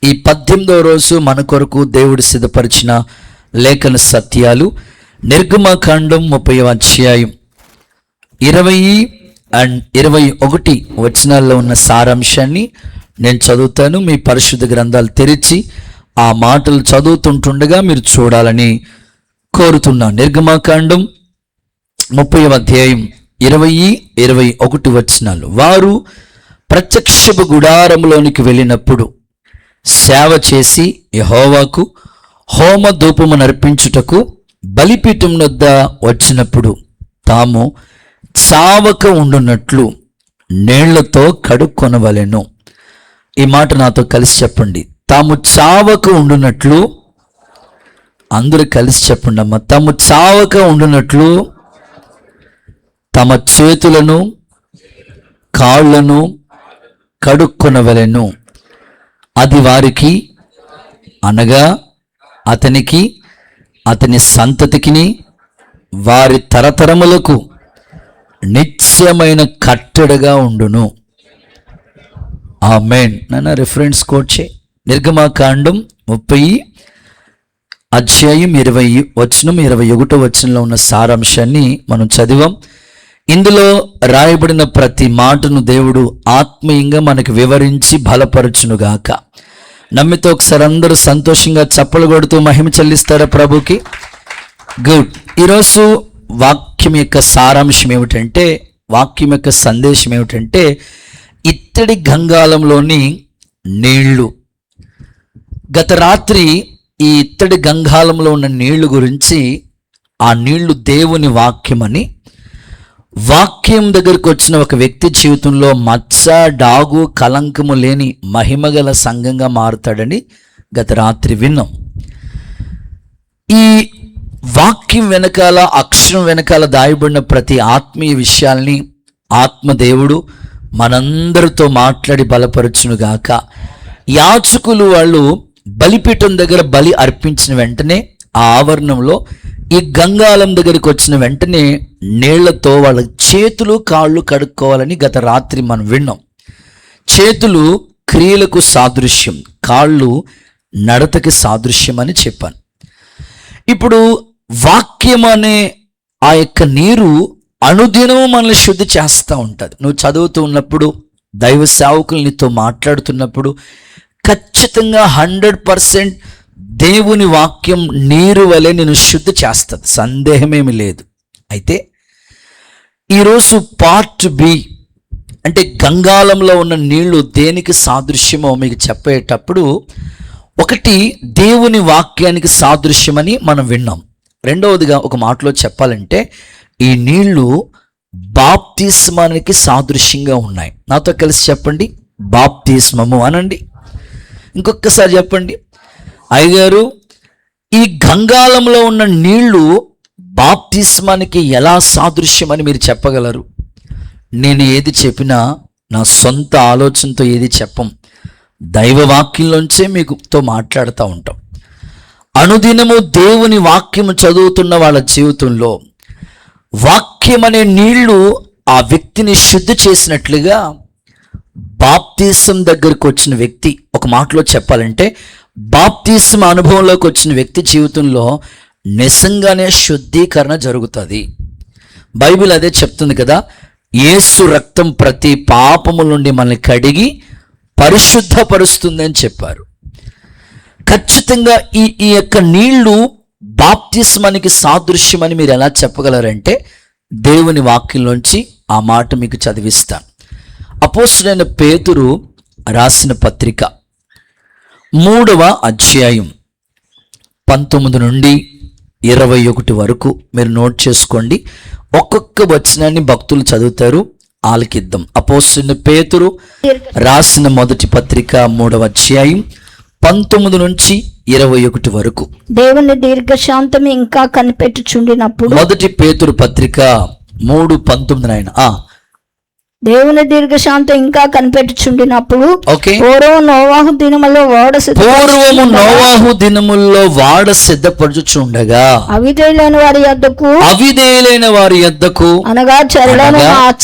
ఈ 18వ రోజు మన కొరకు దేవుడు సిద్ధపరిచిన లేఖన సత్యాలు నిర్గమకాండం 30వ అధ్యాయం 20 and 21 వచనాల్లో ఉన్న సారాంశాన్ని నేను చదువుతాను. మీ పరిశుద్ధ గ్రంథాలు తెరిచి ఆ మాటలు చదువుతుంటుండగా మీరు చూడాలని కోరుతున్నాను. నిర్గమకాండం 30వ అధ్యాయం 20-21 వచనాలు. వారు ప్రత్యక్షపు గుడారంలోనికి వెళ్ళినప్పుడు సేవ చేసి యెహోవాకు హోమ ధూపము నర్పించుటకు బలిపీఠం వద్ద వచ్చినప్పుడు తాము చావక ఉండునట్లు నీళ్లతో కడుక్కొనవలెను. ఈ మాట నాతో కలిసి చెప్పండి. తాము చావక ఉండునట్లు, అందరూ కలిసి చెప్పండి అమ్మ. తాము చావక ఉండునట్లు తమ చేతులను కాళ్ళను కడుక్కొనవలెను. అది వారికి అనగా అతనికి, అతని సంతతికిని, వారి తరతరములకు నిత్యమైన కట్టడగా ఉండును. ఆమేన్. నన్ను రిఫరెన్స్ కోట్ చేయి. నిర్గమకాండం 30 అధ్యాయం 20 వచనం 21 వచనంలో ఉన్న సారాంశాన్ని మనం చదివాం. ఇందులో రాయబడిన ప్రతి మాటను దేవుడు ఆత్మీయంగా మనకు వివరించి బలపరచునుగాక. నమ్మితో ఒకసారి అందరూ సంతోషంగా చప్పలు కొడుతూ మహిమ చెల్లిస్తారా ప్రభుకి? గుడ్. ఈరోజు వాక్యం యొక్క సారాంశం ఏమిటంటే, వాక్యం యొక్క సందేశం ఏమిటంటే, ఇత్తడి గంగాళంలోని నీళ్లు. గత రాత్రి ఈ ఇత్తడి గంగాళంలో ఉన్న నీళ్లు గురించి, ఆ నీళ్లు దేవుని వాక్యమని, వాక్యం దగ్గరకు వచ్చిన ఒక వ్యక్తి జీవితంలో మచ్చ, డాగు, కలంకము లేని మహిమగల సంఘంగా మారుతాడని గత రాత్రి విన్నాం. ఈ వాక్యం వెనకాల, అక్షరం వెనకాల దాయబడిన ప్రతి ఆత్మీయ విషయాల్ని ఆత్మదేవుడు మనందరితో మాట్లాడి బలపరచునుగాక. యాజకులు వాళ్ళు బలిపీఠం దగ్గర బలి అర్పించిన వెంటనే ఆ ఆవరణంలో ఈ గంగాళం దగ్గరికి వచ్చిన వెంటనే నీళ్లతో వాళ్ళ చేతులు కాళ్ళు కడుక్కోవాలని గత రాత్రి మనం విన్నాం. చేతులు క్రియలకు సాదృశ్యం, కాళ్ళు నడతకి సాదృశ్యం అని చెప్పాను. ఇప్పుడు వాక్యం అనే ఆ యొక్క నీరు అనుదినము మనల్ని శుద్ధి చేస్తూ ఉంటుంది. నువ్వు చదువుతూ ఉన్నప్పుడు, దైవ సేవకులు నీతో మాట్లాడుతున్నప్పుడు ఖచ్చితంగా 100% దేవుని వాక్యం నీరు వలె నేను శుద్ధి చేస్తుంది, సందేహమేమి లేదు. అయితే ఈరోజు పార్ట్ బి అంటే గంగాళంలో ఉన్న నీళ్లు దేనికి సాదృశ్యమో మీకు చెప్పేటప్పుడు, ఒకటి దేవుని వాక్యానికి సాదృశ్యమని మనం విన్నాం. రెండవదిగా ఒక మాటలో చెప్పాలంటే ఈ నీళ్లు బాప్తిస్మానికి సాదృశ్యంగా ఉన్నాయి. నాతో కలిసి చెప్పండి, బాప్తిస్మము అనండి. ఇంకొకసారి చెప్పండి, అయ్యగారు ఈ గంగాళంలో ఉన్న నీళ్లు బాప్తిస్మానికి ఎలా సాదృశ్యమని మీరు చెప్పగలరు? నేను ఏది చెప్పినా నా సొంత ఆలోచనతో ఏది చెప్పం, దైవవాక్యంలోంచే మీకుతో మాట్లాడుతూ ఉంటాం. అనుదినము దేవుని వాక్యము చదువుతున్న వాళ్ళ జీవితంలో వాక్యం అనే నీళ్లు ఆ వ్యక్తిని శుద్ధి చేసినట్లుగా బాప్తిసం దగ్గరకు వచ్చిన వ్యక్తి, ఒక మాటలో చెప్పాలంటే బాప్తిసం అనుభవంలోకి వచ్చిన వ్యక్తి జీవితంలో నిజంగానే శుద్ధీకరణ జరుగుతుంది. బైబిల్ అదే చెప్తుంది కదా, యేసు రక్తం ప్రతి పాపము నుండి మనల్ని కడిగి పరిశుద్ధపరుస్తుంది అని చెప్పారు. ఖచ్చితంగా ఈ యొక్క నీళ్లు బాప్తిస్మానికి సాదృశ్యమని మీరు ఎలా చెప్పగలరంటే, దేవుని వాక్యంలోంచి ఆ మాట మీకు చదివిస్తాను. అపోస్తలుడైన పేతురు రాసిన పత్రిక 3వ అధ్యాయం 19 నుండి 21 వరకు మీరు నోట్ చేసుకోండి. ఒక్కొక్క వచనాన్ని భక్తులు చదువుతారు, ఆలకిద్దాం. అపోస్తలుడైన పేతురు రాసిన మొదటి పత్రిక 3వ అధ్యాయం 19 నుంచి 21 వరకు. దేవుని దీర్ఘశాంతం ఇంకా కనిపెట్టుచుండినప్పుడు, మొదటి పేతురు పత్రిక 3:19. దేవుని దీర్ఘశాంతం ఇంకా కనిపెట్టుచుండినప్పుడు ఓకే, పూర్వం నోవాహు దినములో పూర్వము నోవాహు దినముల్లో వాడ సిద్ధపరచుచుండగా అవిధేయులైన వారి యొద్దకు అనగా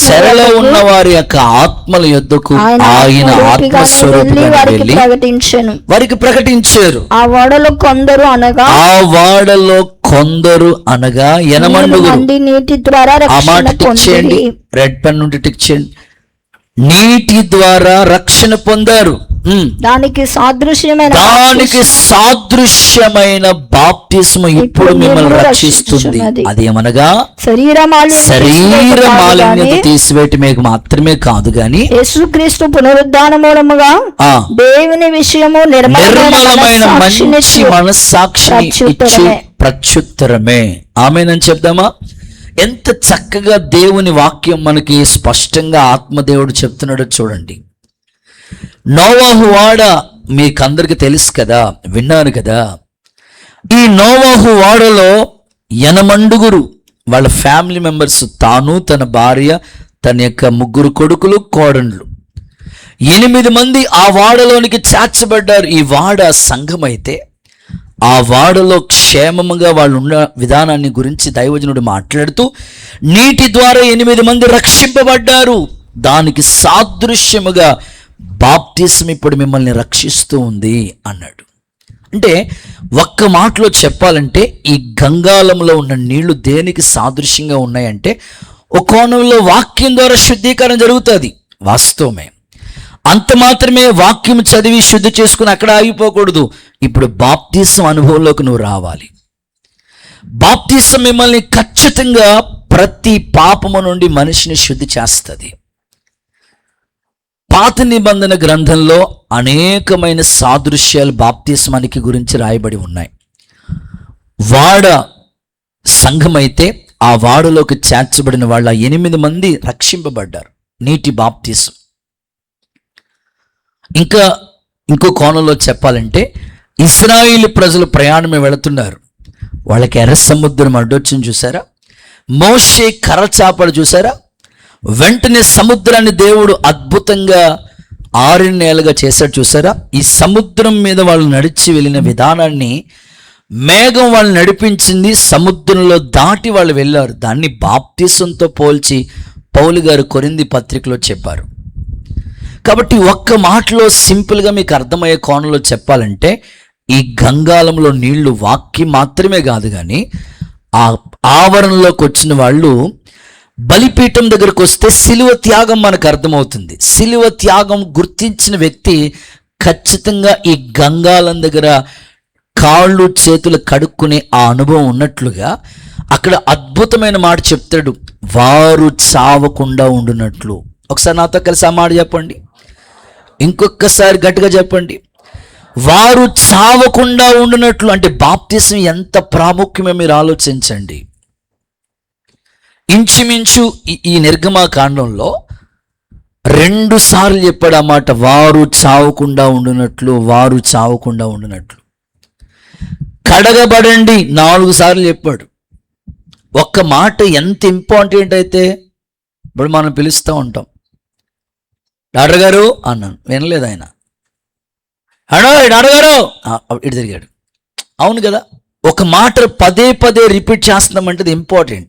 చెరలో ఉన్న వారి యొక్క ఆత్మల యొద్దకు ఆయన ఆత్మస్వరూపుగా వెళ్ళి వారికి ప్రకటించారు. ఆ వాడలో కొందరు అనగా ఎనమండుగురు. నీటి ద్వారా ఆ మాట టిక్ చేయండి, రెడ్ పెన్ నుండి టిక్ చేయండి. నీటి ద్వారా రక్షణ పొందారు. దానికి సాదృశ్యమైన బాప్తిస్మ ఇప్పుడు మిమ్మల్ని రక్షిస్తుంది. అదేమనగా శరీర మాలిన్యత తీసివేయటం మీకు మాత్రమే కాదు గాని యేసుక్రీస్తు పునరుద్ధాన మూలముగా దేవుని విషయము నిర్మలమైన మంచి మనస్సాక్షిని ఇచ్చి ప్రత్యుత్తరమే. ఆమేనని చెప్దామా? ఎంత చక్కగా దేవుని వాక్యం మనకి స్పష్టంగా ఆత్మదేవుడు చెప్తున్నాడో చూడండి. నోవాహు వాడ మీకందరికి తెలుసు కదా, విన్నారు కదా. ఈ నోవాహు వాడలో 8 వాళ్ళ ఫ్యామిలీ మెంబర్స్, తాను, తన భార్య, తన యొక్క 3 కొడుకులు, కోడళ్ళు, 8 మంది ఆ వాడలోనికి చేర్చబడ్డారు. ఈ వాడ సంఘమైతే ఆ వాడలో క్షేమముగా వాళ్ళు ఉన్న విధానాన్ని గురించి దైవజనుడు మాట్లాడుతూ నీటి ద్వారా 8 మంది రక్షింపబడ్డారు. దానికి సాదృశ్యముగా బాప్తిస్మ ఇప్పుడు మిమ్మల్ని రక్షిస్తూ ఉంది అన్నాడు. అంటే ఒక్క మాటలో చెప్పాలంటే ఈ గంగాళంలో ఉన్న నీళ్లు దేనికి సాదృశ్యంగా ఉన్నాయంటే ఒక కోణంలో వాక్యం ద్వారా శుద్ధీకరణ జరుగుతుంది, వాస్తవమే. అంత మాత్రమే వాక్యం చదివి శుద్ధి చేసుకుని అక్కడ ఆగిపోకూడదు. ఇప్పుడు బాప్తిసం అనుభవంలోకి నువ్వు రావాలి. బాప్తిసం మిమ్మల్ని ఖచ్చితంగా ప్రతి పాపము నుండి మనిషిని శుద్ధి చేస్తుంది. పాత నిబంధన గ్రంథంలో అనేకమైన సాదృశ్యాలు బాప్తిస్మానికి గురించి రాయబడి ఉన్నాయి. వాడ సంఘమైతే ఆ వాడలోకి చేర్చబడిన వాళ్ళ 8 మంది రక్షింపబడ్డారు, నీటి బాప్తిసం. ఇంకో కోణంలో చెప్పాలంటే ఇశ్రాయేలు ప్రజలు ప్రయాణమే వెళుతున్నారు. వాళ్ళకి ఎర్ర సముద్రం అడ్డొచ్చింది చూసారా, మోషే కర్రచాపడు చూసారా, వెంటనే సముద్రాన్ని దేవుడు అద్భుతంగా 6 నెలలుగా చేశాడు చూసారా. ఈ సముద్రం మీద వాళ్ళు నడిచి వెళ్ళిన విధానాన్ని మేఘం వాళ్ళు నడిపించింది, సముద్రంలో దాటి వాళ్ళు వెళ్ళారు. దాన్ని బాప్తిసంతో పోల్చి పౌలు గారు కొరింథీ పత్రికలో చెప్పారు. కాబట్టి ఒక్క మాటలో సింపుల్గా మీకు అర్థమయ్యే కోణంలో చెప్పాలంటే ఈ గంగాళంలో నీళ్లు వాక్యం మాత్రమే కాదు కానీ ఆ ఆవరణలోకి వచ్చిన వాళ్ళు బలిపీఠం దగ్గరకు వస్తే సిలువ త్యాగం మనకు అర్థమవుతుంది. సిలువ త్యాగం గుర్తించిన వ్యక్తి ఖచ్చితంగా ఈ గంగాళం దగ్గర కాళ్ళు చేతులు కడుక్కునే ఆ అనుభవం ఉన్నట్లుగా అక్కడ అద్భుతమైన మాట చెప్తాడు, వారు చావకుండా ఉండునట్లు. ఒకసారి నాతో కలిసి ఆ మాట చెప్పండి, ఇంకొకసారి గట్టిగా చెప్పండి, వారు చావకుండా ఉండునట్లు. అంటే బాప్తిసం ఎంత ప్రాముఖ్యమో మీరు ఆలోచించండి. ఇంచుమించు ఈ నిర్గమాకాండంలో 2 సార్లు చెప్పాడు ఆ మాట, వారు చావకుండా ఉండునట్లు, వారు చావకుండా ఉండునట్లు. కడగబడండి 4 సార్లు చెప్పాడు. ఒక్క మాట ఎంత ఇంపార్టెంట్ అయితే ఇప్పుడు మనం పిలుస్తూ ఉంటాం, డాక్టర్ గారు అన్నాను, వినలేదు ఆయన, అడో డాక్టర్ గారు ఇటు తిరిగాడు. అవును కదా, ఒక మాట పదే రిపీట్ చేస్తున్నామంటే ఇంపార్టెంట్.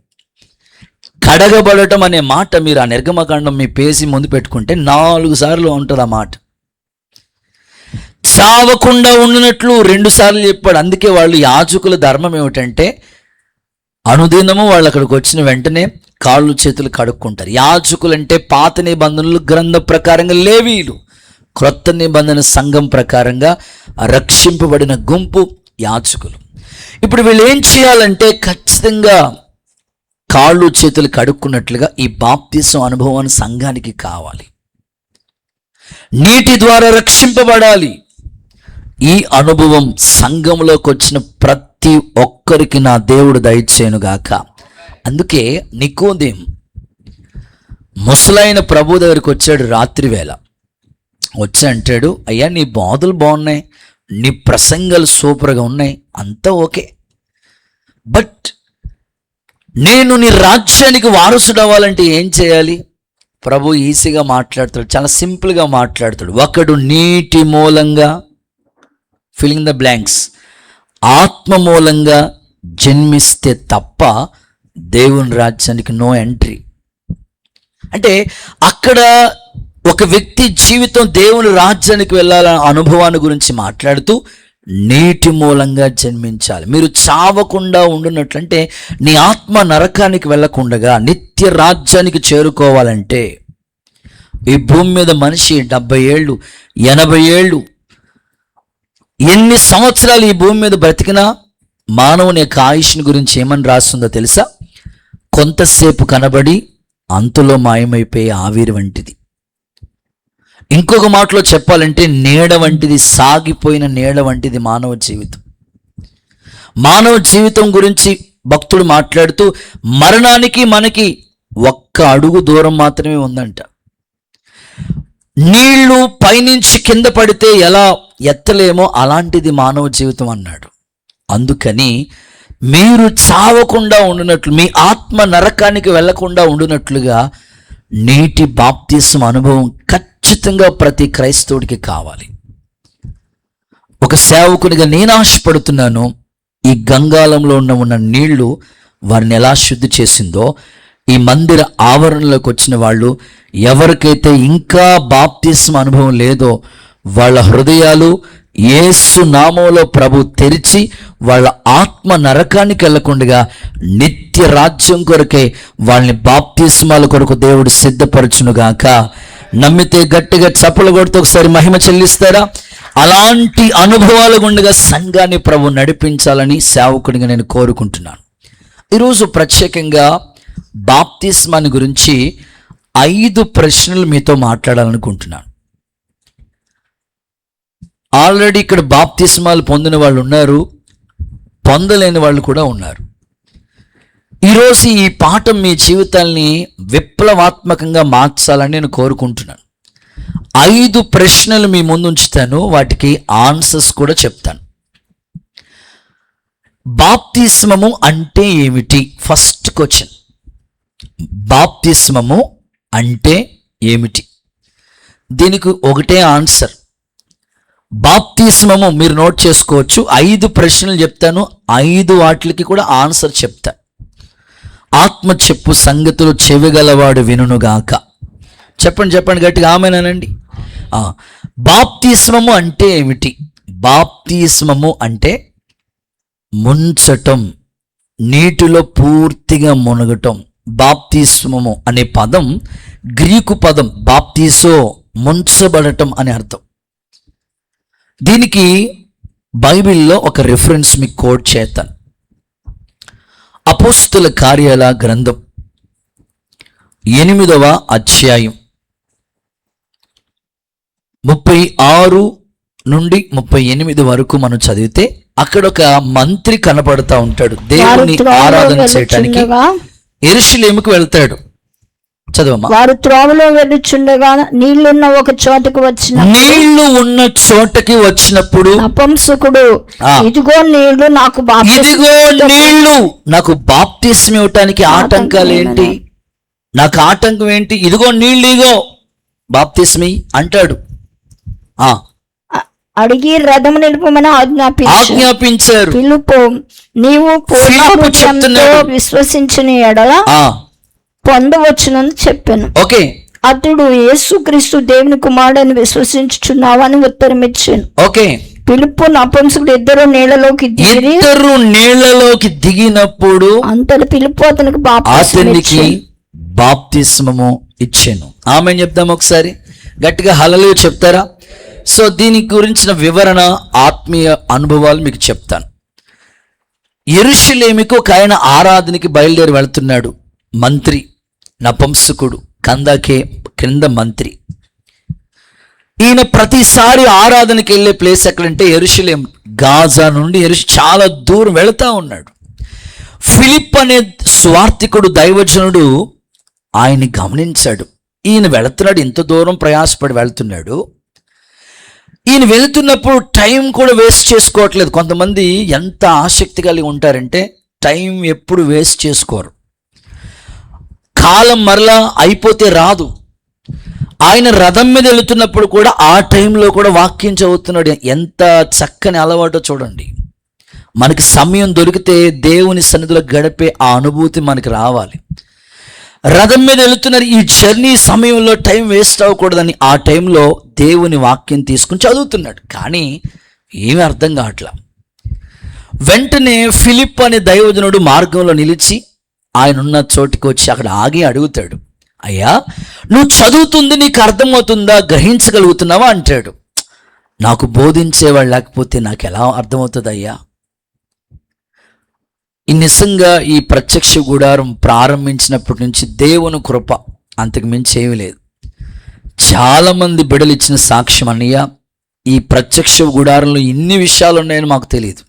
కడగబడటం అనే మాట మీరు ఆ నిర్గమకాండం మీ పేజీ ముందు పెట్టుకుంటే 4 సార్లు ఉంటుంది ఆ మాట. చావకుండా ఉండినట్లు 2 సార్లు చెప్పాడు. అందుకే వాళ్ళు యాజకుల ధర్మం ఏమిటంటే అనుదినము వాళ్ళు అక్కడికి వచ్చిన వెంటనే కాళ్ళు చేతులు కడుక్కుంటారు. యాజకులు అంటే పాత నిబంధనలు గ్రంథం ప్రకారంగా లేవీలు, క్రొత్త నిబంధన సంఘం ప్రకారంగా రక్షింపబడిన గుంపు యాజకులు. ఇప్పుడు వీళ్ళు ఏం చేయాలంటే ఖచ్చితంగా కాళ్ళు చేతులు కడుక్కున్నట్లుగా ఈ బాప్తిసం అనుభవాన్ని సంఘానికి కావాలి. నీటి ద్వారా రక్షింపబడాలి. ఈ అనుభవం సంఘంలోకి వచ్చిన ప్రతి ఒక్కరికి నా దేవుడు దయచేయునుగాక. అందుకే నికోదేము ముసలైన ప్రభు దగ్గరికి వచ్చాడు రాత్రి వేళ. వచ్చి అంటాడు, అయ్యా నీ బోధలు బాగున్నాయి, నీ ప్రసంగాలు సూపర్గా ఉన్నాయి, అంతా ఓకే, బట్ నేను నీ రాజ్యానికి వారసుడు అవ్వాలంటే ఏం చేయాలి? ప్రభు ఈజీగా మాట్లాడతాడు, చాలా సింపుల్గా మాట్లాడతాడు. ఒకడు నీటి మూలంగా ఫిల్లింగ్ ద బ్లాంక్స్, ఆత్మ మూలంగా జన్మిస్తే తప్ప దేవుని రాజ్యానికి నో ఎంట్రీ. అంటే అక్కడ ఒక వ్యక్తి జీవితం దేవుని రాజ్యానికి వెళ్ళాలనే అనుభవాన్ని గురించి మాట్లాడుతూ నీటి మూలంగా జన్మించాలి. మీరు చావకుండా ఉండునట్లంటే నీ ఆత్మ నరకానికి వెళ్ళకుండా నిత్య రాజ్యానికి చేరుకోవాలంటే ఈ భూమి మీద మనిషి 70 ఏళ్ళు 80 ఏళ్ళు ఎన్ని సంవత్సరాలు ఈ భూమి మీద బ్రతికినా మానవుని యొక్క ఆయుష్ని గురించి ఏమని రాస్తుందో తెలుసా? కొంతసేపు కనబడి అంతులో మాయమైపోయే ఆవిరి వంటిది. ఇంకొక మాటలో చెప్పాలంటే నీడ వంటిది, సాగిపోయిన నీడ వంటిది మానవ జీవితం. మానవ జీవితం గురించి భక్తుడు మాట్లాడుతూ మరణానికి మనకి 1 అడుగు దూరం మాత్రమే ఉందంట. నీళ్లు పైనుంచి కింద పడితే ఎలా ఎత్తలేమో అలాంటిది మానవ జీవితం అన్నాడు. అందుకని మీరు చావకుండా ఉండునట్లు, మీ ఆత్మ నరకానికి వెళ్లకుండా ఉండునట్లుగా నీటి బాప్తిస్మ అనుభవం ఖచ్చితంగా ప్రతి క్రైస్తవుడికి కావాలి. ఒక సేవకునిగా నేను ఆశపడుతున్నాను, ఈ గంగాళంలో ఉన్న నీళ్లు వారిని ఎలా శుద్ధి చేసిందో ఈ మందిర ఆవరణలోకి వచ్చిన వాళ్ళు ఎవరికైతే ఇంకా బాప్తిస్మ అనుభవం లేదో వాళ్ళ హృదయాలు యేసు నామంలో ప్రభు తెరిచి వాళ్ళ ఆత్మ నరకానికి వెళ్లకుండా నిత్య రాజ్యం కొరకే వాళ్ళని బాప్తిస్మాల కొరకు దేవుడు సిద్ధపరచునుగాక. నమ్మితే గట్టిగా చప్పలు కొడుతూ ఒకసారి మహిమ చెల్లిస్తారా? అలాంటి అనుభవాల గుండగా సంఘాన్ని ప్రభు నడిపించాలని సేవకుడిగా నేను కోరుకుంటున్నాను. ఈరోజు ప్రత్యేకంగా బాప్తిస్మాని గురించి 5 ప్రశ్నలు మీతో మాట్లాడాలనుకుంటున్నాను. ఆల్రెడీ ఇక్కడ బాప్తిస్మాలు పొందిన వాళ్ళు ఉన్నారు, పొందలేని వాళ్ళు కూడా ఉన్నారు. ఈరోజు ఈ పాఠం మీ జీవితాల్ని విప్లవాత్మకంగా మార్చాలని నేను కోరుకుంటున్నాను. 5 ప్రశ్నలు మీ ముందు ఉంచుతాను, వాటికి ఆన్సర్స్ కూడా చెప్తాను. బాప్తిస్మము అంటే ఏమిటి? ఫస్ట్ క్వశ్చన్, బాప్తిస్మము అంటే ఏమిటి? దీనికి ఒకటే ఆన్సర్. బాప్తిస్మము మీరు నోట్ చేసుకోవచ్చు. 5 ప్రశ్నలు చెప్తాను, 5 వాటికి కూడా ఆన్సర్ చెప్తా. ఆత్మ చెప్పు సంగతులు చెవిగలవాడు వినుగాక. చెప్పండి చెప్పండి గట్టిగా ఆమేనండి. బాప్తిస్మము అంటే ఏమిటి? బాప్తిస్మము అంటే ముంచటం, నీటిలో పూర్తిగా మునగటం. బాప్తిస్మము అనే పదం గ్రీకు పదం బాప్తిసో, ముంచబడటం అని అర్థం. దీనికి బైబిల్లో ఒక రిఫరెన్స్ మీకు కోట్ చేస్తాను. అపోస్తుల కార్యాల గ్రంథం 8వ అధ్యాయం 36 నుండి 38 వరకు మనం చదివితే అక్కడ ఒక మంత్రి కనపడతా ఉంటాడు. దేవుని ఆరాధన చేయటానికి యెరూషలేముకు వెళ్తాడు. చదవమ్మా. వారు త్రోవలో వెళ్ళుచుండగా నీళ్లున్న ఒక చోటకు నీళ్లు ఉన్న చోటకి వచ్చినప్పుడు నపుంసకుడు, ఇదిగో నీళ్లు నాకు బాప్తిస్మ ఇవ్వటానికి ఆటంకాలు ఏంటి? నాకు ఆటంకం ఏంటి? ఇదిగో నీళ్ళు, ఇగో బాప్తిస్మి అంటాడు. అడిగి రథము నిలుపమని ఆజ్ఞాపించారు. పిలుపు, నీవు పూర్ణహృదయంతో విశ్వసించిన ఎడల పొందవచ్చునని చెప్పాను. ఓకే, అతడు యేసుక్రీస్తు దేవుని కుమారుడని విశ్వసించుచున్నావని ఉత్తరం ఇచ్చాను. ఓకే, పిలుపు నపుంసకుడు ఇద్దరు నీళ్లలోకి దిగినప్పుడు అంతటి పిలుపు అతనికి బాప్తిస్మము ఇచ్చాను. ఆమెను చెప్దాం ఒకసారి గట్టిగా హల్లెలూయా చెప్తారా? సో దీని గురించిన వివరణ, ఆత్మీయ అనుభవాలు మీకు చెప్తాను. యెరూషలేముకు ఒక ఆయన ఆరాధనకి బయలుదేరి వెళ్తున్నాడు. మంత్రి నపుంసకుడు, కందాకే క్రింద మంత్రి. ఈయన ప్రతిసారి ఆరాధనకి వెళ్ళే ప్లేస్ ఎక్కడంటే యెరూషలేం. గాజా నుండి చాలా దూరం వెళుతూ ఉన్నాడు. ఫిలిప్ అనే స్వార్థికుడు, దైవజనుడు ఆయన్ని గమనించాడు. ఈయన వెళుతున్నాడు, ఇంత దూరం ప్రయాసపడి వెళ్తున్నాడు. ఈయన వెళుతున్నప్పుడు టైం కూడా వేస్ట్ చేసుకోవట్లేదు. కొంతమంది ఎంత ఆసక్తి కలిగి ఉంటారంటే టైం ఎప్పుడు వేస్ట్ చేసుకోరు. కాలం మరలా అయిపోతే రాదు. ఆయన రథం మీద వెళుతున్నప్పుడు కూడా ఆ టైంలో కూడా వాక్యం చదువుతున్నాడు. ఎంత చక్కని అలవాటో చూడండి. మనకి సమయం దొరికితే దేవుని సన్నిధిలో గడిపే ఆ అనుభూతి మనకి రావాలి. రథం మీద వెళుతున్నారు. ఈ జర్నీ సమయంలో టైం వేస్ట్ అవ్వకూడదని ఆ టైంలో దేవుని వాక్యం తీసుకుని చదువుతున్నాడు. కానీ ఏమీ అర్థం కావట్లా. వెంటనే ఫిలిప్ అనే దైవజనుడు మార్గంలో నిలిచి ఆయన ఉన్న చోటికి వచ్చి అక్కడ ఆగి అడుగుతాడు, అయ్యా నువ్వు చదువుతుంది నీకు అర్థమవుతుందా, గ్రహించగలుగుతున్నావా అంటాడు. నాకు బోధించేవాళ్ళు లేకపోతే నాకు ఎలా అర్థమవుతుంది అయ్యా? ఈ నిజంగా ఈ ప్రత్యక్ష గుడారం ప్రారంభించినప్పటి నుంచి దేవుని కృప, అంతకు మించి ఏమీ లేదు. చాలామంది బిడ్డలు ఇచ్చిన సాక్ష్యం, అన్నయ్య ఈ ప్రత్యక్ష గుడారంలో ఇన్ని విషయాలు ఉన్నాయని మాకు తెలియదు.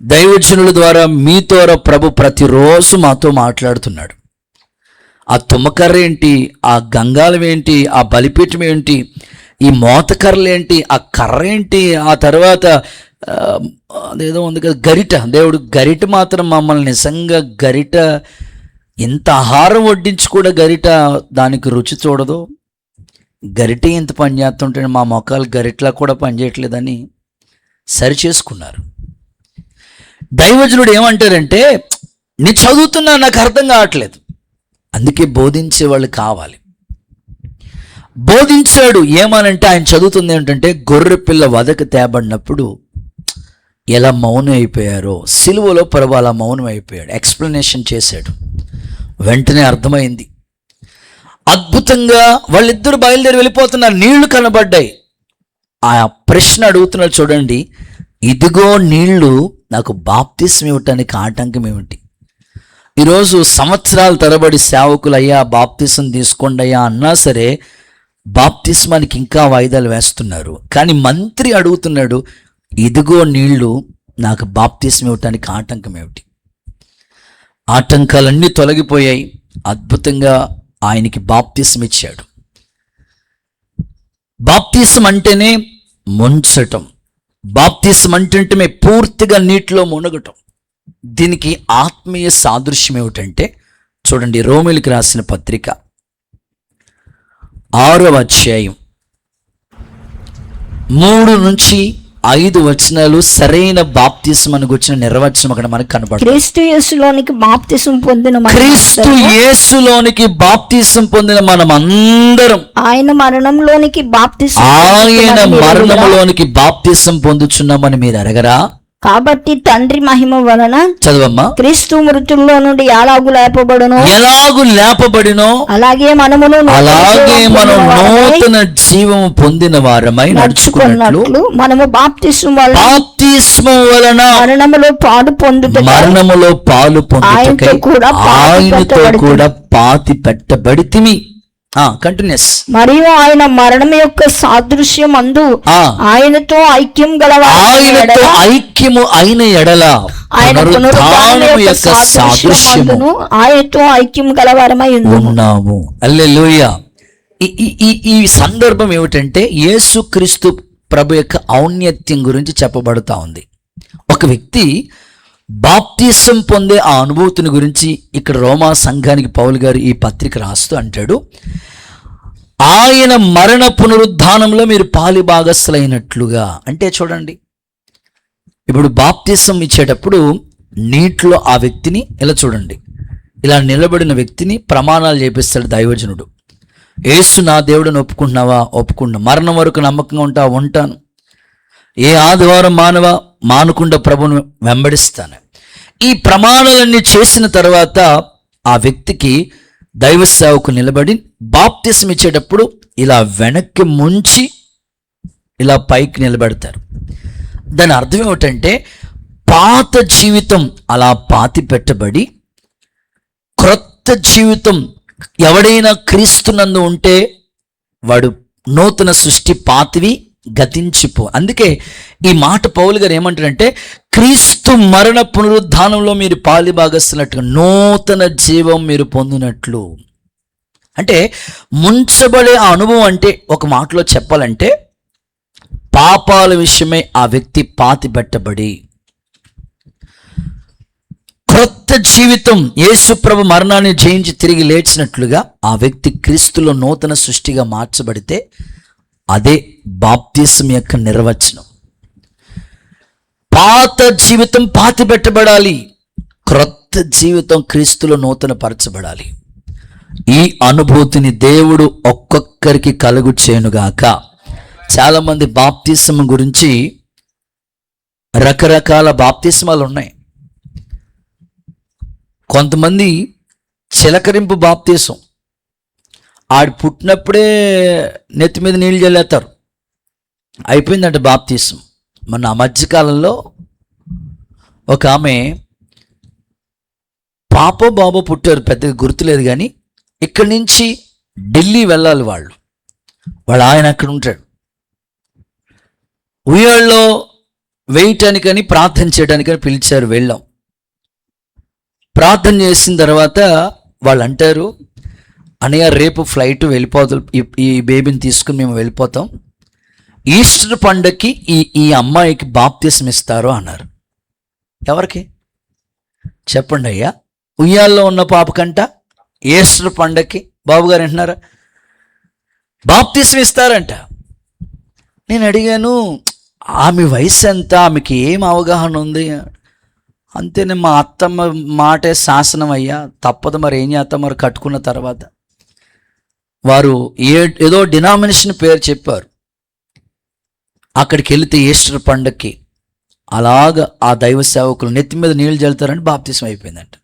దైవజనుల ద్వారా మీ ద్వారా ప్రభు ప్రతిరోజు మాతో మాట్లాడుతున్నాడు. ఆ తుమ్మకర్ర ఏంటి, ఆ గంగాలం ఏంటి, ఆ బలిపీఠం ఏంటి, ఈ మోతకర్రలు ఏంటి, ఆ కర్ర ఏంటి, ఆ తర్వాత అదేదో ఉంది కదా గరిట. దేవుడు గరిట మాత్రం మమ్మల్ని నిజంగా గరిట ఎంత ఆహారం వడ్డించి కూడా గరిట దానికి రుచి చూడదు. గరిట ఎంత పని చేస్తుంటే మా మొక్కలు గరిటలా కూడా పనిచేయట్లేదని సరి చేసుకున్నారు. దైవజనుడు ఏమంటారంటే, నేను చదువుతున్నా నాకు అర్థం కావట్లేదు. అందుకే బోధించే వాళ్ళు కావాలి. బోధించాడు. ఏమనంటే ఆయన చదువుతుంది ఏంటంటే, గొర్రె పిల్ల వదకు తేబడినప్పుడు ఎలా మౌనం అయిపోయారో సిలువలో ప్రభు అలా మౌనం అయిపోయాడు. ఎక్స్ప్లెనేషన్ చేశాడు. వెంటనే అర్థమైంది. అద్భుతంగా వాళ్ళిద్దరు బయలుదేరి వెళ్ళిపోతున్నారు. నీళ్లు కనబడ్డాయి. ఆ ప్రశ్న అడుగుతున్నాడు చూడండి, ఇదిగో నీళ్లు, నాకు బాప్తిస్మం ఇవ్వటానికి ఆటంకం ఏమిటి? ఈరోజు సంవత్సరాల తరబడి సేవకులు అయ్యా బాప్తిసం తీసుకోండి అయ్యా అన్నా సరే బాప్తిస్మానికి ఇంకా వాయిదాలు వేస్తున్నారు. కానీ మంత్రి అడుగుతున్నాడు, ఇదిగో నీళ్లు, నాకు బాప్తిస్మం ఇవ్వటానికి ఆటంకం ఏమిటి? ఆటంకాలన్నీ తొలగిపోయాయి. అద్భుతంగా ఆయనకి బాప్తిసం ఇచ్చాడు. బాప్తిసం అంటేనే ముంచటం, బాప్తిసం అంటే పూర్తిగా నీటిలో మునగటం. దీనికి ఆత్మీయ సాదృశ్యం ఏమిటంటే చూడండి, రోమీయులకు రాసిన పత్రిక 6వ అధ్యాయం 3-5 వచనాలు సరైన బాప్తిస్మానికి వచ్చిన నిర్వచనం అక్కడ మనకు కనబడుతుంది. క్రీస్తు యేసులోనికి బాప్తిసం పొందిన క్రీస్తు యేసులోనికి బాప్తిసం పొందిన మనం అందరం ఆయన మరణంలోనికి బాప్తిసం పొందుచున్నామని మీరు అడగరా? కాబట్టి తండ్రి మహిమ వలన చదవమ్మా. క్రీస్తు మృతుల్లో నుండి ఎలాగు లేపబడినో అలాగే మనం నూతన జీవము పొందిన వారమై నడుచుకున్నట్లు మనము బాప్తిస్మం వలన మరణములో పాలు పొందుటకై ఆయనతో కూడా పాతి పెట్టబడితిమి. కంటిన్యూస్. మరియు ఆయన మరణం యొక్క సాదృశ్యం అందు ఆయనతో ఐక్యము అయిన ఎడల ఆయన పునరుద్ధానము యొక్క సాదృశ్యమును ఆయనతో ఐక్యం గలవారమై ఉన్నాము. హల్లెలూయా. ఈ సందర్భం ఏమిటంటే యేసుక్రీస్తు ప్రభు యొక్క ఔన్నత్యం గురించి చెప్పబడుతూ ఉంది. ఒక వ్యక్తి బాప్తిసం పొందే ఆ అనుభూతిని గురించి ఇక్కడ రోమా సంఘానికి పౌలు గారు ఈ పత్రిక రాస్తూ అంటాడు, ఆయన మరణ పునరుద్ధానంలో మీరు పాలి భాగస్థులైనట్లుగా. అంటే చూడండి, ఇప్పుడు బాప్తిసం ఇచ్చేటప్పుడు నీటిలో ఆ వ్యక్తిని ఇలా చూడండి, ఇలా నిలబడిన వ్యక్తిని ప్రమాణాలు చేపిస్తాడు దైవజనుడు. యేసు నా దేవుడిని ఒప్పుకుంటున్నావా? ఒప్పుకుంటా. మరణం వరకు నమ్మకంగా ఉంటావా? ఉంటాను. ఏ ఆదివారం మానకుండా ప్రభును వెంబడిస్తాను. ఈ ప్రమాణాలన్నీ చేసిన తర్వాత ఆ వ్యక్తికి దైవ సేవకు నిలబడి బాప్తిసం ఇచ్చేటప్పుడు ఇలా వెనక్కి ముంచి ఇలా పైకి నిలబెడతారు. దాని అర్థం ఏమిటంటే పాత జీవితం అలా పాతి పెట్టబడి క్రొత్త జీవితం, ఎవడైనా క్రీస్తునందు ఉంటే వాడు నూతన సృష్టి, పాతివి గతించిపో. అందుకే ఈ మాట పౌలు గారు ఏమంటారంటే, క్రీస్తు మరణ పునరుద్ధానంలో మీరు పాలి భాగస్తున్నట్టుగా నూతన జీవం మీరు పొందినట్లు. అంటే ముంచబడే ఆ అనుభవం అంటే ఒక మాటలో చెప్పాలంటే పాపాల విషయమై ఆ వ్యక్తి పాతి పెట్టబడి క్రొత్త జీవితం యేసుప్రభు మరణాన్ని జయించి తిరిగి లేచినట్లుగా ఆ వ్యక్తి క్రీస్తులో నూతన సృష్టిగా మార్చబడితే అదే బాప్తిసం యొక్క నిర్వచనం. పాత జీవితం పాతి పెట్టబడాలి, క్రొత్త జీవితం క్రీస్తులో నూతన పరచబడాలి. ఈ అనుభూతిని దేవుడు ఒక్కొక్కరికి కలుగు చేయనుగాక. చాలామంది బాప్తిసం గురించి రకరకాల బాప్తిస్మాలు ఉన్నాయి. కొంతమంది చిలకరింపు బాప్తీసం, ఆడు పుట్టినప్పుడే నెత్తి మీద నీళ్ళు చల్లేస్తారు, అయిపోయిందంట బాప్తీసం. మొన్న ఆ మధ్యకాలంలో ఒక ఆమె పాపో బాబో పుట్టారు, పెద్దగా గుర్తులేదు, కానీ ఇక్కడి నుంచి ఢిల్లీ వెళ్ళాలి వాళ్ళ ఆయన అక్కడ ఉంటాడు. ఉయ్యాళ్ళలో వేయటానికని ప్రార్థన చేయడానికని పిలిచారు, వెళ్ళాం. ప్రార్థన చేసిన తర్వాత వాళ్ళు అంటారు, అన్నయ్య రేపు ఫ్లైట్ వెళ్ళిపోతాం, ఈ బేబీని తీసుకుని మేము వెళ్ళిపోతాం, ఈస్టర్ పండగకి ఈ అమ్మాయికి బాప్తిసం ఇస్తారు అన్నారు. ఎవరికి చెప్పండి అయ్యా? ఉయ్యాల్లో ఉన్న పాపకంట ఈస్టర్ పండగకి బాబుగారు అంటున్నారా బాప్తిసం ఇస్తారంట. నేను అడిగాను, ఆమె వయసు ఎంత, ఆమెకి ఏం అవగాహన ఉంది? అంతేనే, మా అత్తమ్మ మాటే శాసనం అయ్యా, తప్పదు, మరి ఏం చేస్తాం, మరి కట్టుకున్న తర్వాత. వారు ఏదో డినామినేషన్ పేరు చెప్పారు. అక్కడికి వెళితే ఈస్టర్ పండగకి అలాగ ఆ దైవ సేవకులు నెత్తి మీద నీళ్ళు చల్లుతారని బాప్తిసం అయిపోయిందంట.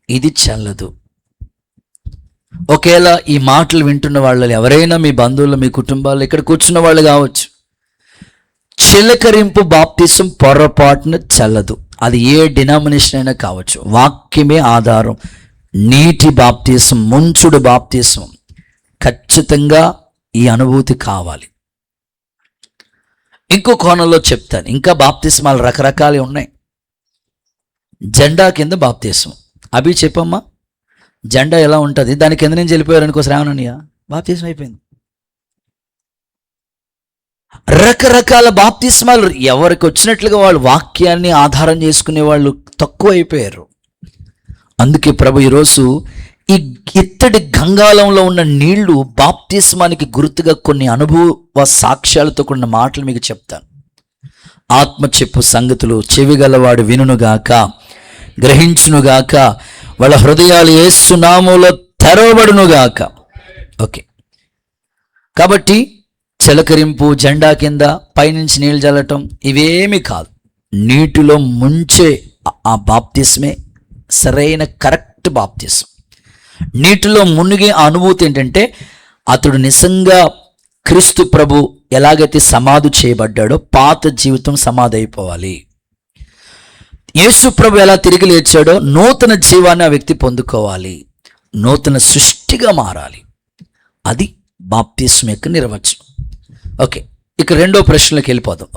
ఇది చెల్లదు. ఒకవేళ ఈ మాటలు వింటున్న వాళ్ళు ఎవరైనా మీ బంధువులు, మీ కుటుంబాలు, ఇక్కడ కూర్చున్న వాళ్ళు కావచ్చు, చిలకరింపు బాప్తిసం పొరపాటున చెల్లదు. అది ఏ డినామినేషన్ అయినా కావచ్చు, వాక్యమే ఆధారం. నీటి బాప్తిసం, ముంచుడు బాప్తిసం, ఖచ్చితంగా ఈ అనుభూతి కావాలి. ఇంకో కోణంలో చెప్తాను, ఇంకా బాప్తిస్మాలు రకరకాలు ఉన్నాయి. జెండా కింద బాప్తిసం, అభి చెప్పమ్మా, జెండా ఎలా ఉంటుంది, దాని కింద నుంచి వెళ్ళిపోయారు అనుకో శ్రావణయ్య, బాప్తిసం అయిపోయింది. రకరకాల బాప్తిస్మాలు, ఎవరికి వచ్చినట్లుగా వాళ్ళు వాక్యాన్ని ఆధారం చేసుకునే వాళ్ళు తక్కువ అయిపోయారు. అందుకే ప్రభు ఈరోజు ఈ ఇత్తడి గంగాళంలో ఉన్న నీళ్లు బాప్తిస్మానికి గుర్తుగా కొన్ని అనుభవ సాక్ష్యాలతో కూడిన మాటలు మీకు చెప్తాను. ఆత్మ చెప్పు సంగతులు చెవిగలవాడు వినుగాక, గ్రహించునుగాక, వాళ్ళ హృదయాలు యేసు నామములో తెరవబడునుగాక. ఓకే, కాబట్టి చిలకరింపు, జెండా కింద పైనుంచి నీళ్ళు చల్లటం ఇవేమి కాదు. నీటిలో ముంచే ఆ బాప్తిస్మే సరైన కరెక్ట్ బాప్తిసం. నీటిలో మునిగే అనుభూతి ఏంటంటే, అతడు నిజంగా క్రీస్తు ప్రభు ఎలాగైతే సమాధి చేయబడ్డాడో పాత జీవితం సమాధి అయిపోవాలి. యేసు ప్రభు ఎలా తిరిగి లేచాడో నూతన జీవాన్ని ఆ వ్యక్తి పొందుకోవాలి, నూతన సృష్టిగా మారాలి. అది బాప్తిసం యొక్క నిర్వచనం. ఓకే, ఇక రెండో ప్రశ్నలోకి వెళ్ళిపోదాం.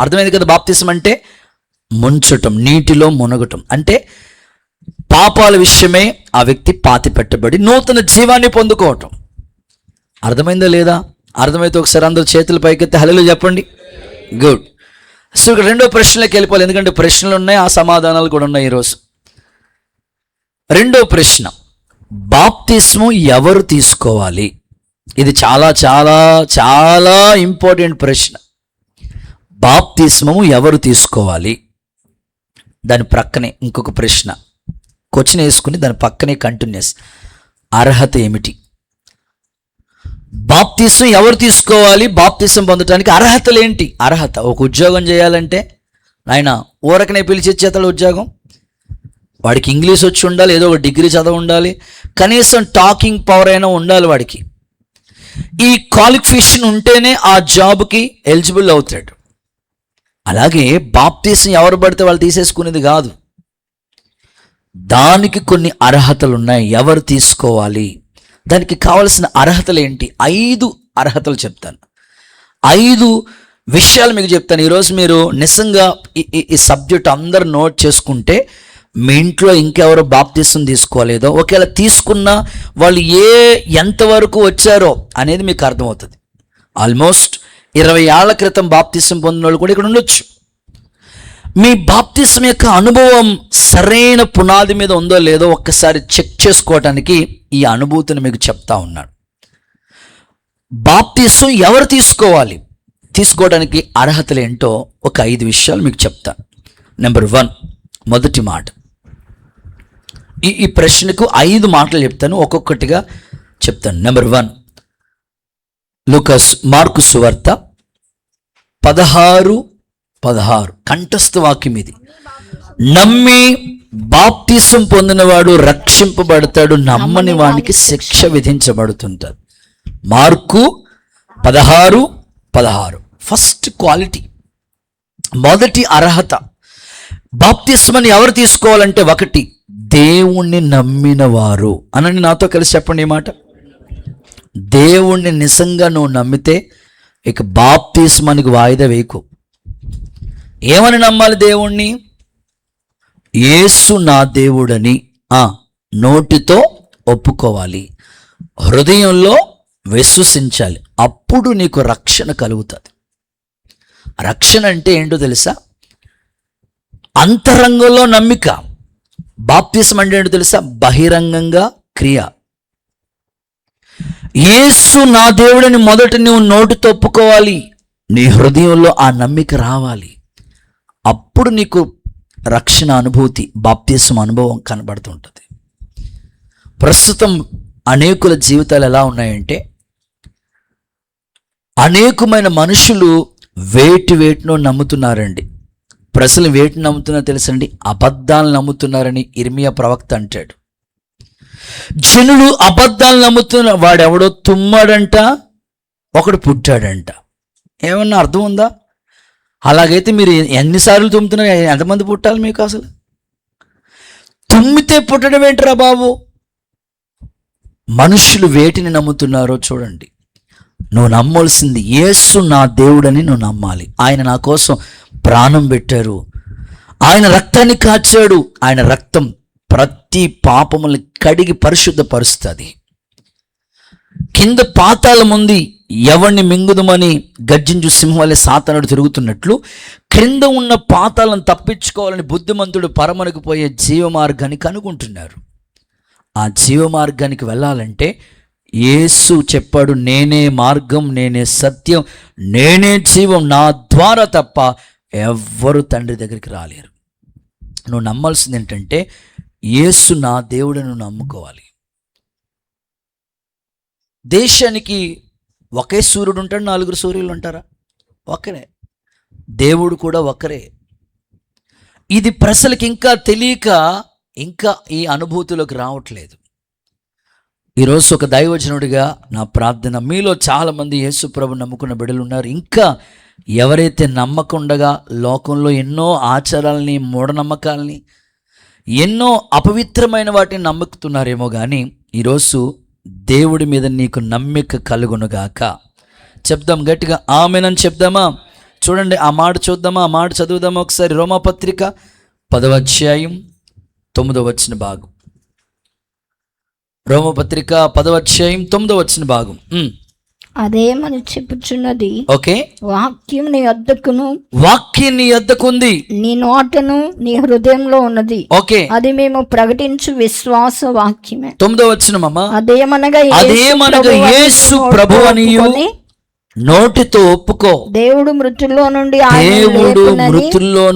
అర్థమైంది కదా? బాప్తిసం అంటే ముంచటం, నీటిలో మునగటం, అంటే పాపాల విషయమే ఆ వ్యక్తి పాతి పెట్టబడి నూతన జీవాన్ని పొందుకోవటం. అర్థమైందా లేదా? అర్థమైతే ఒకసారి అందరూ చేతుల పైకెత్తి హల్లెలూయా చెప్పండి. గుడ్. సో ఇక్కడ రెండో ప్రశ్నలోకి వెళ్ళిపోవాలి, ఎందుకంటే ప్రశ్నలు ఉన్నాయి, ఆ సమాధానాలు కూడా ఉన్నాయి ఈరోజు. రెండో ప్రశ్న, బాప్తిస్ము ఎవరు తీసుకోవాలి? ఇది చాలా చాలా చాలా ఇంపార్టెంట్ ప్రశ్న. బాప్తిస్మము ఎవరు తీసుకోవాలి? దాని ప్రక్కనే ఇంకొక ప్రశ్న, క్వశ్చన్ వేసుకుని దాని పక్కనే కంటిన్యూస్, అర్హత ఏమిటి? బాప్తిసం ఎవరు తీసుకోవాలి? బాప్తిసం పొందడానికి అర్హతలు ఏంటి? అర్హత, ఒక ఉద్యోగం చేయాలంటే ఆయన ఊరకనే పిలిచిచ్చేతడు ఉద్యోగం, వాడికి ఇంగ్లీష్ వచ్చి ఉండాలి, ఏదో ఒక డిగ్రీ చదవ ఉండాలి, కనీసం టాకింగ్ పవర్ అయినా ఉండాలి వాడికి. ఈ క్వాలిఫికేషన్ ఉంటేనే ఆ జాబ్కి ఎలిజిబుల్ అవుతాడు. అలాగే బాప్తిసం ఎవరు పడితే వాళ్ళు తీసేసుకునేది కాదు, దానికి కొన్ని అర్హతలు ఉన్నాయి. ఎవరు తీసుకోవాలి, దానికి కావలసిన అర్హతలు ఏంటి? 5 అర్హతలు చెప్తాను, 5 విషయాలు మీకు చెప్తాను. ఈరోజు మీరు నిజంగా ఈ సబ్జెక్ట్ అందరు నోట్ చేసుకుంటే, మీ ఇంట్లో ఇంకెవరో బాప్తిసం తీసుకోలేదో, ఒకవేళ తీసుకున్నా వాళ్ళు ఎంతవరకు వచ్చారో అనేది మీకు అర్థమవుతుంది. ఆల్మోస్ట్ 20 ఏళ్ల క్రితం బాప్తిసం పొందిన వాళ్ళు కూడా ఇక్కడ ఉండొచ్చు. మీ బాప్తిసం యొక్క అనుభవం సరైన పునాది మీద ఉందో లేదో ఒక్కసారి చెక్ చేసుకోవటానికి ఈ అనుభూతిని మీకు చెప్తా ఉన్నాను. బాప్తిసం ఎవరు తీసుకోవాలి, తీసుకోవడానికి అర్హతలు ఏంటో ఒక 5 విషయాలు మీకు చెప్తాను. నెంబర్ 1, మొదటి మాట. ఈ ప్రశ్నకు 5 మాటలు చెప్తాను, ఒక్కొక్కటిగా చెప్తాను. నెంబర్ 1, మార్కు సువార్త 16:16 కంఠస్థ వాక్యం ఇది. నమ్మి బాప్తిసం పొందినవాడు రక్షింపబడతాడు, నమ్మని వానికి శిక్ష విధించబడుతుంటాడు. మార్కు 16:16. ఫస్ట్ క్వాలిటీ, మొదటి అర్హత. బాప్తిస్మని ఎవరు తీసుకోవాలంటే 1, దేవుణ్ణి నమ్మిన వారు. అనండి, నాతో కలిసి చెప్పండి ఈ మాట. దేవుణ్ణి నిజంగా నువ్వు నమ్మితే ఇక బాప్తిస్మానికి వాయిదా వేయకు. ఏమని నమ్మాలి దేవుణ్ణి? యేసు నా దేవుడని నోటితో ఒప్పుకోవాలి, హృదయంలో విశ్వసించాలి. అప్పుడు నీకు రక్షణ కలుగుతుంది. రక్షణ అంటే ఏంటో తెలుసా? అంతరంగంలో నమ్మిక. బాప్తిసం అంటే ఏంటో తెలుసా? బహిరంగంగా క్రియ. యేసు నా దేవుడని మొదట నువ్వు నోటితో ఒప్పుకోవాలి, నీ హృదయంలో ఆ నమ్మిక రావాలి. అప్పుడు నీకు రక్షణ అనుభూతి, బాప్తిసం అనుభవం కనబడుతుంటుంది. ప్రస్తుతం అనేకుల జీవితాలు ఎలా ఉన్నాయంటే, అనేకమైన మనుషులు వేటినో నమ్ముతున్నారండి. ప్రజలు వేటిని నమ్ముతున్నారో తెలుసండి? అబద్ధాలను నమ్ముతున్నారని ఇర్మియా ప్రవక్త అంటాడు. జనులు అబద్ధాలు నమ్ముతున్న, వాడెవడో తుమ్మాడంట, ఒకడు పుట్టాడంట. ఏమన్నా అర్థం ఉందా? అలాగైతే మీరు ఎన్నిసార్లు తుమ్ముతున్నారు? ఎంతమంది పుట్టాలి మీకు? అసలు తుమ్మితే పుట్టడం ఏంటరా బాబు? మనుషులు వేటిని నమ్ముతున్నారో చూడండి. నువ్వు నమ్మాల్సింది యేసు నా దేవుడని నువ్వు నమ్మాలి. ఆయన నా కోసం ప్రాణం పెట్టారు, ఆయన రక్తాన్ని కాచాడు, ఆయన రక్తం ప్రతి పాపములను కడిగి పరిశుద్ధపరుస్తుంది. కింద పాతాళం ఉంది, ఎవరిని మింగుదమని గర్జించు సింహాలే సాతానుడు తిరుగుతున్నట్లు క్రింద ఉన్న పాతాలను తప్పించుకోవాలని బుద్ధిమంతుడు పరమనకు పోయే జీవమార్గాన్ని కనుగొంటున్నారు. ఆ జీవమార్గానికి వెళ్ళాలంటే యేసు చెప్పాడు, నేనే మార్గం, నేనే సత్యం, నేనే జీవం, నా ద్వారా తప్ప ఎవ్వరు తండ్రి దగ్గరికి రాలేరు. నువ్వు నమ్మాల్సింది ఏంటంటే యేసు నా దేవుడని నువ్వు నమ్ముకోవాలి. దేశానికి ఒకే సూర్యుడు ఉంటాడు, 4 సూర్యులు ఉంటారా? ఒకరే. దేవుడు కూడా ఒకరే. ఇది ప్రజలకు ఇంకా తెలియక ఇంకా ఈ అనుభూతిలోకి రావట్లేదు. ఈరోజు ఒక దైవజనుడిగా నా ప్రార్థన, మీలో చాలామంది యేసు ప్రభు నమ్ముకున్న బిడ్డలు ఉన్నారు. ఇంకా ఎవరైతే నమ్మకుండగా లోకంలో ఎన్నో ఆచారాలని, మూఢనమ్మకాలని, ఎన్నో అపవిత్రమైన వాటిని నమ్ముతున్నారేమో కానీ ఈరోజు దేవుడి మీద నీకు నమ్మిక కలుగునుగాక. చెప్దాం గట్టిగా ఆమేనని చెప్దామా? చూడండి ఆ మాట చూద్దామా, ఆ మాట చదువుదామా ఒకసారి. రోమాపత్రిక 10:9 భాగం. రోమపత్రిక 10:9 అదేమని చెప్పుచున్నది, ఓకే, వాక్యం నీ వద్దకును, వాక్యం నీ వద్దకుంది, నీ నోటను నీ హృదయంలో ఉన్నది, ఓకే, అది మేము ప్రకటించు విశ్వాస వాక్యమే. 9 అదేమనగా యేసు ప్రభువనియు నోటితో ఒప్పుకో, దేవుడు మృతుల్లో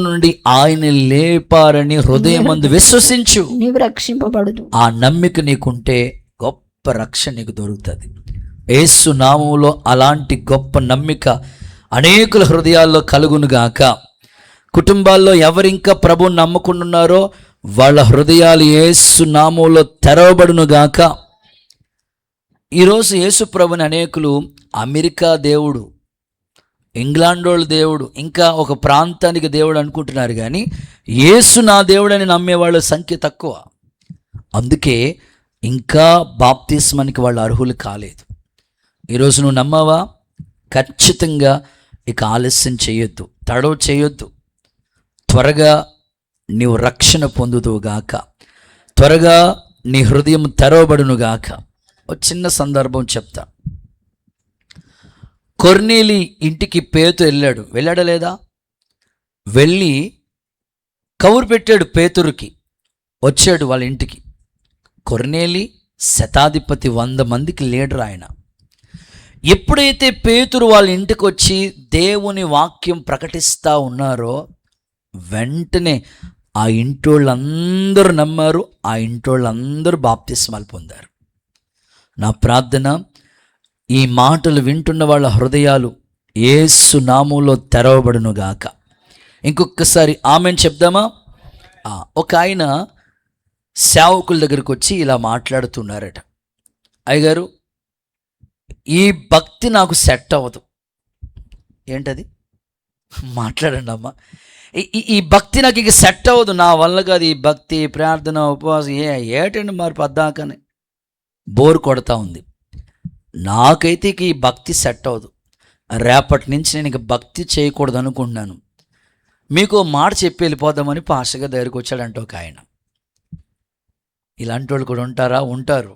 నుండి ఆయన లేపారని హృదయమందు విశ్వసించు, నీవు రక్షింపబడదు. ఆ నమ్మిక నీకుంటే గొప్ప రక్షణ నీకు దొరుకుతుంది. యేసు నామములో అలాంటి గొప్ప నమ్మిక అనేకుల హృదయాల్లో కలుగునుగాక. కుటుంబాల్లో ఎవరింకా ప్రభువుని నమ్ముకుంటున్నారో వాళ్ళ హృదయాలు యేసు నామములో తెరవబడునుగాక. ఈరోజు యేసు ప్రభుని అనేకులు అమెరికా దేవుడు, ఇంగ్లాండోళ్ళ దేవుడు, ఇంకా ఒక ప్రాంతానికి దేవుడు అనుకుంటున్నారు కానీ యేసు నా దేవుడని నమ్మేవాళ్ళ సంఖ్య తక్కువ. అందుకే ఇంకా బాప్తిస్మానికి వాళ్ళు అర్హులు కాలేదు. ఈరోజు నువ్వు నమ్మావా? ఖచ్చితంగా ఇక ఆలస్యం చేయొద్దు, తడవ చేయొద్దు. త్వరగా నీవు రక్షణ పొందుదువుగాక, త్వరగా నీ హృదయం తెరవబడునుగాక. ఒక చిన్న సందర్భం చెప్తా. కొర్నేలి ఇంటికి పేతు వెళ్ళాడా లేదా? వెళ్ళి కబురు పెట్టాడు పేతురుకి. వచ్చాడు వాళ్ళ ఇంటికి. కొర్నేలి శతాధిపతి, 100 మందికి లీడర్ ఆయన. ఎప్పుడైతే పేతురు వాళ్ళ ఇంటికి వచ్చి దేవుని వాక్యం ప్రకటిస్తూ ఉన్నారో వెంటనే ఆ ఇంటోళ్ళందరూ నమ్మారు, ఆ ఇంటోళ్ళందరూ బాప్తిస్మాలు పొందారు. నా ప్రార్థన, ఈ మాటలు వింటున్న వాళ్ళ హృదయాలు యేసు నామములో తెరవబడునుగాక. ఇంకొకసారి ఆమెన్ చెప్దామా? ఒక ఆయన సేవకుల దగ్గరికి వచ్చి ఇలా మాట్లాడుతున్నారట, అయ్యగారు ఈ భక్తి నాకు సెట్ అవ్వదు. ఏంటది? మాట్లాడండి అమ్మా. ఈ భక్తి నాకు ఇక సెట్ అవ్వదు, నా వల్ల కాదు ఈ భక్తి, ప్రార్థన, ఉపవాసం ఏటండి మరి పద్దాకనే బోర్ కొడతా ఉంది. నాకైతే ఇక ఈ భక్తి సెట్ అవ్వదు. రేపటి నుంచి నేను ఇక భక్తి చేయకూడదు అనుకుంటున్నాను. మీకు మాట చెప్పి వెళ్ళిపోదామని పాస్టర్ గారి దగ్గరికి వచ్చాడంట ఒక ఆయన. ఇలాంటి వాళ్ళు కూడా ఉంటారా? ఉంటారు.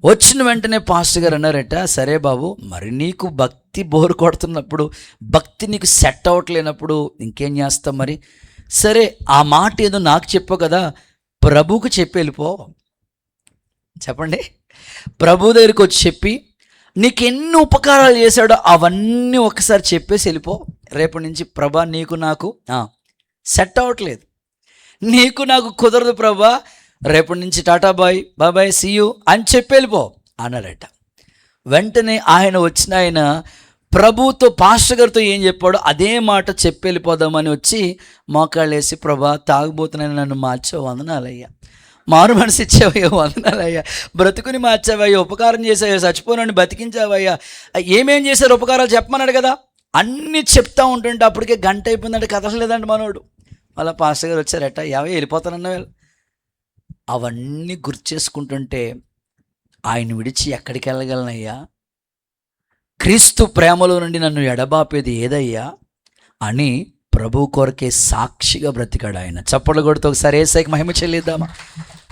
వచ్చిన వెంటనే పాస్టర్ గారు అన్నారట, సరే బాబు, మరి నీకు భక్తి బోరు కొడుతున్నప్పుడు, భక్తి నీకు సెట్ అవ్వట్లేనప్పుడు ఇంకేం చేస్తాం మరి? సరే, ఆ మాట ఏదో నాకు చెప్పు కదా, ప్రభువుకు చెప్పి వెళ్ళిపో. చెప్పండి, ప్రభు దగ్గరికి వచ్చి చెప్పి నీకు ఎన్ని ఉపకారాలు చేశాడో అవన్నీ ఒకసారి చెప్పేసి వెళ్ళిపో. రేపటి నుంచి ప్రభా నీకు నాకు సెట్ అవ్వట్లేదు, నీకు నాకు కుదరదు ప్రభా, రేపటి నుంచి టాటా బాయ్ సీ యూ అని చెప్పి వెళ్ళిపో అన్నాడట. వెంటనే ఆయన వచ్చిన ఆయన ప్రభుతో పాస్టర్ గారితో ఏం చెప్పాడో అదే మాట చెప్పి వెళ్ళిపోదామని వచ్చి మోకాళ్ళు వేసి, ప్రభా తాగుబోతున్నాను, నన్ను మార్చావు, వందనాలయ్యా, మారు మనసు ఇచ్చావయ్యా, వందనాలయ్యా, బ్రతుకుని మార్చావయ్యా, ఉపకారం చేసావయ్యా, చచ్చిపోయినని బతికించావయ్యా, ఏమేం చేశారు ఉపకారాలు చెప్పమన్నాడు కదా. అన్నీ చెప్తా ఉంటుంటే అప్పటికే గంట అయిపోయిందంటే కదలలేదండి మనోడు. అలా పాస్టర్ గారు వచ్చారట, వెళ్ళిపోతానన్నా అవన్నీ గుర్తు చేసుకుంటుంటే ఆయన విడిచి ఎక్కడికి వెళ్ళగలనయ్యా, క్రీస్తు ప్రేమలో నుండి నన్ను ఎడబాపేది ఏదయ్యా అని ప్రభు కొరకే సాక్షిగా బ్రతికాడు ఆయన. చప్పట్లు కొడుతూ ఒకసారి యేసయ్యకి మహిమ చెల్లిద్దామా?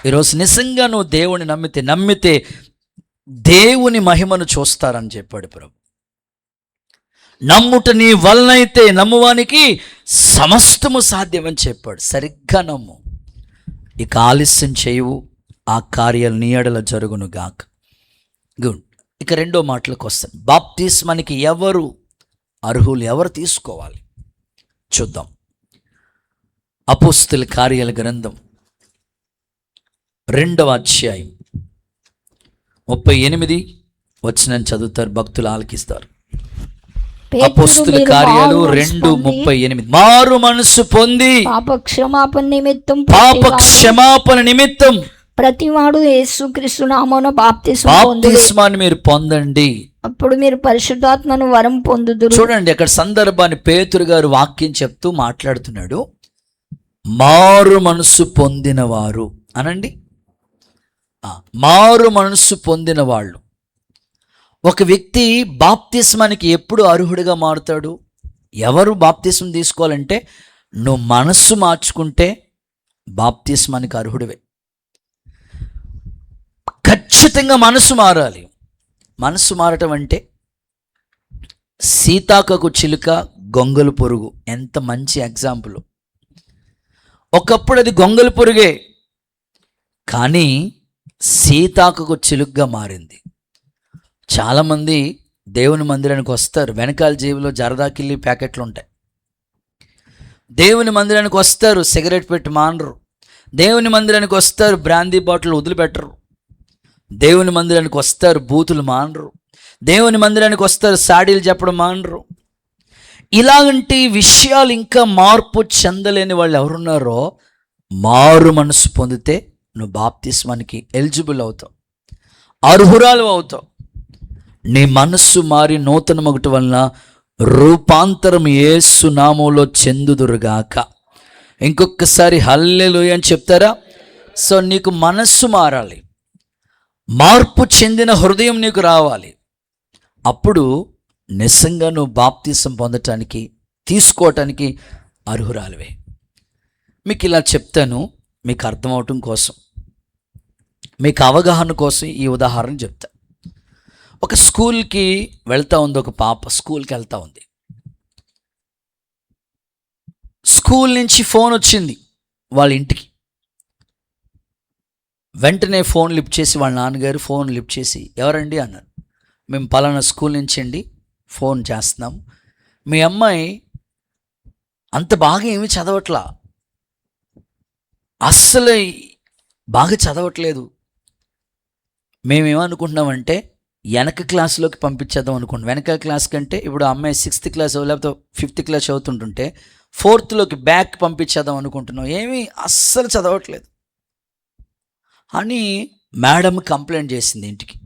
ఈరోజు నిజంగా నువ్వు దేవుని నమ్మితే దేవుని మహిమను చూస్తారని చెప్పాడు ప్రభు. నమ్ముట నీ వలనైతే నమ్మువానికి సమస్తము సాధ్యమని చెప్పాడు. సరిగ్గా నమ్ము, ఇక ఆలస్యం చేయవు, ఆ కార్యాలు నీ ఎడల జరుగును గాక. గుడ్. ఇక రెండో మాటలకు వస్తాను. బాప్తిస్మానికి ఎవరు అర్హులు, ఎవరు తీసుకోవాలి చూద్దాం. అపోస్తలుల కార్యాల గ్రంథం 2వ అధ్యాయం 38 వచనం చదువుతారు, భక్తులు ఆలకిస్తారు. అపోస్తలుల కార్యాలు 2:38. మారు మనసు పొంది పాపక్షమాపణ నిమిత్తం ప్రతివాడు యేసుక్రీస్తు నామమున బాప్తిస్మాన్ని మీరు పొందండి, అప్పుడు మీరు పరిశుద్ధాత్మను వరం పొందుదురు. చూడండి, అక్కడ సందర్భాన్ని పేతురు గారు వాక్యం చెప్తూ మాట్లాడుతున్నాడు. మారు మనసు పొందిన వారు అనండి. మారు మనసు పొందిన వాళ్ళు. ఒక వ్యక్తి బాప్తిస్మానికి ఎప్పుడు అర్హుడిగా మారుతాడు? ఎవరు బాప్తిస్మం తీసుకోవాలంటే, నువ్వు మనస్సు మార్చుకుంటే బాప్తిస్మానికి అర్హుడివే. ఖచ్చితంగా మనసు మారాలి. మనసు మారటం అంటే సీతాకకు చిలుక, గొంగలు పురుగు ఎంత మంచి ఎగ్జాంపుల్. ఒకప్పుడు అది గొంగలు పురుగే, కానీ సీతాకకు చిలుకగా మారింది. చాలామంది దేవుని మందిరానికి వస్తారు, వెనకాల జేబులో జరదాకిల్లి ప్యాకెట్లు ఉంటాయి. దేవుని మందిరానికి వస్తారు, సిగరెట్ పెట్టి మానరు. దేవుని మందిరానికి వస్తారు, బ్రాందీ బాటిల్ వదిలిపెట్టరు. దేవుని మందిరానికి వస్తారు, బూతులు మానరు. దేవుని మందిరానికి వస్తారు, సాడీలు చెప్పడం మానరు. ఇలాంటి విషయాలు ఇంకా మార్పు చెందలేని వాళ్ళు ఎవరున్నారో, మారు మనసు పొందితే నువ్వు బాప్తిస్మానికి ఎలిజిబుల్ అవుతావు, అర్హురాలు అవుతావు. నీ మనస్సు మారి నూతన మగుట వలన రూపాంతరం యేసు నామములో చెందుదురుగాక. ఇంకొకసారి హల్లెలూయా అని చెప్తారా? సో నీకు మనస్సు మారాలి, మార్పు చెందిన హృదయం నీకు రావాలి. అప్పుడు నిజంగా నువ్వు బాప్తిసం పొందటానికి, తీసుకోవటానికి అర్హురాలివే. మీకు ఇలా చెప్తాను, మీకు అర్థమవటం కోసం, మీకు అవగాహన కోసం ఈ ఉదాహరణ చెప్తా. ఒక స్కూల్కి వెళ్తూ ఉంది ఒక పాప, స్కూల్కి వెళ్తూ ఉంది. స్కూల్ నుంచి ఫోన్ వచ్చింది వాళ్ళ ఇంటికి. వెంటనే ఫోన్ లిఫ్ట్ చేసి వాళ్ళ నాన్నగారు ఫోన్ లిఫ్ట్ చేసి, ఎవరండి అన్నారు. మేము పలానా స్కూల్ నుంచి అండి ఫోన్ చేస్తున్నాం. మీ అమ్మాయి అంత బాగా ఏమీ చదవట్లా, అస్సలు బాగా చదవట్లేదు. మేమేమనుకుంటున్నామంటే వెనక క్లాస్లోకి పంపించేద్దాం అనుకుంటున్నాం. వెనక క్లాస్ కంటే ఇప్పుడు ఆ అమ్మాయి 6th క్లాస్ లేకపోతే 5th క్లాస్ చదువుతుంటుంటే 4thలోకి బ్యాక్ పంపించేద్దాం అనుకుంటున్నాం. ఏమీ అస్సలు చదవట్లేదు అని మేడం కంప్లైంట్ చేసింది ఇంటికి.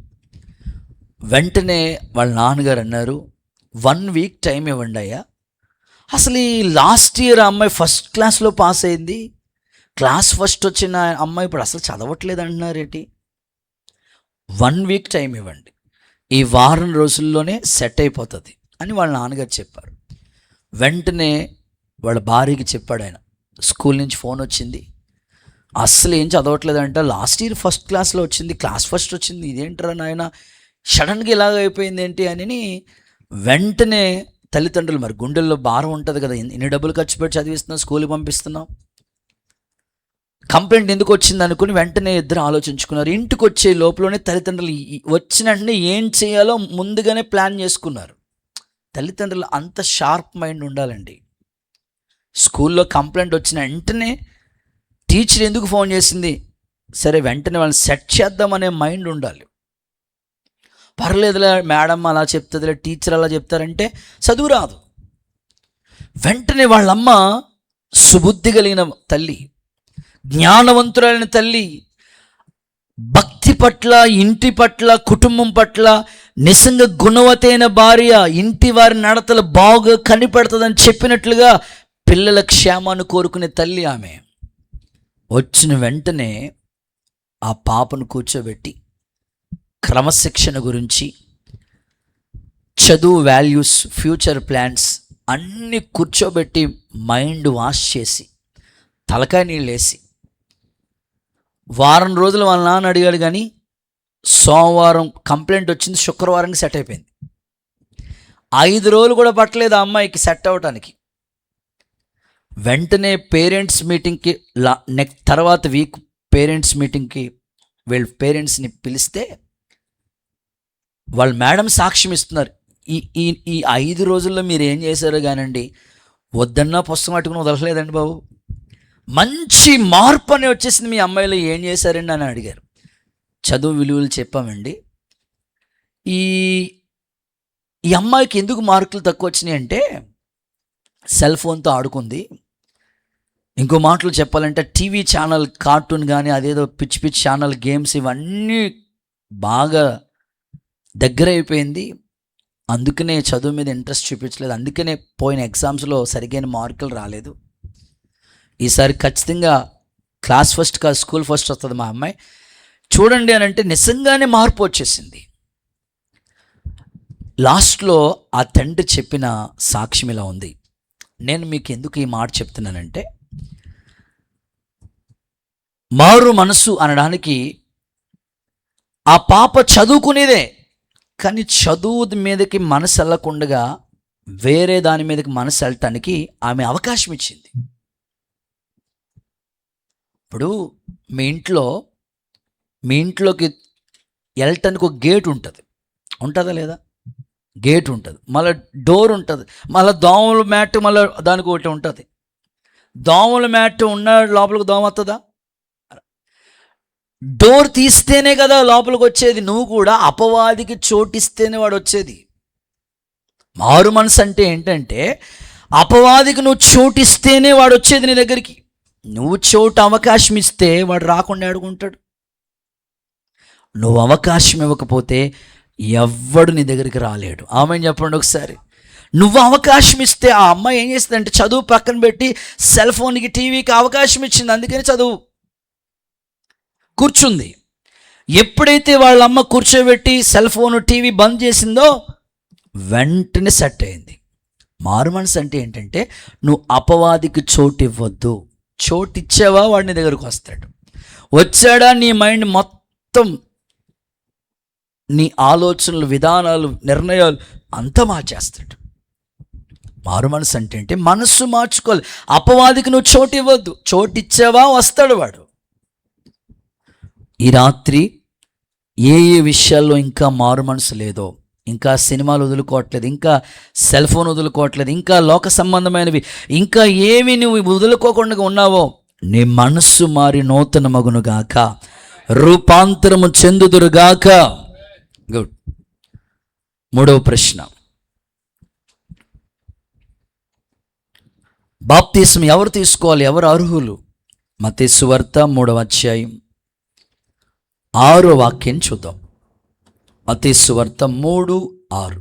వెంటనే వాళ్ళ నాన్నగారు అన్నారు, 1 వీక్ టైం ఇవ్వండి అయ్యా. అసలు ఈ లాస్ట్ ఇయర్ అమ్మాయి ఫస్ట్ క్లాస్లో పాస్ అయింది, క్లాస్ ఫస్ట్ వచ్చిన అమ్మాయి ఇప్పుడు అసలు చదవట్లేదు అంటున్నారేంటి? 1 వీక్ టైం ఇవ్వండి, ఈ వారం రోజుల్లోనే సెట్ అయిపోతుంది అని వాళ్ళ నాన్నగారు చెప్పారు. వెంటనే వాళ్ళ భార్యకి చెప్పాడు ఆయన, స్కూల్ నుంచి ఫోన్ వచ్చింది, అస్సలు ఏం చదవట్లేదంట, లాస్ట్ ఇయర్ ఫస్ట్ క్లాస్లో వచ్చింది, క్లాస్ ఫస్ట్ వచ్చింది, ఇదేంటరా నాయన సడన్గా ఇలాగ అయిపోయింది ఏంటి అని. వెంటనే తల్లిదండ్రులు మరి గుండెల్లో భారం ఉంటుంది కదా, ఇన్ని డబ్బులు ఖర్చు పెట్టి చదివిస్తున్నాం, స్కూల్కి పంపిస్తున్నాం, కంప్లైంట్ ఎందుకు వచ్చింది అనుకుని వెంటనే ఇద్దరు ఆలోచించుకున్నారు. ఇంటికి వచ్చే లోపలనే తల్లిదండ్రులు వచ్చిన వెంటనే ఏం చేయాలో ముందుగానే ప్లాన్ చేసుకున్నారు. తల్లిదండ్రులు అంత షార్ప్ మైండ్ ఉండాలండి. స్కూల్లో కంప్లైంట్ వచ్చిన వెంటనే టీచర్ ఎందుకు ఫోన్ చేసింది, సరే వెంటనే వాళ్ళని సెట్ చేద్దామనే మైండ్ ఉండాలి. పర్లేదులే మేడం అలా చెప్తుందిలే, టీచర్ అలా చెప్తారంటే చదువు రాదు. వెంటనే వాళ్ళమ్మ సుబుద్ధి కలిగిన తల్లి, జ్ఞానవంతురాలైన తల్లి, భక్తి పట్ల, ఇంటి పట్ల, కుటుంబం పట్ల నిజంగా గుణవతైన భార్య, ఇంటి వారి నడతలు బాగా కనిపెడుతుందని చెప్పినట్లుగా పిల్లల క్షేమాన్ని కోరుకునే తల్లి ఆమె. వచ్చిన వెంటనే ఆ పాపను కూర్చోబెట్టి క్రమశిక్షణ గురించి, చదువు వాల్యూస్, ఫ్యూచర్ ప్లాన్స్ అన్నీ కూర్చోబెట్టి మైండ్ వాష్ చేసి తలకాయ నీళ్ళు వేసి, వారం రోజులు వాళ్ళ నాన్న అడిగాడు కానీ సోమవారం కంప్లైంట్ వచ్చింది, శుక్రవారానికి సెట్ అయిపోయింది. 5 రోజులు కూడా పట్టలేదు ఆ అమ్మాయికి సెట్ అవ్వటానికి. వెంటనే పేరెంట్స్ మీటింగ్కి తర్వాత వీక్ పేరెంట్స్ మీటింగ్కి వీళ్ళ పేరెంట్స్ని పిలిస్తే వాళ్ళ మేడం సాక్ష్యం ఇస్తున్నారు, ఈ 5 రోజుల్లో మీరు ఏం చేశారో కానండి, వద్దన్నా పుస్తకం పట్టుకుని వదలలేదండి బాబు, మంచి మార్పు అని వచ్చేసింది మీ అమ్మాయిలో, ఏం చేశారండి అని అడిగారు. చదువు విలువలు చెప్పామండి. ఈ అమ్మాయికి ఎందుకు మార్కులు తక్కువ వచ్చినాయి అంటే సెల్ ఫోన్తో ఆడుకుంది. ఇంకో మాటలు చెప్పాలంటే టీవీ ఛానల్ కార్టూన్ కానీ అదేదో పిచ్చి పిచ్చి ఛానల్ గేమ్స్ ఇవన్నీ బాగా దగ్గర అయిపోయింది. అందుకనే చదువు మీద ఇంట్రెస్ట్ చూపించలేదు. అందుకనే పోయిన ఎగ్జామ్స్లో సరిగైన మార్కులు రాలేదు. ఈసారి ఖచ్చితంగా క్లాస్ ఫస్ట్ కాదు స్కూల్ ఫస్ట్ వస్తుంది మా అమ్మాయి చూడండి అని అంటే నిజంగానే మార్పు వచ్చేసింది. లాస్ట్లో ఆ తండ్రి చెప్పిన సాక్ష్యం ఇలా ఉంది. నేను మీకు ఎందుకు ఈ మాట చెప్తున్నానంటే, మారు మనసు అనడానికి ఆ పాప చదువుకునేదే, కానీ చదువు మీదకి మనసు వెళ్ళకుండా వేరే దాని మీదకి మనసు వెళ్ళటానికి ఆమె అవకాశం ఇచ్చింది. ఇప్పుడు మీ ఇంట్లోకి వెళ్ళటానికి ఒక గేట్ ఉంటుంది, ఉంటుందా లేదా? గేట్ ఉంటుంది, మళ్ళీ డోర్ ఉంటుంది, మళ్ళీ దోమల మ్యాట్, మళ్ళీ దానికి ఒకటి ఉంటుంది. దోమల మ్యాట్ ఉన్న లోపలికి దోమ వస్తుందా? డోర్ తీస్తేనే కదా లోపలికి వచ్చేది. నువ్వు కూడా అపవాదికి చోటిస్తేనే వాడు వచ్చేది. మారు మనసు అంటే ఏంటంటే అపవాదికి నువ్వు చోటిస్తేనే వాడు వచ్చేది నీ దగ్గరికి. నువ్వు చోటు అవకాశం ఇస్తే వాడు రాకుండా ఆడుకుంటాడు. నువ్వు అవకాశం ఇవ్వకపోతే ఎవ్వడు నీ దగ్గరికి రాలేడు. ఆమెను చెప్పండి ఒకసారి. నువ్వు అవకాశం ఇస్తే ఆ అమ్మాయి ఏం చేస్తుందంటే చదువు పక్కన పెట్టి సెల్ ఫోన్కి, టీవీకి అవకాశం ఇచ్చింది. అందుకని చదువు కూర్చుంది. ఎప్పుడైతే వాళ్ళ అమ్మ కూర్చోబెట్టి సెల్ ఫోన్, టీవీ బంద్ చేసిందో వెంటనే సెట్ అయింది. మారు మనసు అంటే ఏంటంటే నువ్వు అపవాదికి చోటు ఇవ్వద్దు. చోటు ఇచ్చావా వాడు నీ దగ్గరకు వస్తాడు. వచ్చాడా నీ మైండ్ మొత్తం, నీ ఆలోచనలు, విధానాలు, నిర్ణయాలు అంతా మార్చేస్తాడు. మారు మనసు అంటే మనసు మార్చుకోవాలి. అపవాదికి నువ్వు చోటు ఇవ్వద్దు. చోటు ఇచ్చావా వస్తాడు వాడు. ఈ రాత్రి ఏ ఏ విషయాల్లో ఇంకా మారు మనసు లేదో, ఇంకా సినిమాలు వదులుకోవట్లేదు, ఇంకా సెల్ ఫోన్ వదులుకోవట్లేదు, ఇంకా లోక సంబంధమైనవి ఇంకా ఏమి నువ్వు వదులుకోకుండా ఉన్నావో, నీ మనస్సు మారి నూతన మగునుగాక, రూపాంతరము చెందుదురుగాక. గుడ్. మూడవ ప్రశ్న, బాప్తిసం ఎవరు తీసుకోవాలి, ఎవరు అర్హులు? మత్తయి సువార్త 3వ అధ్యాయం 6వ వాక్యం చూద్దాం. మత్తయి సువార్త 3:6.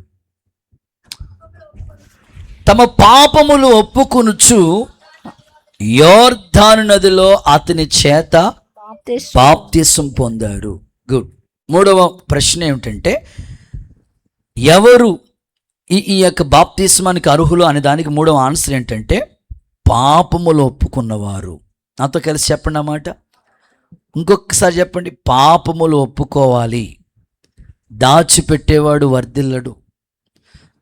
తమ పాపములు ఒప్పుకొనుచు యోర్దాను నదిలో అతని చేత బాప్తిసం పొందారు. గుడ్. మూడవ ప్రశ్న ఏమిటంటే, ఎవరు ఈ యొక్క బాప్తిస్మానికి అర్హులు అనే దానికి మూడవ ఆన్సర్ ఏంటంటే, పాపములు ఒప్పుకున్నవారు. నాతో కలిసి చెప్పండి అన్నమాట. ఇంకొకసారి చెప్పండి. పాపములు ఒప్పుకోవాలి. దాచిపెట్టేవాడు వర్ధిల్లడు,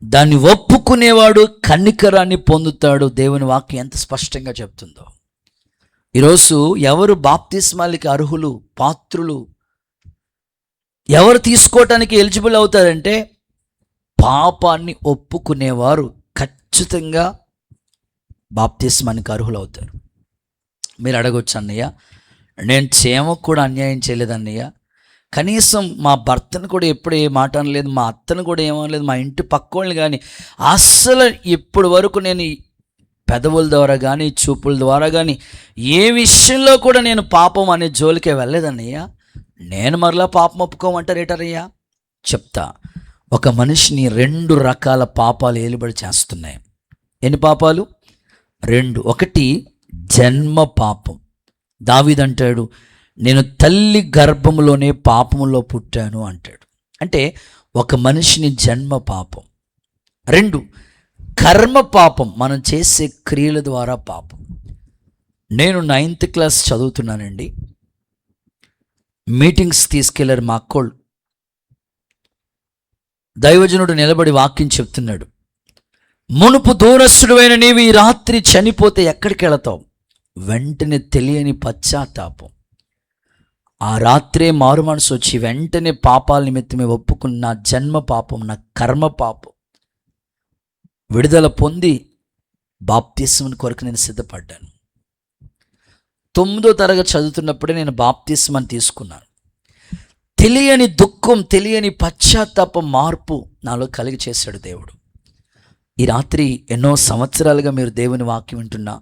దాన్ని ఒప్పుకునేవాడు కనికరాన్ని పొందుతాడు. దేవుని వాక్యం ఎంత స్పష్టంగా చెప్తుందో. ఈరోజు ఎవరు బాప్తిస్మాలకి అర్హులు, పాత్రులు, ఎవరు తీసుకోవటానికి ఎలిజిబుల్ అవుతారంటే, పాపాన్ని ఒప్పుకునేవారు ఖచ్చితంగా బాప్తిస్మానికి అర్హులు అవుతారు. మీరు అడగొచ్చు, అన్నయ్య నేను చేమకు కూడా అన్యాయం చేయలేదన్నయ్య, కనీసం మా భర్తను కూడా ఎప్పుడు ఏ మాట అనలేదు, మా అత్తను కూడా ఏమనలేదు, మా ఇంటి పక్కోళ్ళని కానీ అస్సలు ఇప్పటి వరకు నేను పెదవుల ద్వారా కానీ చూపుల ద్వారా కానీ ఏ విషయంలో కూడా నేను పాపం అనే జోలికే వెళ్ళలేదన్నయ్య, నేను మరలా పాపం ఒప్పుకోమంటారేటరయ్యా? చెప్తా. ఒక మనిషిని 2 రకాల పాపాలు ఏలుబడి చేస్తున్నాయి. ఎన్ని పాపాలు? 2. ఒకటి జన్మ పాపం. దావీదు అంటాడు, నేను తల్లి గర్భంలోనే పాపములో పుట్టాను అంటాడు. అంటే ఒక మనిషిని జన్మ పాపం. 2 కర్మ పాపం, మనం చేసే క్రియల ద్వారా పాపం. నేను 9th క్లాస్ చదువుతున్నానండి. మీటింగ్స్ తీసుకెళ్లారు మా అక్కోళ్ళు. దైవజనుడు నిలబడి వాక్యం చెప్తున్నాడు, మునుపు దూరస్తుడైన నీవు ఈ రాత్రి చనిపోతే ఎక్కడికి వెళతావు? వెంటనే తెలియని పశ్చాత్తాపం. ఆ రాత్రే మారు మనసు వచ్చి వెంటనే పాపాల నిమిత్తమే ఒప్పుకున్న నా జన్మ పాపం, నా కర్మ పాపం విడుదల పొంది బాప్తిస్మం కొరకు నేను సిద్ధపడ్డాను. 9వ తరగతి చదువుతున్నప్పుడే నేను బాప్తిస్మం తీసుకున్నాను. తెలియని దుఃఖం, తెలియని పశ్చాత్తాపం, మార్పు నాలో కలిగి చేశాడు దేవుడు. ఈ రాత్రి ఎన్నో సంవత్సరాలుగా మీరు దేవుని వాక్యం వింటున్నా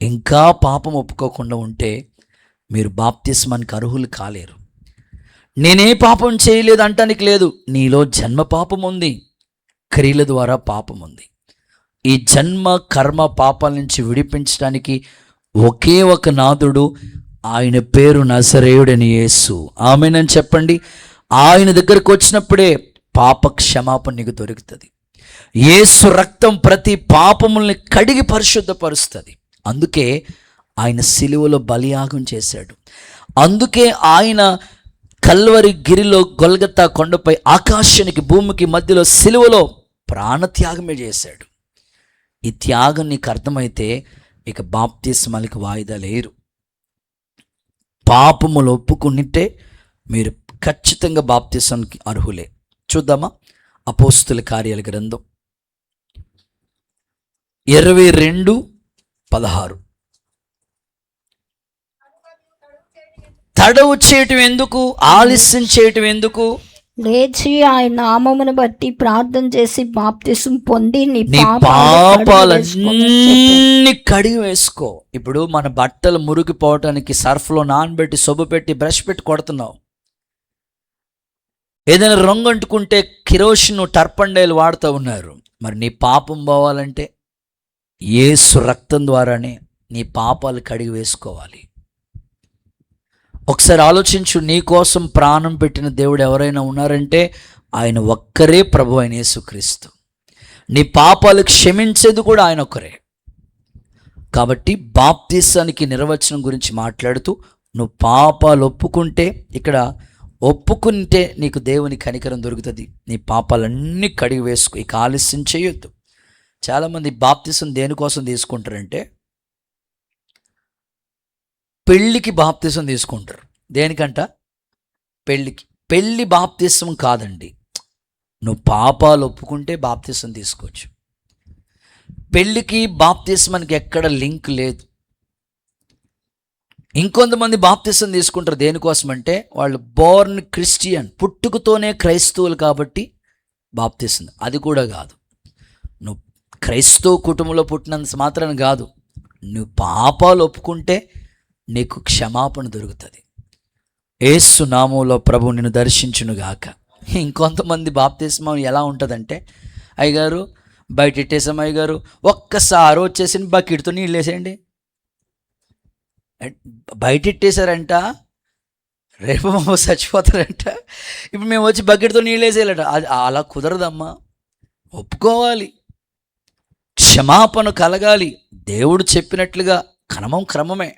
ఇంకా పాపం ఒప్పుకోకుండా ఉంటే మీరు బాప్తిస్మానికి అర్హులు కాలేరు. నేనే పాపం చేయలేదు అంటానికి లేదు. నీలో జన్మ పాపం ఉంది, క్రియల ద్వారా పాపం ఉంది. ఈ జన్మ కర్మ పాపాల నుంచి విడిపించడానికి ఒకే ఒక నాథుడు, ఆయన పేరు నజరేయుడని యేసు. ఆమేనని చెప్పండి. ఆయన దగ్గరకు వచ్చినప్పుడే పాప క్షమాపణ నీకు దొరుకుతుంది. యేసు రక్తం ప్రతి పాపముల్ని కడిగి పరిశుద్ధపరుస్తుంది. అందుకే ఆయన సిలువలో బలియాగం చేశాడు. అందుకే ఆయన కల్వరి గిరిలో గొల్గతా కొండపై ఆకాశానికి భూమికి మధ్యలో సిలువలో ప్రాణత్యాగమే చేశాడు. ఈ త్యాగం నీకు అర్థమైతే ఇక బాప్తిస్మాలకు వాయిదా లేరు. పాపములు ఒప్పుకుంటే మీరు ఖచ్చితంగా బాప్తిస్మానికి అర్హులే. చూద్దామా? అపోస్తుల కార్యాల గ్రంథం 22:16. తడవు చేయటం ఎందుకు? ఆలస్యం చేయటం ఎందుకు? లేచి ఆయన నామమును బట్టి ప్రార్థన చేసి బాప్తిసం పొంది నీ పాపాలన్నీ కడిగి వేసుకో. ఇప్పుడు మన బట్టలు మురిగిపోవటానికి సర్ఫ్లో నానబెట్టి సొబ్బు పెట్టి బ్రష్ పెట్టి కొడుతున్నావు. ఏదైనా రంగు అంటుకుంటే కిరోసిన్ టర్పండైల్ వాడుతూ ఉన్నారు. మరి నీ పాపం పోవాలంటే యేసు రక్తం ద్వారానే నీ పాపాలు కడిగి వేసుకోవాలి. ఒకసారి ఆలోచించు, నీ కోసం ప్రాణం పెట్టిన దేవుడు ఎవరైనా ఉన్నారంటే ఆయన ఒక్కరే ప్రభు అయిన యేసుక్రీస్తు. నీ పాపాలు క్షమించేది కూడా ఆయన ఒక్కరే. కాబట్టి బాప్తిసానికి నిర్వచనం గురించి మాట్లాడుతూ నువ్వు పాపాలు ఒప్పుకుంటే, ఇక్కడ ఒప్పుకుంటే నీకు దేవుని కనికరం దొరుకుతుంది. నీ పాపాలన్నీ కడిగి వేసుకో. ఇక ఆలస్యం చేయొద్దు. చాలామంది బాప్తిసం దేనికోసం తీసుకుంటారంటే పెళ్ళికి బాప్తిసం తీసుకుంటారు. దేనికంట? పెళ్ళికి. పెళ్ళి బాప్తిసం కాదండి. నువ్వు పాపాలు ఒప్పుకుంటే బాప్తిసం తీసుకోవచ్చు. పెళ్ళికి బాప్తిస్మానికి ఎక్కడ లింక్ లేదు. ఇంకొంతమంది బాప్తిసం తీసుకుంటారు దేనికోసం అంటే వాళ్ళు బోర్న్ క్రిస్టియన్, పుట్టుకతోనే క్రైస్తవులు కాబట్టి బాప్తిసం. అది కూడా కాదు. నువ్వు క్రైస్తవ కుటుంబంలో పుట్టినంత మాత్రాన కాదు, నువ్వు పాపాలు ఒప్పుకుంటే నీకు క్షమాపణ దొరుకుతుంది. యేసు నామములో ప్రభు నిన్ను దర్శించునుగాక. ఇంకొంతమంది బాప్తిస్మం ఎలా ఉంటుందంటే, అయ్యగారు బయట ఇట్టేసాం, అయ్యగారు ఒక్కసారి వచ్చేసి బకెట్తో నీళ్ళు వేసేయండి. బయట ఇట్టేశారంట, రేపు చచ్చిపోతారంట. ఇప్పుడు మేము వచ్చి బకెట్తో నీళ్ళు వేసేయాలట. అది అలా కుదరదమ్మా. ఒప్పుకోవాలి, క్షమాపణ కలగాలి. దేవుడు చెప్పినట్లుగా క్రమమే.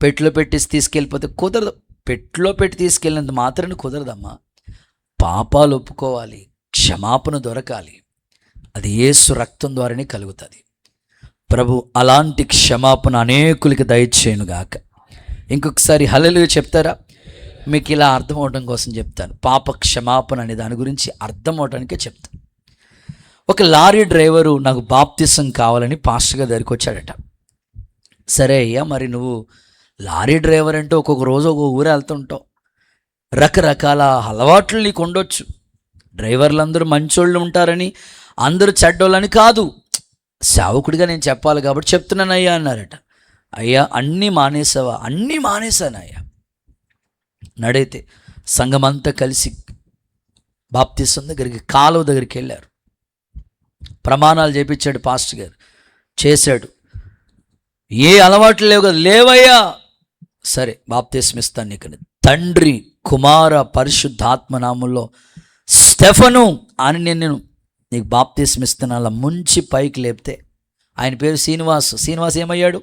పెట్టులో పెట్టేసి తీసుకెళ్ళిపోతే కుదరదు. పెట్టులో పెట్టి తీసుకెళ్ళినంత మాత్రాన కుదరదమ్మా. పాపాలు ఒప్పుకోవాలి, క్షమాపణ దొరకాలి. అది యేసు రక్తం ద్వారానే కలుగుతుంది. ప్రభు అలాంటి క్షమాపణ అనేకులకి దయచేయునుగాక. ఇంకొకసారి హల్లెలూయా చెప్తారా? మీకు ఇలా అర్థం అవడం కోసం చెప్తాను. పాప క్షమాపణ అనే దాని గురించి అర్థం అవడానికే చెప్తాను. ఒక లారీ డ్రైవరు నాకు బాప్తిసం కావాలని పాస్టర్ గారి దగ్గరికి వచ్చాడట. సరే అయ్యా, మరి నువ్వు లారీ డ్రైవర్ అంటే ఒక్కొక్క రోజు ఒక్కొక్క ఊరు వెళ్తుంటావు, రకరకాల అలవాట్లు నీకు ఉండొచ్చు. డ్రైవర్లు అందరూ మంచోళ్ళు ఉంటారని, అందరూ చెడ్డోళ్ళని కాదు. సేవకుడిగా నేను చెప్పాలి కాబట్టి చెప్తున్నాను అయ్యా అన్నారట. అయ్యా అన్నీ మానేసావా? అన్నీ మానేశాను అయ్యా. నడైతే సంఘమంతా కలిసి బాప్తిసం దగ్గరికి, కాలువ దగ్గరికి వెళ్ళారు. ప్రమాణాలు చేపించాడు పాస్టర్ గారు, చేశాడు. ఏ అలవాట్లు లేవు కదా? లేవయ్యా. సరే బాప్తిసం ఇస్తాను నీకు. తండ్రి కుమార పరిశుద్ధాత్మ నామంలో స్టెఫను అని నేను నీకు బాప్తిసం ఇస్తాను అలా ముంచి పైకి లేపితే, ఆయన పేరు శ్రీనివాస్ ఏమయ్యాడు?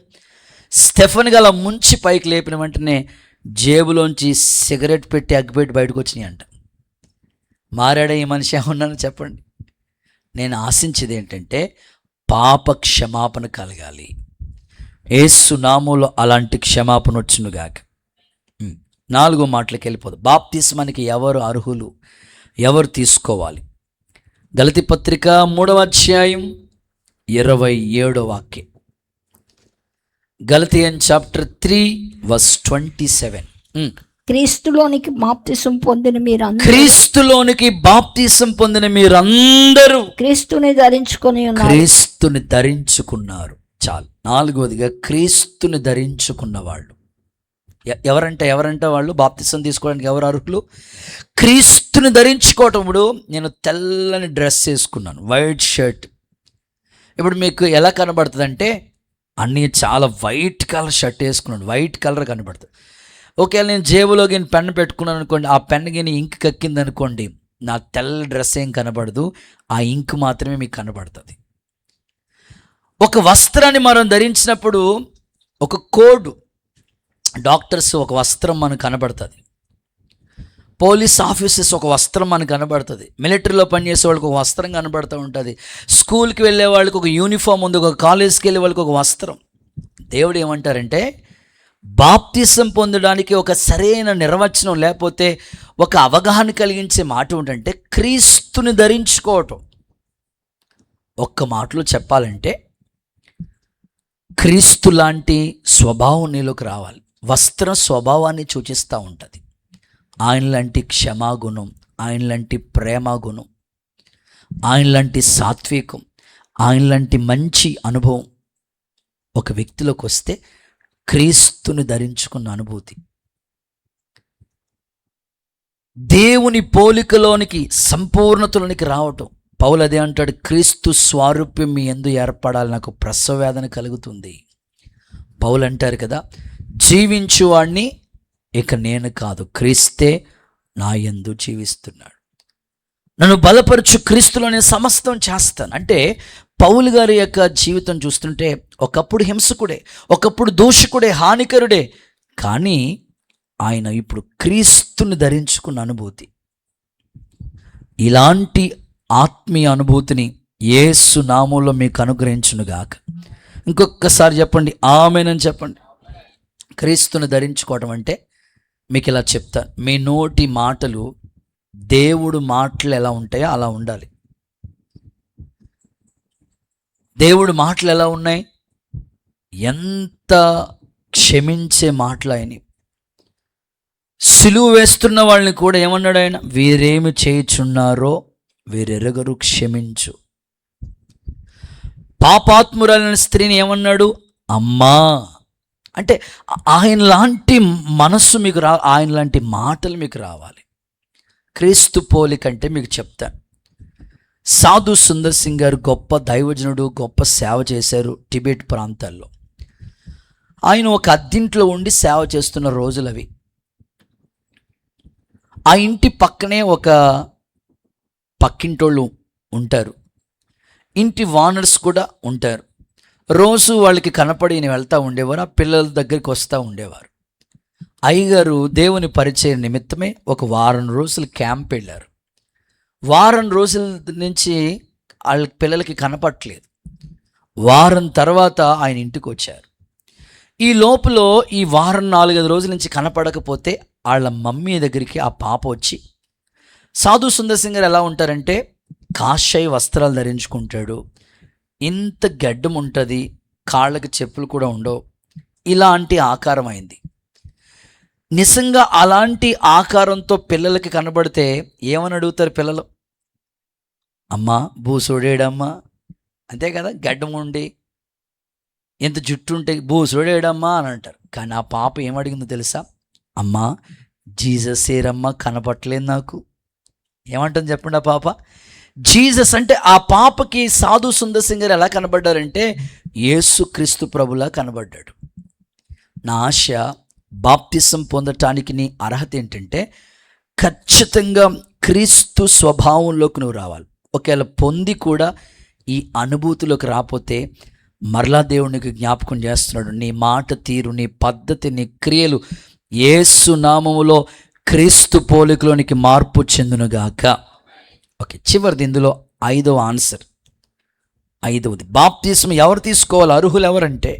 స్టెఫన్గా అలా ముంచి పైకి లేపిన వెంటనే జేబులోంచి సిగరెట్ పెట్టి అగ్గిపెట్టి బయటకు వచ్చినాయి అంట. మారాడా ఈ మనిషి? ఏమన్నాను చెప్పండి. నేను ఆశించేది ఏంటంటే పాప క్షమాపణ కలగాలి. యేసు నామములో అలాంటి క్షమాపణ వచ్చునుగాక. 4వ మాటలకు వెళ్ళిపోదు. బాప్తిస్మానికి ఎవరు అర్హులు, ఎవరు తీసుకోవాలి? గలతీ పత్రిక 3వ అధ్యాయం 27వ వాక్యం. గలతియన్ చాప్టర్ 3 వర్స్ 27. క్రీస్తులోనికి బాప్తిసం పొందిన మీరందరూ, క్రీస్తులోనికి బాప్తిసం పొందిన మీరందరూ క్రీస్తుని ధరించుకున్నారు. చాలు. 4వదిగా క్రీస్తుని ధరించుకున్న వాళ్ళు ఎవరంట వాళ్ళు బాప్తిసం తీసుకోవడానికి ఎవరు అర్హులు? క్రీస్తుని ధరించుకోవటప్పుడు నేను తెల్లని డ్రెస్ వేసుకున్నాను, వైట్ షర్ట్. ఇప్పుడు మీకు ఎలా కనబడుతుంది అంటే అన్నీ చాలా వైట్ కలర్ షర్ట్ వేసుకున్నాను, వైట్ కలర్ కనబడుతుంది. ఒకవేళ నేను జేబులోకి పెన్ను పెట్టుకున్నాను అనుకోండి, ఆ పెన్నుకి ఇంక్ కక్కింది అనుకోండి, నా తెల్ల డ్రెస్ ఏం కనబడదు, ఆ ఇంక్ మాత్రమే మీకు కనబడుతుంది. ఒక వస్త్రాన్ని మనం ధరించినప్పుడు ఒక కోడ్, డాక్టర్స్ ఒక వస్త్రం మనకు కనబడుతుంది, పోలీస్ ఆఫీసర్స్ ఒక వస్త్రం మనకు కనబడుతుంది, మిలిటరీలో పనిచేసే వాళ్ళకి ఒక వస్త్రం కనబడుతూ ఉంటుంది, స్కూల్కి వెళ్ళే వాళ్ళకి ఒక యూనిఫామ్ ఉంది, ఒక కాలేజ్కి వెళ్ళే వాళ్ళకి ఒక వస్త్రం. దేవుడు ఏమంటారంటే బాప్తిసం పొందడానికి ఒక సరైన నిర్వచనం లేకపోతే ఒక అవగాహన కలిగించే మాట ఏంటంటే క్రీస్తుని ధరించుకోవటం. ఒక్క మాటలో చెప్పాలంటే క్రీస్తు లాంటి స్వభావం నీలోకి రావాలి. వస్త్రం స్వభావాన్ని సూచిస్తూ ఉంటుంది. ఆయన లాంటి క్షమాగుణం, ఆయన లాంటి ప్రేమగుణం, ఆయన లాంటి సాత్వికం, ఆయన లాంటి మంచి అనుభవం ఒక వ్యక్తిలోకి వస్తే క్రీస్తుని ధరించుకున్న అనుభూతి. దేవుని పోలికలోనికి సంపూర్ణతలోనికి రావటం. పౌలు అదే అంటాడు, క్రీస్తు స్వారూప్యం మీ యందు ఏర్పడాలి, నాకు ప్రసవ వేదన కలుగుతుంది. పౌలు అంటారు కదా, జీవించువాడిని ఇక నేను కాదు, క్రీస్తే నా యందు జీవిస్తున్నాడు, నన్ను బలపరచు క్రీస్తులో నేను సమస్తం చేస్తాను. అంటే పౌలు గారి యొక్క జీవితం చూస్తుంటే ఒకప్పుడు హింసకుడే, ఒకప్పుడు దూషకుడే, హానికరుడే, కానీ ఆయన ఇప్పుడు క్రీస్తుని ధరించుకున్న అనుభూతి. ఇలాంటి ఆత్మీయ అనుభూతిని యేసు నామంలో మీకు అనుగ్రహించునుగాక. ఇంకొకసారి చెప్పండి ఆమేనని చెప్పండి. క్రీస్తుని ధరించుకోవడం అంటే మీకు ఇలా చెప్తా, మీ నోటి మాటలు దేవుడు మాటలు ఎలా ఉంటాయో అలా ఉండాలి. దేవుడు మాటలు ఎలా ఉన్నాయి? ఎంత క్షమించే మాటలు ఆయన. సిలువ వేస్తున్న వాళ్ళని కూడా ఏమన్నాడు ఆయన? వీరేమి చేయుచున్నారో వీరెరగరు, క్షమించు. పాపాత్మురాలైన స్త్రీని ఏమన్నాడు? అమ్మా. అంటే ఆయన లాంటి మనస్సు మీకు ఆయన లాంటి మాటలు మీకు రావాలి. క్రీస్తు పోలికంటే మీకు చెప్తాను. సాధు సుందర్ సింగ్ గారు గొప్ప దైవజనుడు, గొప్ప సేవ చేశారు టిబెట్ ప్రాంతాల్లో. ఆయన ఒక అద్దింట్లో ఉండి సేవ చేస్తున్న రోజులు అవి. ఆ ఇంటి పక్కనే ఒక పక్కింటోళ్ళు ఉంటారు, ఇంటి వానర్స్ కూడా ఉంటారు. రోజు వాళ్ళకి కనపడి వెళ్తూ ఉండేవారు, ఆ పిల్లల దగ్గరికి వస్తూ ఉండేవారు. అయ్యగారు దేవుని పరిచయం నిమిత్తమే ఒక వారం రోజులు క్యాంప్ వెళ్ళారు. వారం రోజుల నుంచి వాళ్ళ పిల్లలకి కనపడట్లేదు. వారం తర్వాత ఆయన ఇంటికి వచ్చారు. ఈ లోపల ఈ వారం 4-5 రోజుల నుంచి కనపడకపోతే వాళ్ళ మమ్మీ దగ్గరికి ఆ పాప వచ్చి, సాధు సుందర్ సింగ్ గారు ఎలా ఉంటారంటే కాషాయ వస్త్రాలు ధరించుకుంటాడు, ఇంత గడ్డం ఉంటుంది, కాళ్ళకి చెప్పులు కూడా ఉండవు, ఇలాంటి ఆకారం అయింది. నిజంగా అలాంటి ఆకారంతో పిల్లలకి కనబడితే ఏమని అడుగుతారు పిల్లలు? అమ్మా బూసోడేడమ్మా, అంతే కదా, గడ్డం ఉండి ఎంత జుట్టు ఉంటే బూసోడేడమ్మా అని అంటారు. కానీ ఆ పాప ఏమడిగిందో తెలుసా? అమ్మా జీసస్ ఏరమ్మా, కనపట్లేదు నాకు. ఏమంటుంది చెప్పండి ఆ పాప? జీసస్ అంటే ఆ పాపకి సాధు సుందర్ సింగ్ గారు ఎలా కనబడ్డారంటే యేసుక్రీస్తు ప్రభులా కనబడ్డాడు. నా ఆశ బాప్తిసం పొందటానికి నీ అర్హత ఏంటంటే ఖచ్చితంగా క్రీస్తు స్వభావంలోకి నువ్వు రావాలి. ఒకవేళ పొంది కూడా ఈ అనుభూతిలోకి రాకపోతే మరలా దేవునికి జ్ఞాపకం చేస్తున్నాడు, నీ మాట తీరు, నీ పద్ధతి, నీ క్రియలు యేసు నామములో క్రీస్తు పోలికలోనికి మార్పు చెందునుగాక. ఓకే, చివరిది ఇందులో 5వ ఆన్సర్. 5వది, బాప్తిసం ఎవరు తీసుకోవాలి, అర్హులు ఎవరంటే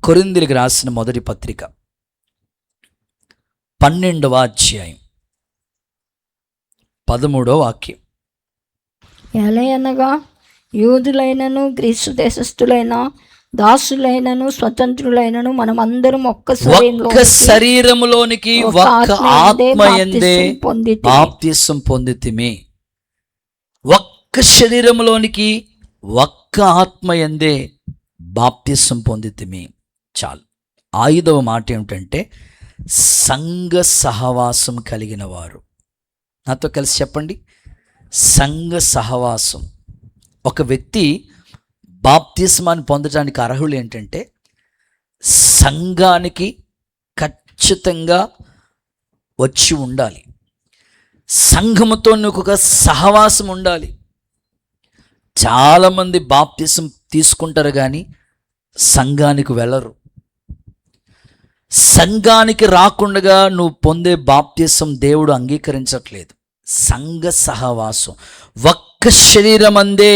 కొరింథీయులకు రాసిన మొదటి పత్రిక 12వ అధ్యాయం 13వ వాక్యం. ఎలయనగా యూదులైనను గ్రీసు దేశస్థులైన దాసులైనను స్వతంత్రులైనను మనమందరం ఒక్క శరీరములోనికి ఒక్క ఆత్మయందే బాప్తిసం పొందితిమి. ఒక్క శరీరములోనికి ఒక్క ఆత్మయందే బాప్తిసం పొందితిమి. చాలు. 5వ మాట ఏమిటంటే సంఘ సహవాసం కలిగిన వారు. నాతో కలిసి చెప్పండి, సంఘ సహవాసం. ఒక వ్యక్తి బాప్తిస్మాన్ని పొందడానికి అర్హులు ఏంటంటే సంఘానికి ఖచ్చితంగా వచ్చి ఉండాలి, సంఘముతో నీకు ఒక సహవాసం ఉండాలి. చాలామంది బాప్తిసం తీసుకుంటారు కానీ సంఘానికి వెళ్ళరు. సంఘానికి రాకుండా నువ్వు పొందే బాప్తిసం దేవుడు అంగీకరించట్లేదు. సంఘ సహవాసం, ఒక్క శరీరమందే,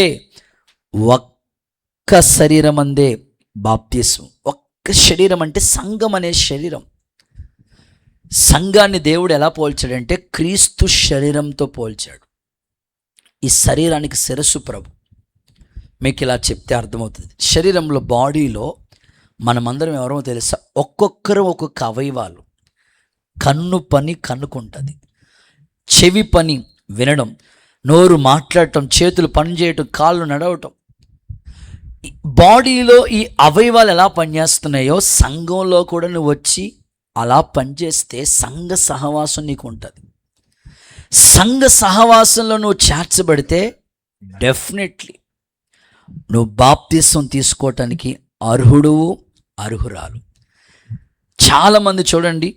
ఒక్క శరీరమందే బాప్తిసం. ఒక్క శరీరం అంటే సంఘం అనే శరీరం. సంఘాన్ని దేవుడు ఎలా పోల్చాడంటే క్రీస్తు శరీరంతో పోల్చాడు. ఈ శరీరానికి శిరస్సు ప్రభు. మీకు ఇలా చెప్తే అర్థమవుతుంది. శరీరంలో, బాడీలో మనమందరం ఎవరో తెలుసా? ఒక్కొక్కరు ఒక్కొక్క అవయవాలు. కన్ను పని కన్నుకుంటుంది, చెవి పని వినడం, నోరు మాట్లాడటం, చేతులు పని చేయటం, కాళ్ళు నడవటం. బాడీలో ఈ అవయవాలు ఎలా పనిచేస్తున్నాయో సంఘంలో కూడా నువ్వు వచ్చి అలా పనిచేస్తే సంఘ సహవాసం నీకు ఉంటుంది. సంఘ సహవాసంలో నువ్వు చేర్చబడితే డెఫినెట్లీ నువ్వు బాప్తిసం తీసుకోవటానికి అర్హుడు, అర్హురాలు. చాలామంది చూడండి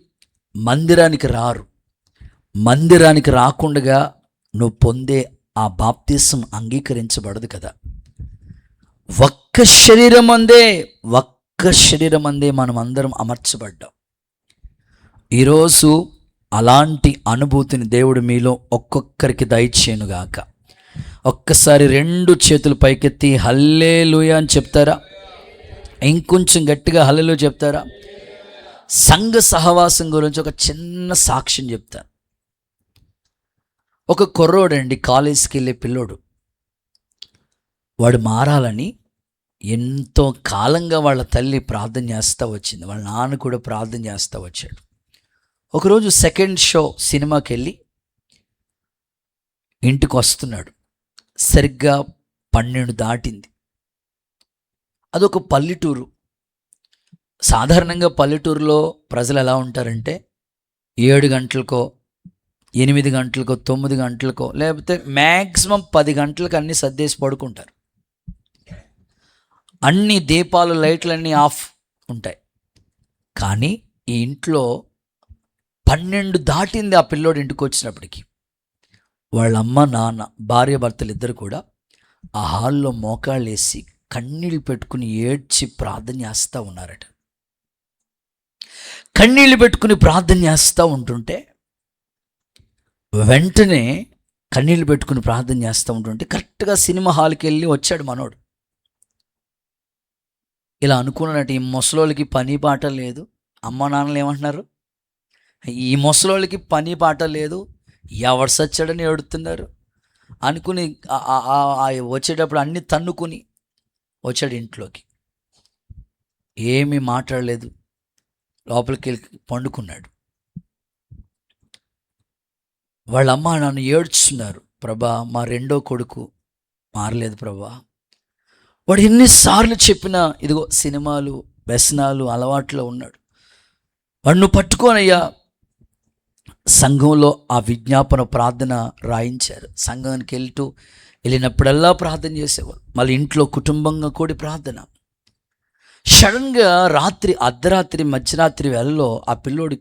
మందిరానికి రారు. మందిరానికి రాకుండా నువ్వు పొందే ఆ బాప్తిసం అంగీకరించబడదు కదా. ఒక్క శరీరం అందే మనం అందరం అమర్చబడ్డాం. ఈరోజు అలాంటి అనుభూతిని దేవుడు మీలో ఒక్కొక్కరికి దయచేయునుగాక. ఒక్కసారి 2 చేతులు పైకెత్తి హల్లెలూయా అని చెప్తారా? ఇంకొంచెం గట్టిగా హల్లెలూయా చెప్తారా? సంఘ సహవాసం గురించి ఒక చిన్న సాక్ష్యం చెప్తాను. ఒక కుర్రోడండి, కాలేజీకి వెళ్ళే పిల్లోడు. వాడు మారాలని ఎంతో కాలంగా వాళ్ళ తల్లి ప్రార్థన చేస్తూ వచ్చింది, వాళ్ళ నాన్న కూడా ప్రార్థన చేస్తూ వచ్చాడు. ఒకరోజు సెకండ్ షో సినిమాకి వెళ్ళి ఇంటికి వస్తున్నాడు. సరిగ్గా 12 దాటింది. అదొక పల్లెటూరు. సాధారణంగా పల్లెటూరులో ప్రజలు ఎలా ఉంటారంటే 7 గంటలకో 8 గంటలకో 9 గంటలకో లేకపోతే మ్యాక్సిమం 10 గంటలకు అన్నీ సర్దేసి పడుకుంటారు. అన్ని దీపాలు లైట్లన్నీ ఆఫ్ ఉంటాయి. కానీ ఈ ఇంట్లో 12 దాటింది ఆ పిల్లోడు ఇంటికి వచ్చినప్పటికి. వాళ్ళ అమ్మ నాన్న భార్య భర్తలు ఇద్దరు కూడా ఆ హాల్లో మోకాళ్ళు వేసి కన్నీళ్ళు పెట్టుకుని ఏడ్చి ప్రార్థన చేస్తూ ఉన్నారట. కన్నీళ్ళు పెట్టుకుని ప్రార్థన చేస్తూ ఉంటుంటే వెంటనే కన్నీళ్ళు పెట్టుకుని ప్రార్థన చేస్తూ ఉంటుంటే కరెక్ట్గా సినిమా హాల్కి వెళ్ళి వచ్చాడు మనోడు. ఇలా అనుకున్నట్టు ఈ ముసలోళ్ళకి పని పాట లేదు. అమ్మ నాన్నలు ఏమంటున్నారు? ఈ ముసలోళ్ళకి పని పాట లేదు, ఎవడు సచ్చాడని ఏడుతున్నారు అనుకుని వచ్చేటప్పుడు అన్ని తన్నుకుని వచ్చాడు ఇంట్లోకి. ఏమీ మాట్లాడలేదు, లోపలికి వెళ్ళి పండుకున్నాడు. వాళ్ళ అమ్మ నాన్న ఏడ్చున్నారు, ప్రభా మా 2వ కొడుకు మారలేదు ప్రభా. వాడు ఎన్నిసార్లు చెప్పినా ఇదిగో సినిమాలు వ్యసనాలు అలవాట్లో ఉన్నాడు. వాడు నువ్వు పట్టుకోనయ్యా. సంఘంలో ఆ విజ్ఞాపన ప్రార్థన రాయించారు. సంఘానికి వెళ్ళినప్పుడల్లా ప్రార్థన చేసేవారు. మళ్ళీ ఇంట్లో కుటుంబంగా కూడి ప్రార్థన. సడన్గా రాత్రి అర్ధరాత్రి మధ్యరాత్రి వేళలో ఆ పిల్లోడు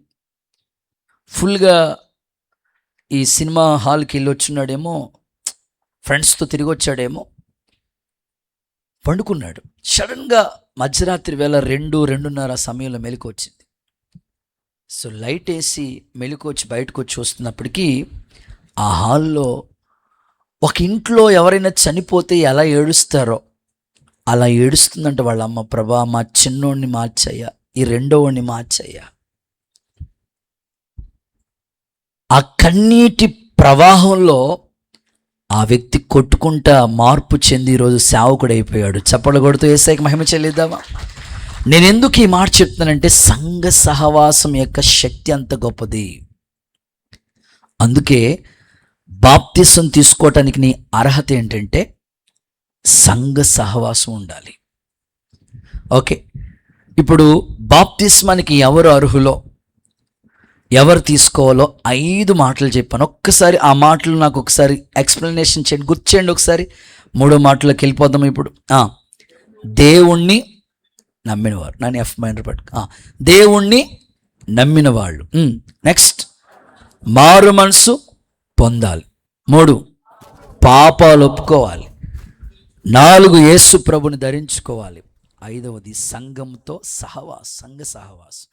ఫుల్గా ఈ సినిమా హాల్కి వెళ్ళి వచ్చున్నాడేమో, ఫ్రెండ్స్తో తిరిగి వచ్చాడేమో, పండుకున్నాడు. సడన్గా మధ్యరాత్రి వేళ 2-2:30 సమయంలో మెలకు వచ్చింది. సో లైట్ వేసి మెలకు వచ్చి బయటకు వచ్చి వస్తున్నప్పటికీ ఆ హాల్లో ఒక ఇంట్లో ఎవరైనా చనిపోతే ఎలా ఏడుస్తారో అలా ఏడుస్తుందంట వాళ్ళ అమ్మ. ప్రభా మా చిన్నోడిని మార్చయ్యా, ఈ 2వోడిని మార్చయ్యా. ఆ కన్నీటి ప్రవాహంలో ఆ వ్యక్తి కొట్టుకుంటా మార్పు చెంది ఈరోజు సేవకుడు అయిపోయాడు. చప్పట్లు కొడుతూ యేసయ్యకి మహిమ చెల్లిద్దామా? నేను ఎందుకు ఈ మాట చెప్తున్నానంటే సంఘ సహవాసం యొక్క శక్తి అంత గొప్పది. అందుకే బాప్తిసం తీసుకోవటానికి నీ అర్హత ఏంటంటే సంఘ సహవాసం ఉండాలి. ఓకే, ఇప్పుడు బాప్తిస్మానికి ఎవరు అర్హులో ఎవరు తీసుకోవాలో 5 మాటలు చెప్పాను. ఒక్కసారి ఆ మాటలు నాకు ఒకసారి ఎక్స్ప్లెనేషన్ చేయండి, గుర్చేయండి ఒకసారి. 3వ మాటలోకి వెళ్ళిపోదాం ఇప్పుడు. దేవుణ్ణి నమ్మినవారు, నన్ను ఎఫ్ మైనర్ పట్టు. దేవుణ్ణి నమ్మిన వాళ్ళు. నెక్స్ట్ మారు మనసు పొందాలి. 3 పాపాలు ఒప్పుకోవాలి. 4 యేసు ప్రభుని ధరించుకోవాలి. 5వది సంఘంతో సంఘ సహవాసం.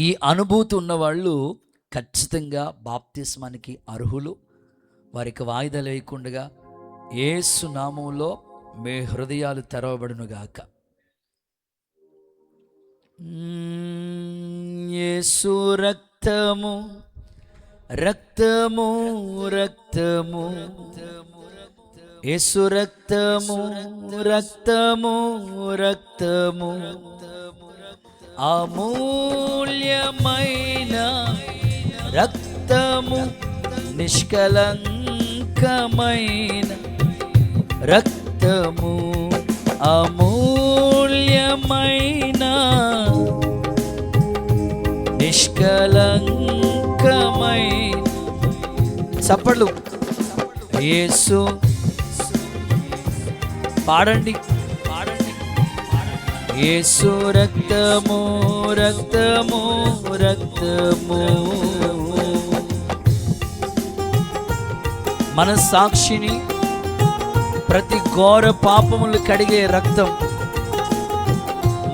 ఈ అనుభూతి ఉన్నవాళ్ళు ఖచ్చితంగా బాప్తిస్మానికి అర్హులు. వారికి వాయిదాలు వేయకుండా యేసు నామములో మీ హృదయాలు తెరవబడునుగాక. యేసు రక్తము రక్తము రక్తము, యేసు రక్తము రక్తము రక్తము, అమూల్యమైన రక్తము, నిష్కలంకమైన రక్తము, అమూల్యమైన నిష్కలంకమైన. చప్పట్లు. యేసు పాడండి, యేసు రక్తము రక్తము రక్తము, మన సాక్షిని ప్రతి ఘోర పాపములు కడిగే రక్తం,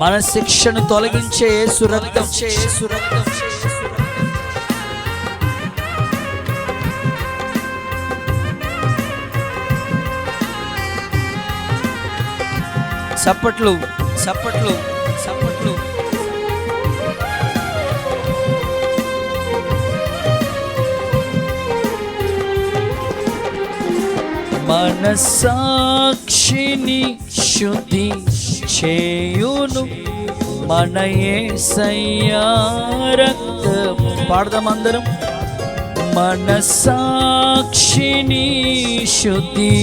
మన శిక్షను తొలగించే యేసు రక్తం. చప్పట్లు చప్పట్లు చప్పట్లు. మనసాక్షిని శుద్ధి చేయును మన యేసయ్యా రక్తము. పాడదాం అందరం. మనసాక్షిని శుద్ధి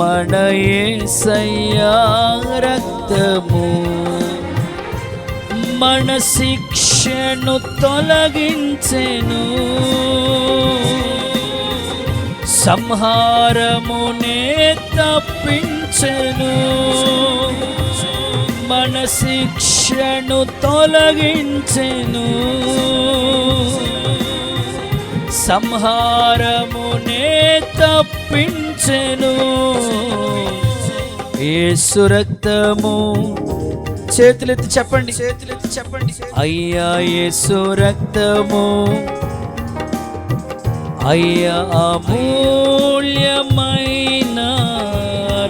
మన యేసయ్యా రక్తము మన శిక్షను తొలగించెను, సంహారమునే తప్పించెను. మన శిక్షను తొలగించెను, సంహారమునే తప్పించెను. యేసు రక్తము. చేతులెత్తి చెప్పండి, చేతులెత్తి చెప్పండి. అయ్యా యేసు రక్తము, అయ్యా అమూల్యమైన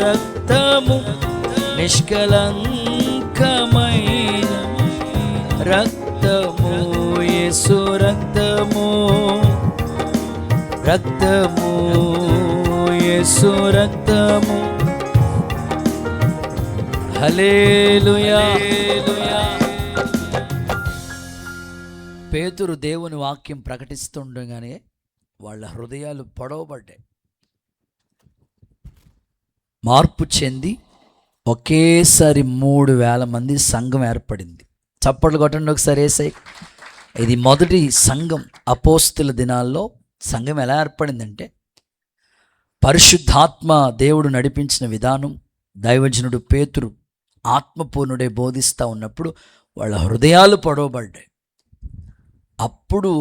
రక్తము, నిష్కలంకమైన రక్తము. యేసు రక్తము, రక్తము యేసు రక్తము. హల్లెలూయా. పేతురు దేవుని వాక్యం ప్రకటిస్తుండగానే వాళ్ళ హృదయాలు పొడవబడ్డాయి, మార్పు చెంది ఒకేసారి 3,000 మంది సంఘం ఏర్పడింది. చప్పట్లు కొట్టండి ఒకసారి యేసయ్య. ఇది మొదటి సంఘం. అపోస్తుల దినాల్లో సంఘం ఎలా ఏర్పడిందంటే, పరిశుద్ధాత్మ దేవుడు నడిపించిన విధానం, దైవజనుడు పేతురు ఆత్మపూర్ణుడే బోధిస్తూ ఉన్నప్పుడు వాళ్ళ హృదయాలు పొడవబడ్డాయి. అప్పుడు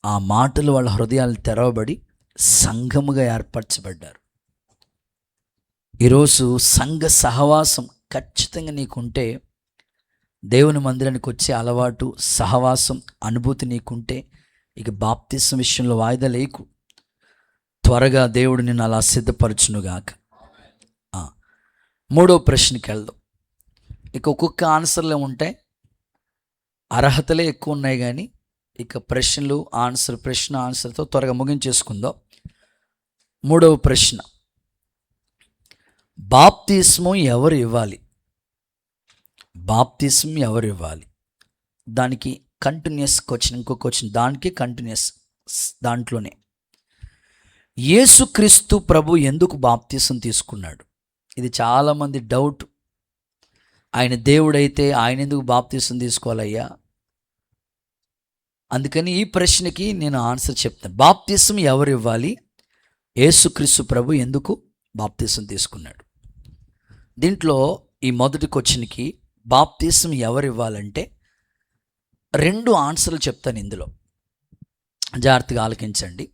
ఆ మాటలు వాళ్ళ హృదయాలు తెరవబడి సంఘముగా ఏర్పరచబడ్డారు. ఈరోజు సంఘ సహవాసం ఖచ్చితంగా నీకుంటే, దేవుని మందిరానికి వచ్చే అలవాటు, సహవాసం, అనుభూతి నీకుంటే, ఇక బాప్తిసం విషయంలో వాయిదా లేకు. త్వరగా దేవుడు నిన్ను అలా సిద్ధపరచునుగాక. మూడో ప్రశ్నకి వెళ్దాం. ఇక ఒక్కొక్క ఆన్సర్లే ఉంటాయి, అర్హతలే ఎక్కువ ఉన్నాయి, కానీ ఇక ప్రశ్నలు ప్రశ్న ఆన్సర్తో త్వరగా ముగించేసుకుందాం. మూడవ ప్రశ్న, బాప్తిస్మం ఎవరు ఇవ్వాలి? బాప్తిస్మం ఎవరు ఇవ్వాలి? దానికి కంటిన్యూస్ క్వశ్చన్, ఇంకో క్వశ్చన్ దానికి కంటిన్యూస్ దాంట్లోనే. యేసుక్రీస్తు ప్రభు ఎందుకు బాప్తిసం తీసుకున్నాడు? ఇది చాలామంది డౌట్. ఆయన దేవుడైతే ఆయన ఎందుకు బాప్తిసం తీసుకోవాలయ్యా? అందుకని ఈ ప్రశ్నకి నేను ఆన్సర్ చెప్తాను. బాప్తిసం ఎవరు ఇవ్వాలి? యేసుక్రీస్తు ప్రభు ఎందుకు బాప్తిసం తీసుకున్నాడు? దీంట్లో ఈ మొదటి క్వశ్చన్కి బాప్తిసం ఎవరు ఇవ్వాలంటే 2 ఆన్సర్లు చెప్తాను. ఇందులో జాగ్రత్తగా ఆలకించండి.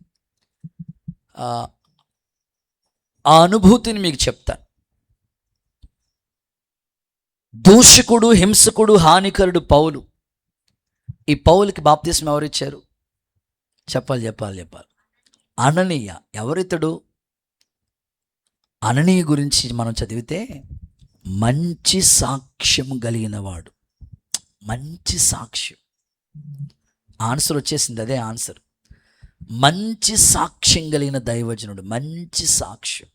ఆ అనుభూతిని మీకు చెప్తాను. దూషకుడు, హింసకుడు, హానికరుడు పౌలు. ఈ పౌలుకి బాప్తిసం ఎవరు ఇచ్చారు? చెప్పాలి. అననీయ. ఎవరితడు? అననీయ గురించి మనం చదివితే మంచి సాక్ష్యం కలిగిన వాడు. మంచి సాక్ష్యం. ఆన్సర్ వచ్చేసింది, అదే ఆన్సర్. మంచి సాక్ష్యం కలిగిన దైవజనుడు, మంచి సాక్ష్యం.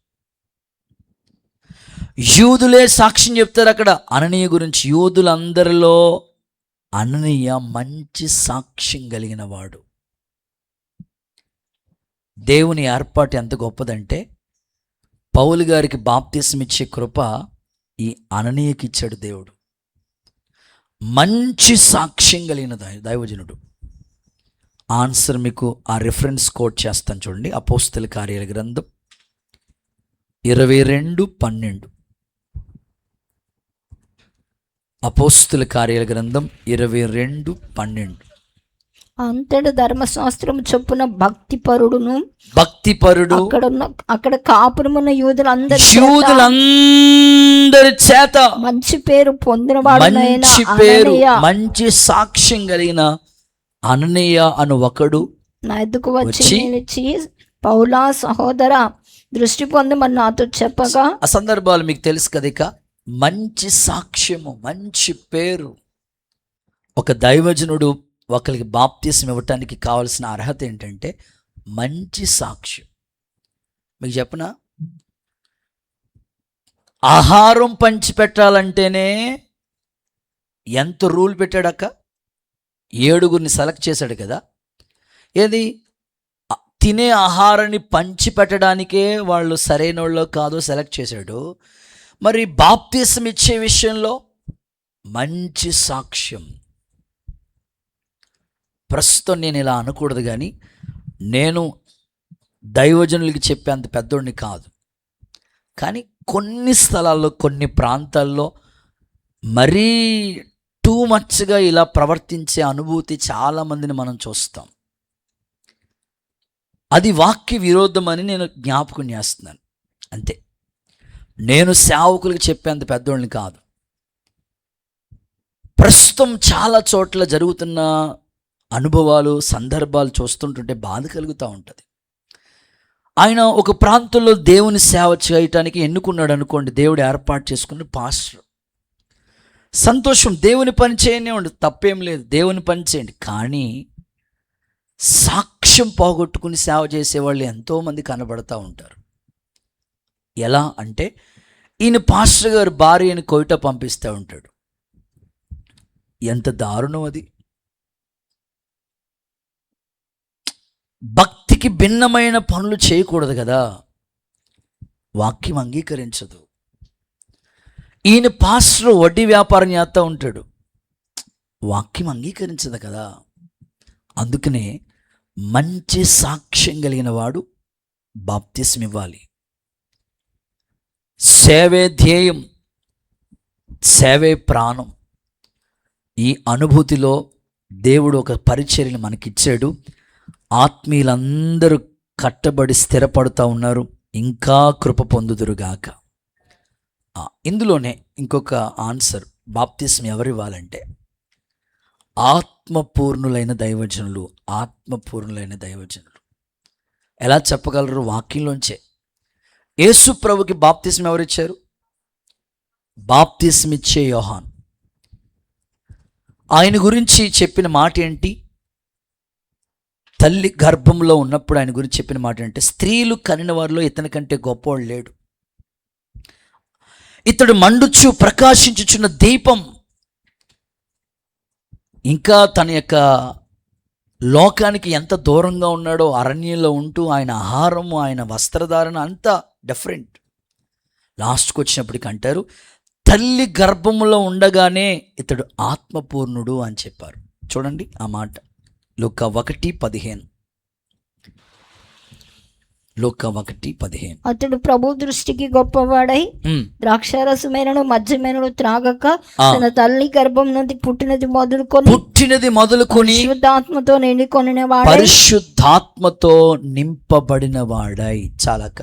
యూదులే సాక్ష్యం చెప్తారు అక్కడ అననీయ గురించి. యూదులందరిలో అననీయ మంచి సాక్ష్యం కలిగిన వాడు. దేవుని ఏర్పాటు ఎంత గొప్పదంటే, పౌలు గారికి బాప్తిసం ఇచ్చే కృప ఈ అననీయకి ఇచ్చాడు దేవుడు. మంచి సాక్ష్యం కలిగిన దైవజనుడు. ఆన్సర్ మీకు ఆ రిఫరెన్స్ కోట్ చేస్తాను చూడండి. అపోస్తల కార్యాల గ్రంథం 22:12. అపోస్తల కార్యాల గ్రంథం 22:12. అంతటి ధర్మశాస్త్రం చొప్పున భక్తిపరుడు అక్కడ కాపురమున్న యూదులందరి చేత మంచి పేరు పొందినవాడు, మంచి సాక్ష్యం కలిగిన అననీయ అను ఒకడు నా ఎద్దుకు వచ్చి నిలిచి, పౌలా సహోదర, దృష్టి పొందమని నాతో చెప్పగా, ఆ సందర్భాలు మీకు తెలుసు కదా. ఇక మంచి సాక్ష్యము, మంచి పేరు. ఒక దైవజనుడు ఒకరికి బాప్తిసం ఇవ్వటానికి కావాల్సిన అర్హత ఏంటంటే మంచి సాక్ష్యం. మీకు చెప్పనా, ఆహారం పంచిపెట్టాలంటేనే ఎంత రూల్ పెట్టాడక్క. 7గురిని సెలెక్ట్ చేశాడు కదా. ఏది తినే ఆహారాన్ని పంచిపెట్టడానికే వాళ్ళు సరైన వాళ్ళో కాదో సెలెక్ట్ చేశాడు. మరి బాప్తిసం ఇచ్చే విషయంలో మంచి సాక్ష్యం. ప్రస్తుతం నేను ఇలా అనకూడదు, కానీ నేను దైవజనులకి చెప్పేంత పెద్దోడిని కాదు. కానీ కొన్ని స్థలాల్లో, కొన్ని ప్రాంతాల్లో మరీ టూ మచ్గా ఇలా ప్రవర్తించే అనుభూతి చాలామందిని మనం చూస్తాం. అది వాక్య విరోధం అని నేను జ్ఞాపకం చేస్తున్నాను అంతే. నేను సేవకులకు చెప్పేంత పెద్దోళ్ళని కాదు. ప్రస్తుతం చాలా చోట్ల జరుగుతున్న అనుభవాలు, సందర్భాలు చూస్తుంటుంటే బాధ కలుగుతూ ఉంటుంది. ఆయన ఒక ప్రాంతంలో దేవుని సేవ చేయటానికి ఎన్నుకున్నాడు అనుకోండి, దేవుడు ఏర్పాటు చేసుకున్న పాస్టర్. సంతోషం, దేవుని పని చేయనివ్వండి, తప్పేం లేదు, దేవుని పని చేయండి. కానీ సాక్ష్యం పోగొట్టుకుని సేవ చేసేవాళ్ళు ఎంతోమంది కనబడతా ఉంటారు. ఎలా అంటే, ఈయన పాస్టర్ గారు భార్యని కోయిట పంపిస్తూ ఉంటాడు. ఎంత దారుణం అది. భక్తికి భిన్నమైన పనులు చేయకూడదు కదా, వాక్యం అంగీకరించదు. ఈయన పాస్టర్ వడ్డీ వ్యాపారం చేస్తూ ఉంటాడు, వాక్యం అంగీకరించదు కదా. అందుకనే మంచి సాక్ష్యం కలిగిన వాడు బాప్తిసం ఇవ్వాలి. సేవే ధ్యేయం, సేవే ప్రాణం. ఈ అనుభూతిలో దేవుడు ఒక పరిచర్యను మనకిచ్చాడు. ఆత్మీయులందరూ కట్టబడి స్థిరపడుతూ ఉన్నారు, ఇంకా కృప పొందుదురుగాక. ఇందులోనే ఇంకొక ఆన్సర్, బాప్తిసం ఎవరు ఇవ్వాలంటే ఆత్మపూర్ణులైన దైవజనులు. ఆత్మపూర్ణులైన దైవజనులు ఎలా చెప్పగలరు? వాక్యంలోంచే. యేసు ప్రభుకి బాప్తిసం ఎవరిచ్చారు? బాప్తిసం ఇచ్చే యోహాన్. ఆయన గురించి చెప్పిన మాట ఏంటి? తల్లి గర్భంలో ఉన్నప్పుడు ఆయన గురించి చెప్పిన మాట ఏంటి? స్త్రీలు కనిన వారిలో ఇతని కంటే గొప్పవాడు లేడు, ఇతడు మండుచు ప్రకాశించుచున్న దీపం. ఇంకా తన యొక్క లోకానికి ఎంత దూరంగా ఉన్నాడో, అరణ్యంలో ఉంటూ ఆయన ఆహారము, ఆయన వస్త్రధారణ అంతా డిఫరెంట్. లాస్ట్కి వచ్చినప్పటికి అంటారు, తల్లి గర్భములో ఉండగానే ఇతడు ఆత్మపూర్ణుడు అని చెప్పారు. చూడండి ఆ మాట, లూకా 1:15. లూకా 1:15. అతడు ప్రభు దృష్టికి గొప్పవాడై ద్రాక్షారసమైనను మద్యమైనను త్రాగక తన తల్లి గర్భం నుండి పుట్టినది మొదలుకొని పరిశుద్ధాత్మతో నింపబడిన వాడై. చాలక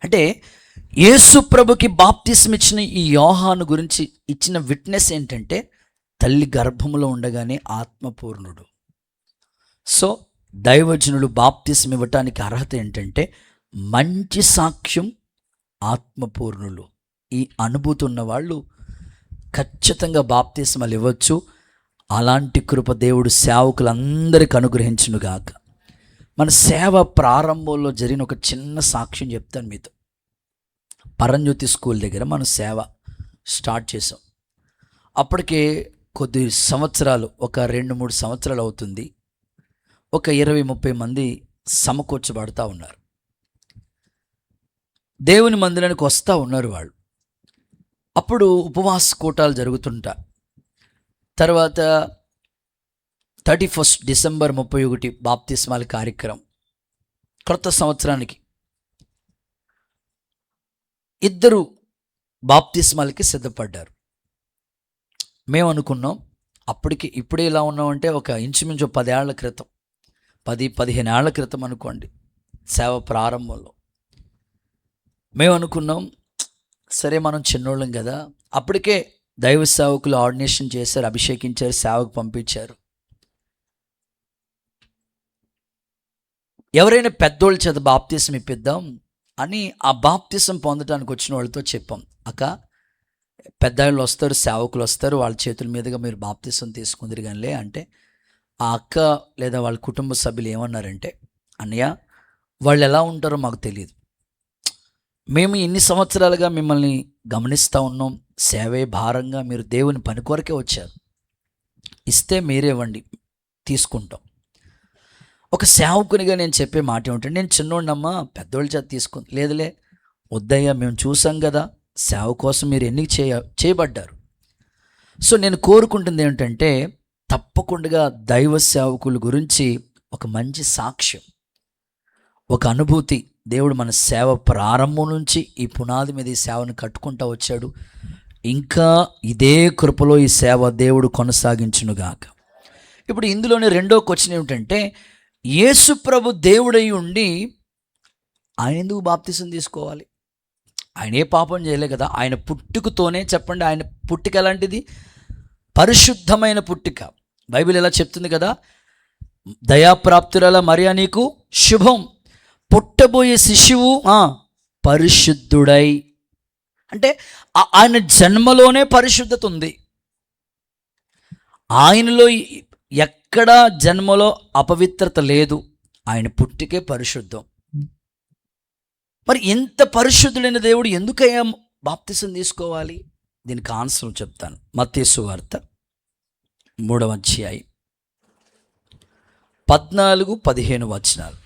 అంటే యేసు ప్రభుకి బాప్తిసం ఇచ్చిన ఈ యోహాను గురించి ఇచ్చిన విట్నెస్ ఏంటంటే తల్లి గర్భంలో ఉండగానే ఆత్మపూర్ణుడు. సో దైవజనులు బాప్తిసం ఇవ్వటానికి అర్హత ఏంటంటే మంచి సాక్ష్యం, ఆత్మపూర్ణులు. ఈ అనుభూతి ఉన్న వాళ్ళు ఖచ్చితంగా బాప్తిస్మాలు ఇవ్వచ్చు. అలాంటి కృప దేవుడు సేవకులందరికీ అనుగ్రహించునుగాక. మన సేవ ప్రారంభంలో జరిగిన ఒక చిన్న సాక్ష్యం చెప్తాను మీతో. పరంజ్యోతి స్కూల్ దగ్గర మనం సేవ స్టార్ట్ చేసాం. అప్పటికే కొద్ది సంవత్సరాలు, ఒక 2-3 సంవత్సరాలు అవుతుంది. ఒక 20-30 మంది సమకూర్చబడతా ఉన్నారు. దేవుని మందిరానికి వస్తూ ఉన్నారు వాళ్ళు. అప్పుడు ఉపవాస కూటాలు జరుగుతుంటా. తర్వాత 31 డిసెంబర్ 31 బాప్తిస్మాల కార్యక్రమం. క్రొత్త సంవత్సరానికి 2 బాప్తిస్మాలకి సిద్ధపడ్డారు. మేము అనుకున్నాం, అప్పటికి ఇప్పుడే ఇలా ఉన్నామంటే ఒక ఇంచుమించు 10 ఏళ్ల క్రితం, 10-15 ఏళ్ల క్రితం అనుకోండి, సేవ ప్రారంభంలో మేము అనుకున్నాం, సరే మనం చిన్నోళ్ళం కదా. అప్పటికే దైవ సేవకులు ఆర్డినేషన్ చేశారు, అభిషేకించారు, సేవకు పంపించారు. ఎవరైనా పెద్దోళ్ళ చేత బాప్తిసం ఇప్పిద్దాం, అని ఆ బాప్తిసం పొందడానికి వచ్చిన వాళ్ళతో చెప్పాం. అక్క, పెద్దవాళ్ళు వస్తారు, సేవకులు వస్తారు, వాళ్ళ చేతుల మీదుగా మీరు బాప్తిసం తీసుకుందరు కానీ అంటే ఆ అక్క లేదా వాళ్ళ కుటుంబ సభ్యులు ఏమన్నారంటే, అన్నయ్య వాళ్ళు ఎలా ఉంటారో మాకు తెలియదు, మేము ఇన్ని సంవత్సరాలుగా మిమ్మల్ని గమనిస్తూ ఉన్నాం, సేవే భారంగా, మీరు దేవుని పని కొరకే వచ్చారు, ఇస్తే మీరే ఇవ్వండి తీసుకుంటాం. ఒక సేవకునిగా నేను చెప్పే మాట ఏమిటంటే, నేను చిన్నోడినమ్మా, పెద్దోళ్ళ చేత తీసుకుంది లేదులే, వద్దయ్యా, మేము చూసాం కదా సేవ కోసం మీరు ఎన్ని చేయబడ్డారు. సో నేను కోరుకుంటుంది ఏమిటంటే, తప్పకుండా దైవ సేవకుల గురించి ఒక మంచి సాక్ష్యం, ఒక అనుభూతి, దేవుడు మన సేవ ప్రారంభం నుంచి ఈ పునాది మీద ఈ సేవను కట్టుకుంటూ వచ్చాడు, ఇంకా ఇదే కృపలో ఈ సేవ దేవుడు కొనసాగించునుగాక. ఇప్పుడు ఇందులోనే రెండో క్వశ్చన్ ఏమిటంటే, యేసు ప్రభు దేవుడై ఉండి ఆయన ఎందుకు బాప్తిసం తీసుకోవాలి? ఆయన ఏ పాపం చేయలే కదా. ఆయన పుట్టుకతోనే, చెప్పండి, ఆయన పుట్టుక ఎలాంటిది? పరిశుద్ధమైన పుట్టుక. బైబిల్ ఎలా చెప్తుంది కదా, దయాప్రాప్తురాల మరియా నీకు శుభం, పుట్టబోయే శిశువు పరిశుద్ధుడై. అంటే ఆయన జన్మలోనే పరిశుద్ధత ఉంది. ఆయనలో ఎక్కడా జన్మలో అపవిత్రత లేదు, ఆయన పుట్టుకే పరిశుద్ధం. మరి ఎంత పరిశుద్ధుడైన దేవుడు ఎందుకయ్యా బాప్తిసం తీసుకోవాలి? దీనికి ఆన్సర్ చెప్తాను. మత్తయి సువార్త 3వ అధ్యాయం 14-15 వచనాలు.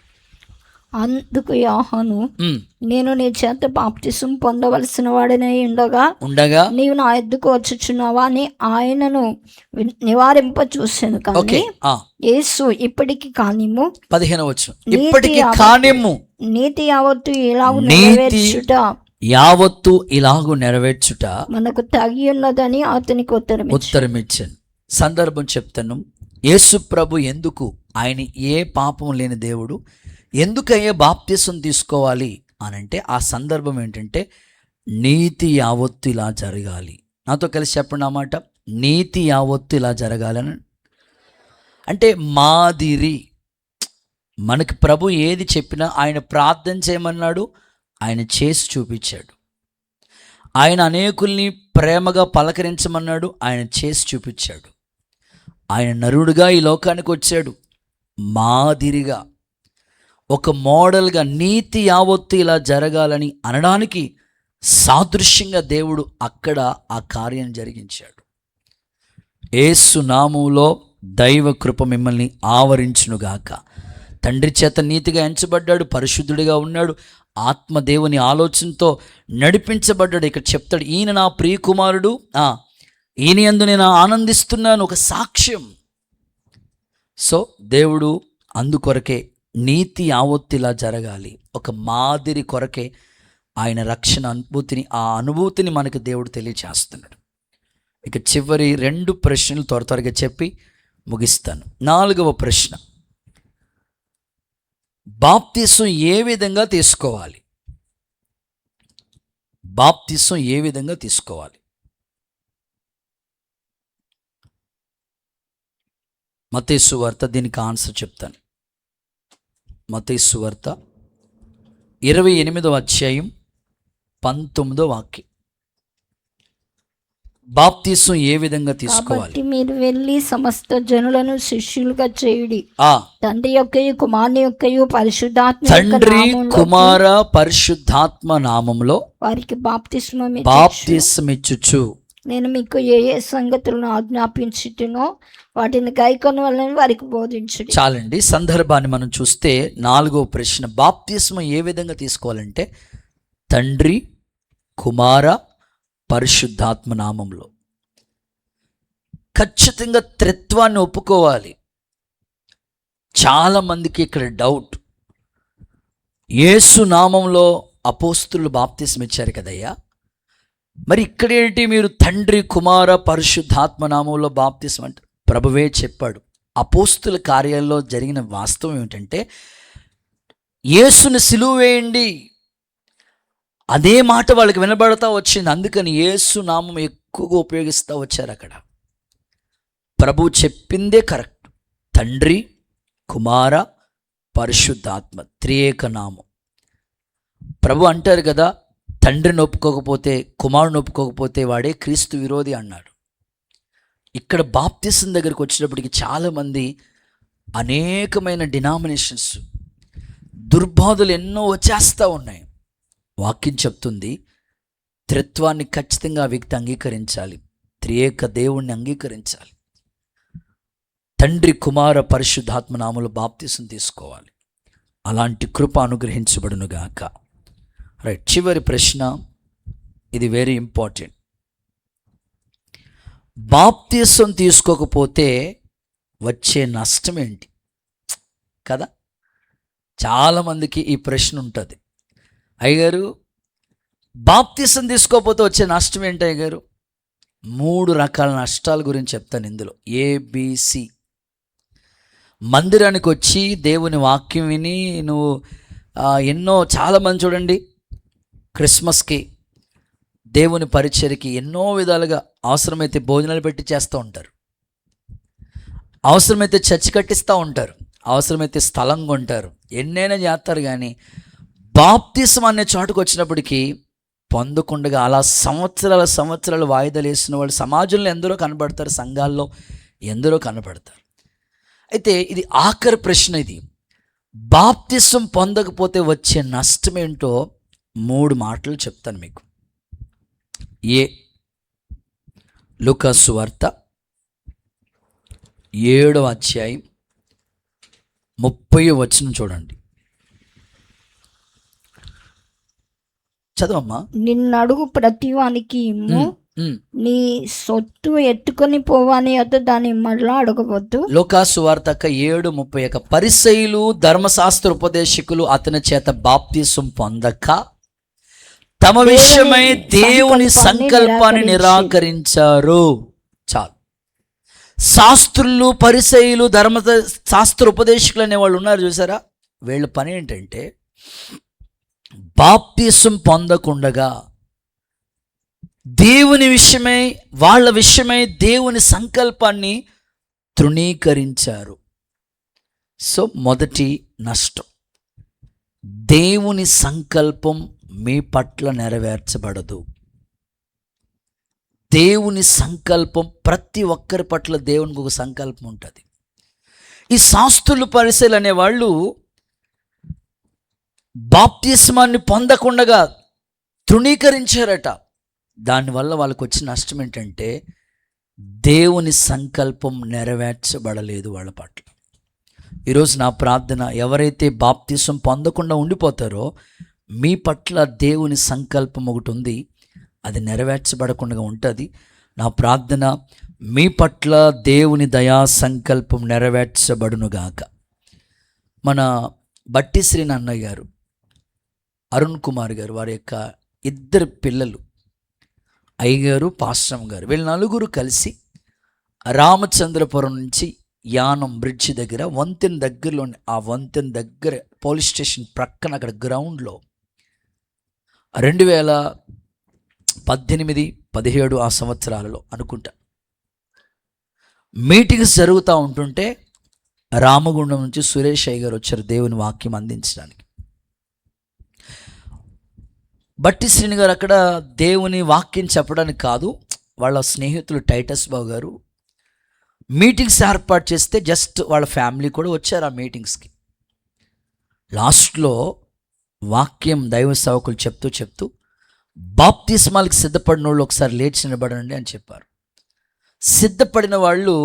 అందుకు యోహాను, నేను నీ చేత బాప్తిసం పొందవలసిన వాడినై ఉండగా నీవు నా ఎద్దుకు వచ్చుచున్నావా అని ఆయనను నివారింప చూశాను. కానీ యేసు, ఇప్పటికి కానిమ్ము, 15వ వచనం, ఇప్పటికి కానిమ్ము, నీతి యావత్తు ఇలాగు నెరవేర్చుట మనకు తగి ఉన్నదని అతనికి ఉత్తరమిచ్చాను. సందర్భం చెప్తాను. యేసు ప్రభు ఎందుకు, ఆయన ఏ పాపం లేని దేవుడు, ఎందుకయ్యే బాప్తిసం తీసుకోవాలి అనంటే ఆ సందర్భం ఏంటంటే, నీతి యావత్తు ఇలా జరగాలి. నాతో కలిసి చెప్పండి ఆ మాట, నీతి యావత్తు ఇలా జరగాలని. అంటే మాదిరి, మనకి ప్రభు ఏది చెప్పినా ఆయన ప్రార్థన చేయమన్నాడు, ఆయన చేసి చూపించాడు. ఆయన అనేకుల్ని ప్రేమగా పలకరించమన్నాడు, ఆయన చేసి చూపించాడు. ఆయన నరుడుగా ఈ లోకానికి వచ్చాడు, మాదిరిగా, ఒక మోడల్గా, నీతి యావత్తు ఇలా జరగాలని అనడానికి సాదృశ్యంగా దేవుడు అక్కడ ఆ కార్యం జరిగించాడు. యేసు నామములో దైవ కృప మిమ్మల్ని ఆవరించునుగాక. తండ్రి చేత నీతిగా ఎంచబడ్డాడు, పరిశుద్ధుడిగా ఉన్నాడు, ఆత్మదేవుని ఆలోచనతో నడిపించబడ్డాడు. ఇక్కడ చెప్తాడు, ఈయన నా ప్రియకుమారుడు, ఈయన యందు నేను ఆనందిస్తున్నాను, ఒక సాక్ష్యం. సో దేవుడు అందుకొరకే నీతి యావత్తు ఇలా జరగాలి, ఒక మాదిరి కొరకే ఆయన రక్షణ అనుభూతిని, ఆ అనుభూతిని మనకు దేవుడు తెలియచేస్తున్నాడు. ఇక చివరి 2 ప్రశ్నలు త్వరగా చెప్పి ముగిస్తాను. 4వ ప్రశ్న, బాప్తిసం ఏ విధంగా తీసుకోవాలి? బాప్తిసం ఏ విధంగా తీసుకోవాలి? మత్తయి సువార్త, దీనికి ఆన్సర్ చెప్తాను. మత్తయి సువార్త 28వ అధ్యాయం 19వ వాక్యం. బాప్తిసం ఏ విధంగా తీసుకోవాలి? మీరు వెళ్ళి సమస్త జనులను శిష్యులుగా చేయుడి, తండ్రి యొక్కయు కుమారుని యొక్కయు పరిశుద్ధాత్మ, తండ్రి కుమార పరిశుద్ధాత్మ నామములో వారికి బాప్తిసమిచ్చుచు నేను మీకు ఏ ఏ సంగతులను ఆజ్ఞాపించుటనో వాటిని గైకొనవలెనని వారికి బోధించుడి. చాలండి. సందర్భాన్ని మనం చూస్తే 4వ ప్రశ్న, బాప్తిస్మ ఏ విధంగా తీసుకోవాలంటే తండ్రి కుమార పరిశుద్ధాత్మ నామంలో. ఖచ్చితంగా త్రిత్వాన్ని ఒప్పుకోవాలి. చాలామందికి ఇక్కడ డౌట్, యేసు నామంలో అపోస్తులు బాప్తిస్మ ఇచ్చారు కదయ్యా, మరి ఇక్కడేంటి మీరు తండ్రి కుమార పరిశుద్ధాత్మ నామంలో బాప్తిస్మ అంటే? ప్రభువే చెప్పాడు. అపోస్తుల కార్యాల్లో జరిగిన వాస్తవం ఏమిటంటే, యేసుని సిలువ వేయండి, అదే మాట వాళ్ళకి వినబడతా వచ్చింది. అందుకని యేసు నామం ఎక్కువగా ఉపయోగిస్తూ వచ్చారు అక్కడ. ప్రభు చెప్పిందే కరెక్ట్. తండ్రి కుమార పరిశుద్ధాత్మ త్రియేక నామం. ప్రభు అంటారు కదా, తండ్రిని ఒప్పుకోకపోతే, కుమారుని ఒప్పుకోకపోతే వాడే క్రీస్తు విరోధి అన్నాడు. ఇక్కడ బాప్తిసం దగ్గరికి వచ్చినప్పటికి చాలామంది అనేకమైన డినామినేషన్స్, దుర్బోధలు ఎన్నో వచ్చేస్తూ ఉన్నాయి. వాక్యం చెప్తుంది త్రిత్వాన్ని ఖచ్చితంగా ఆ వ్యక్తి అంగీకరించాలి, త్రియేక దేవుణ్ణి అంగీకరించాలి, తండ్రి కుమార పరిశుద్ధాత్మ నామములో బాప్తిసం తీసుకోవాలి. అలాంటి కృప అనుగ్రహించబడునుగాక. రైట్, చివరి ప్రశ్న, ఇది వెరీ ఇంపార్టెంట్. బాప్తిసం తీసుకోకపోతే వచ్చే నష్టం ఏంటి కదా? చాలామందికి ఈ ప్రశ్న ఉంటుంది. అయ్యగారు, బాప్తిసం తీసుకోకపోతే వచ్చే నష్టం ఏంటి అయ్యగారు? 3 రకాల నష్టాల గురించి చెప్తాను ఇందులో, ABC. మందిరానికి వచ్చి దేవుని వాక్యం విని నువ్వు ఎన్నో, చాలామంది చూడండి క్రిస్మస్కి దేవుని పరిచర్యకి ఎన్నో విధాలుగా అవసరమైతే భోజనాలు పెట్టి చేస్తూ ఉంటారు, అవసరమైతే చర్చి కట్టిస్తూ ఉంటారు, అవసరమైతే స్థలం కొంటారు, ఎన్నైనా చేస్తారు. కానీ బాప్తిసం అనే చోటుకు వచ్చినప్పటికీ పొందకుండా అలా సంవత్సరాలు వాయిదాలు వేసిన వాళ్ళు సమాజంలో ఎందరో కనబడతారు, సంఘాల్లో ఎందరో కనబడతారు. అయితే ఇది ఆఖరి ప్రశ్న. ఇది బాప్తిసం పొందకపోతే వచ్చే నష్టం ఏంటో 3 మాటలు చెప్తాను మీకు. లూకా సువార్త 7వ అధ్యాయం 30వ వచనం చూడండి. చదవమ్మా. నిన్నడుగు ప్రతివానికి ఇమ్ము, నీ సొత్తు ఎత్తుకొని పోవాని వద్ద దాన్ని మళ్ళా అడగవద్దు. లూకా సువార్త 7:31. పరిసయ్యులు ధర్మశాస్త్ర ఉపదేశకులు అతని చేత బాప్తిసం పొందక తమ విషయమై దేవుని సంకల్పాన్ని నిరాకరించారు. చాలు. శాస్త్రులు, పరిసయ్యులు, ధర్మశాస్త్ర ఉపదేశకులు అనే వాళ్ళు ఉన్నారు చూసారా, వీళ్ళ పని ఏంటంటే బాప్తిసం పొందకుండగా దేవుని విషయమై, వాళ్ళ విషయమై దేవుని సంకల్పాన్ని తృణీకరించారు. సో మొదటి నష్టం, దేవుని సంకల్పం మీ పట్ల నెరవేర్చబడదు. దేవుని సంకల్పం ప్రతి ఒక్కరి పట్ల దేవునికి ఒక సంకల్పం ఉంటుంది. ఈ శాస్త్రులు, పరిసయ్యులు అనేవాళ్ళు బాప్తిస్మాన్ని పొందకుండగా తృణీకరించారట. దానివల్ల వాళ్ళకు వచ్చిన నష్టం ఏంటంటే దేవుని సంకల్పం నెరవేర్చబడలేదు వాళ్ళ పట్ల. ఈరోజు నా ప్రార్థన, ఎవరైతే బాప్తిసం పొందకుండా ఉండిపోతారో మీ పట్ల దేవుని సంకల్పం ఒకటి ఉంది, అది నెరవేర్చబడకుండా ఉంటుంది. నా ప్రార్థన, మీ పట్ల దేవుని దయా సంకల్పం నెరవేర్చబడునుగాక. మన బట్టి శ్రీని అన్నయ్య గారు, అరుణ్ కుమార్ గారు, వారి యొక్క 2 పిల్లలు, అయ్యగారు, పాస్టమ్ గారు, వీళ్ళు 4 కలిసి రామచంద్రపురం నుంచి యానం బ్రిడ్జి దగ్గర, వంతెన దగ్గరలో, ఆ వంతెన దగ్గర పోలీస్ స్టేషన్ ప్రక్కన అక్కడ గ్రౌండ్లో 2018-17 ఆ సంవత్సరాలలో అనుకుంటా మీటింగ్స్ జరుగుతూ ఉంటుంటే రామగుండం నుంచి సురేష్ అయ్య గారు వచ్చారు దేవుని వాక్యం అందించడానికి. బట్టి శ్రీని గారు అక్కడ దేవుని వాక్యం చెప్పడానికి కాదు, వాళ్ళ స్నేహితులు టైటస్ బాబు గారు మీటింగ్స్ ఏర్పాటు చేస్తే జస్ట్ వాళ్ళ ఫ్యామిలీ కూడా వచ్చారు ఆ మీటింగ్స్కి. లాస్ట్లో వాక్యం దైవ సేవకులు చెప్తూ బాప్తిస్మాలకి సిద్ధపడిన వాళ్ళు ఒకసారి లేచి నిలబడండి అని చెప్పారు. సిద్ధపడిన వాళ్ళు,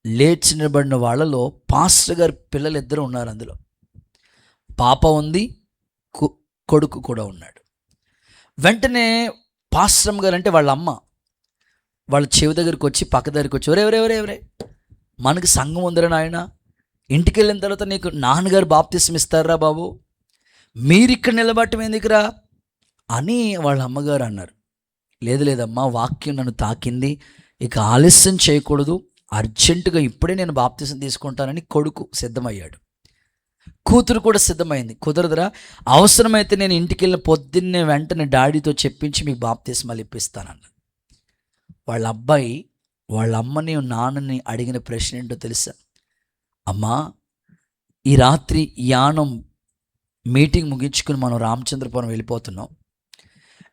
లేచి నిలబడిన వాళ్ళలో పాస్టర్ గారి పిల్లలు 2 ఉన్నారు. అందులో పాప ఉంది, కొడుకు కూడా ఉన్నాడు. వెంటనే పాస్టర్ గారు అంటే వాళ్ళ అమ్మ వాళ్ళ చెవి దగ్గరికి వచ్చి, పక్క దగ్గరికి వచ్చి, ఎవరే మనకి సంఘం ఉందిరా నాయన, ఇంటికి వెళ్ళిన తర్వాత నీకు నాన్నగారు బాప్తిసం ఇస్తారా బాబు, మీరు ఇక్కడ నిలబడటం ఎందుకురా అని వాళ్ళ అమ్మగారు అన్నారు. లేదమ్మా, వాక్యం నన్ను తాకింది, ఇక ఆలస్యం చేయకూడదు, అర్జెంటుగా ఇప్పుడే నేను బాప్తిసం తీసుకుంటానని కొడుకు సిద్ధమయ్యాడు. కూతురు కూడా సిద్ధమైంది. కుదరదురా, అవసరమైతే నేను ఇంటికి వెళ్ళిన పొద్దున్నే వెంటనే డాడీతో చెప్పించి మీకు బాప్తిస్మాలు ఇప్పిస్తానన్న. వాళ్ళ అబ్బాయి వాళ్ళ అమ్మని, నాన్నని అడిగిన ప్రశ్న ఏంటో తెలుసా? అమ్మా, ఈ రాత్రి యానం మీటింగ్ ముగించుకుని మనం రామచంద్రపురం వెళ్ళిపోతున్నాం.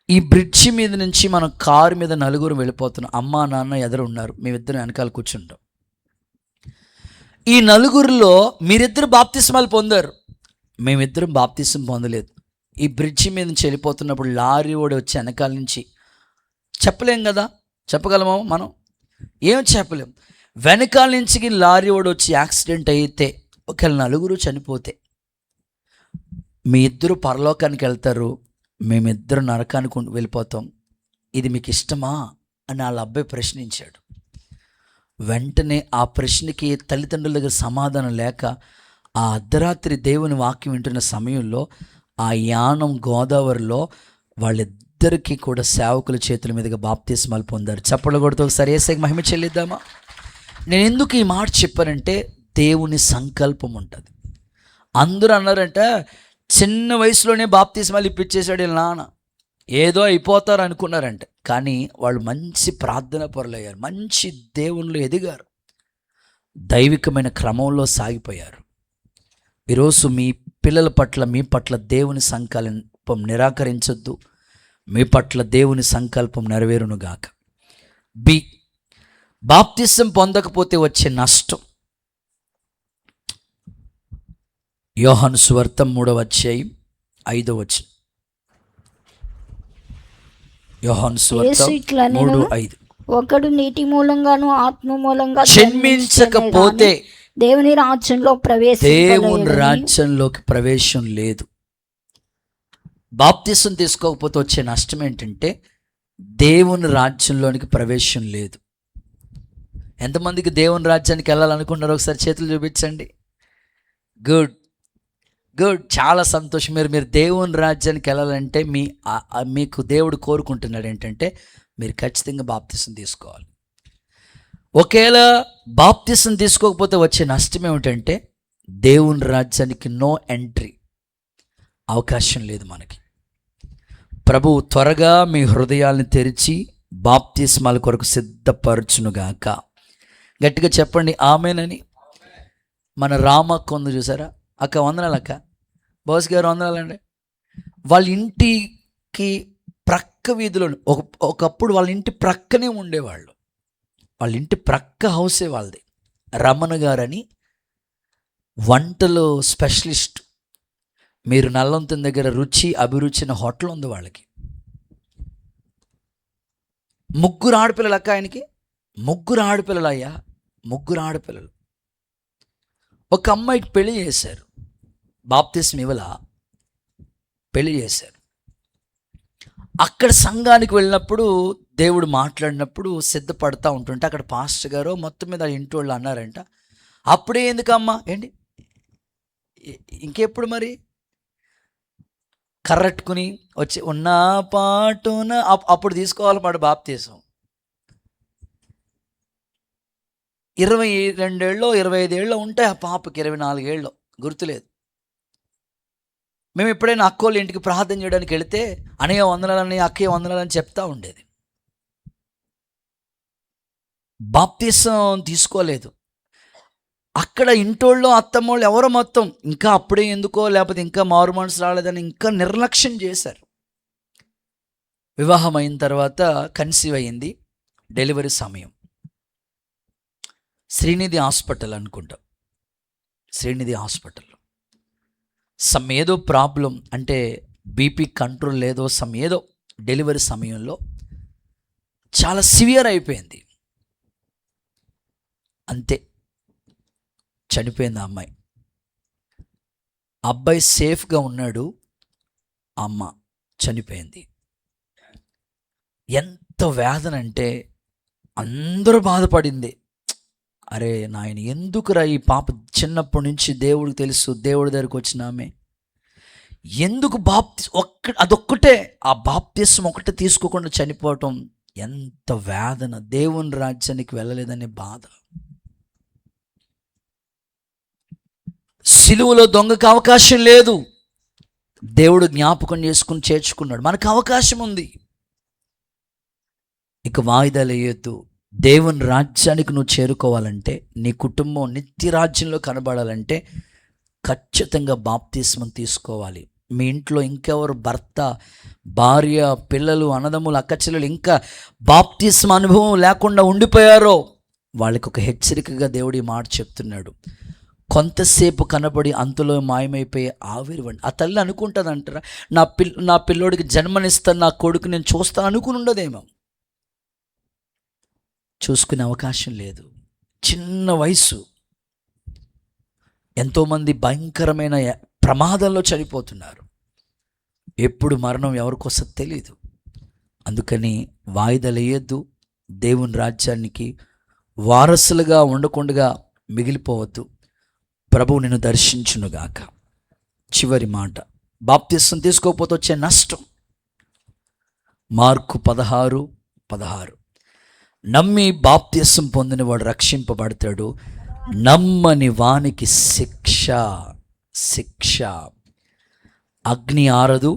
ఈ బ్రిడ్జి మీద నుంచి మనం కారు మీద నలుగురు వెళ్ళిపోతున్నాం. అమ్మ నాన్న ఎదురు ఉన్నారు, మేమిద్దరం వెనకాల కూర్చుంటాం. ఈ నలుగురిలో మీరిద్దరు బాప్తిస్మాలు పొందారు, మేమిద్దరం బాప్తిస్మం పొందలేదు. ఈ బ్రిడ్జి మీద నుంచి వెళ్ళిపోతున్నప్పుడు లారీ ఓడి వచ్చి వెనకాల నుంచి, చెప్పలేం కదా, చెప్పగలమా మనం? ఏం చెప్పలేం. వెనకాల నుంచి లారీ ఓడి వచ్చి యాక్సిడెంట్ అయితే ఒకవేళ నలుగురు చనిపోతే మీ ఇద్దరు పరలోకానికి వెళ్తారు, మేమిద్దరు నరకానికి వెళ్ళిపోతాం. ఇది మీకు ఇష్టమా అని వాళ్ళ అబ్బాయి ప్రశ్నించాడు. వెంటనే ఆ ప్రశ్నకి తల్లిదండ్రుల దగ్గర సమాధానం లేక ఆ అర్ధరాత్రి దేవుని వాక్యం వింటున్న సమయంలో ఆ యానం గోదావరిలో వాళ్ళిద్దరికీ కూడా సేవకుల చేతుల మీదుగా బాప్తిస్మాలు పొందారు. చప్పట్లు కొడుతూ ఒకసారి యేసుకి మహిమ చెల్లిద్దామా? నేను ఎందుకు ఈ మాట చెప్పానంటే దేవుని సంకల్పం ఉంటుంది. అందరూ అన్నారంట చిన్న వయసులోనే బాప్తిస్మాలు ఇప్పించేశాడు వీళ్ళ నాన్న, ఏదో అయిపోతారు అనుకున్నారంట. కానీ వాళ్ళు మంచి ప్రార్థన పరులయ్యారు, మంచి దేవుళ్ళు ఎదిగారు, దైవికమైన క్రమంలో సాగిపోయారు. ఈరోజు మీ పిల్లల పట్ల, మీ పట్ల దేవుని సంకల్పం నిరాకరించొద్దు, మీ పట్ల దేవుని సంకల్పం నెరవేరునుగాక. బాప్తిసం పొందకపోతే వచ్చే నష్టం. యోహాను సువార్త 3వ అధ్యాయం 5వ వచనం. యోహాను సువార్త 3:5. ఒకడు నీటి మూలంగాను ఆత్మ మూలంగా జన్మించకపోతే దేవుని రాజ్యంలోకి ప్రవేశం లేదు. బాప్తిసం తీసుకోకపోతే వచ్చే నష్టం ఏంటంటే దేవుని రాజ్యంలోనికి ప్రవేశం లేదు. ఎంతమందికి దేవుని రాజ్యానికి వెళ్ళాలనుకుంటున్నారో ఒకసారి చేతులు చూపించండి. గుడ్ గుడ్, చాలా సంతోషం. మీరు దేవుని రాజ్యానికి వెళ్ళాలంటే మీకు దేవుడు కోరుకుంటున్నాడు ఏంటంటే మీరు ఖచ్చితంగా బాప్తిసం తీసుకోవాలి. ఒకవేళ బాప్తిసం తీసుకోకపోతే వచ్చే నష్టం ఏమిటంటే దేవుని రాజ్యానికి నో ఎంట్రీ, అవకాశం లేదు మనకి. ప్రభువు త్వరగా మీ హృదయాలను తెరిచి బాప్తిస్మాల కొరకు సిద్ధపరచునుగాక. గట్టిగా చెప్పండి ఆమేనని. మన రామక్క ఉంది చూసారా, అక్క వందనాలు. అక్క బాస్ గారు వందనాలండి. వాళ్ళ ఇంటికి ప్రక్క వీధిలో ఒకప్పుడు వాళ్ళ ఇంటి ప్రక్కనే ఉండేవాళ్ళు. వాళ్ళ ఇంటి ప్రక్క హౌసే వాళ్ళది. రమణ గారని వంటలో స్పెషలిస్ట్. మీరు నల్లంతం దగ్గర రుచి అభిరుచి అనే హోటల్ ఉంది వాళ్ళకి. 3 ఆడపిల్లలు అక్క ఆయనకి. 3 ఆడపిల్లలు అయ్యా, 3 ఆడపిల్లలు. ఒక అమ్మాయికి పెళ్లి చేశారు, బాప్తిస్మం ఇవ్వల, పెళ్లి చేశారు. అక్కడ సంఘానికి వెళ్ళినప్పుడు దేవుడు మాట్లాడినప్పుడు సిద్ధపడతా ఉంటుంటే అక్కడ పాస్టర్ గారు మొత్తం మీద ఇంటి వాళ్ళు అన్నారంట, అప్పుడే ఎందుకమ్మా ఏంటి ఇంకెప్పుడు మరి కర్రట్టుకుని వచ్చి ఉన్న పాటున అప్పుడు తీసుకోవాలి మాట బాప్తిసం. 22 ఏళ్ళో 25 ఏళ్ళో ఉంటాయి ఆ పాపకి, 24 ఏళ్ళో గుర్తులేదు. మేము ఎప్పుడైనా అక్కోళ్ళ ఇంటికి ప్రార్థన చేయడానికి వెళితే అనయ్య వందనాలని, అక్కయ్య వందనాలని చెప్తా ఉండేది. బాప్తిసం తీసుకోలేదు. అక్కడ ఇంటోళ్ళు అత్తమ్మోళ్ళు ఎవరో మొత్తం ఇంకా అప్పుడే ఎందుకో లేకపోతే ఇంకా మారు మనసు రాలేదని ఇంకా నిర్లక్ష్యం చేశారు. వివాహం అయిన తర్వాత కన్సీవ్ అయ్యింది. డెలివరీ సమయం శ్రీనిధి హాస్పిటల్ అనుకుంటాం. శ్రీనిధి హాస్పిటల్ ఏదో ప్రాబ్లం అంటే బీపీ కంట్రోల్ లేదో ఏదో డెలివరీ సమయంలో చాలా సివియర్ అయిపోయింది. అంతే, చనిపోయింది ఆ అమ్మాయి. అబ్బాయి సేఫ్గా ఉన్నాడు, అమ్మ చనిపోయింది. ఎంత వేదన అంటే అందరూ బాధపడింది. అరే నాయన ఎందుకురా ఈ పాప చిన్నప్పటి నుంచి దేవుడికి తెలుసు, దేవుడి దగ్గరికి వచ్చినామే, ఎందుకు అదొక్కటే ఆ బాప్తిసం ఒకటే తీసుకోకుండా చనిపోవటం ఎంత వేదన. దేవుని రాజ్యానికి వెళ్ళలేదనే బాధ. సిలువలో దొంగకు అవకాశం లేదు, దేవుడు జ్ఞాపకం చేసుకుని చేర్చుకున్నాడు. మనకు అవకాశం ఉంది. ఇక వాయిదాలు వేయొద్దు. దేవుని రాజ్యానికి నువ్వు చేరుకోవాలంటే, నీ కుటుంబం నిత్య రాజ్యంలో కనబడాలంటే ఖచ్చితంగా బాప్తిస్మం తీసుకోవాలి. మీ ఇంట్లో ఇంకెవరు భర్త, భార్య, పిల్లలు, అన్నదమ్ములు, అక్కచెల్లెలు ఇంకా బాప్తిస్మ అనుభవం లేకుండా ఉండిపోయారో వాళ్ళకి ఒక హెచ్చరికగా దేవుడు ఈ మాట చెప్తున్నాడు. కొంతసేపు కనబడి అంతలో మాయమైపోయే ఆవిరివండి. ఆ తల్లి అనుకుంటుంది అంటారా, నా పిల్లోడికి జన్మనిస్తాను, నా కొడుకు నేను చూస్తాను అనుకుని ఉండదేమో. చూసుకునే అవకాశం లేదు. చిన్న వయసు. ఎంతోమంది భయంకరమైన ప్రమాదంలో చనిపోతున్నారు. ఎప్పుడు మరణం ఎవరికొస్తో తెలీదు. అందుకని వాయిదాలు వేయద్దు. దేవుని రాజ్యానికి వారసులుగా ఉండకుండా మిగిలిపోవద్దు. ప్రభువు నిన్ను దర్శించునుగాక. చివరి మాట, బాప్తిస్మం తీసుకోకపోతే వచ్చే నష్టం. మార్కు 16:16 నమ్మి బాప్తిస్మం పొందినవాడు రక్షింపబడతాడు, నమ్మని వానికి శిక్ష. అగ్ని ఆరదు,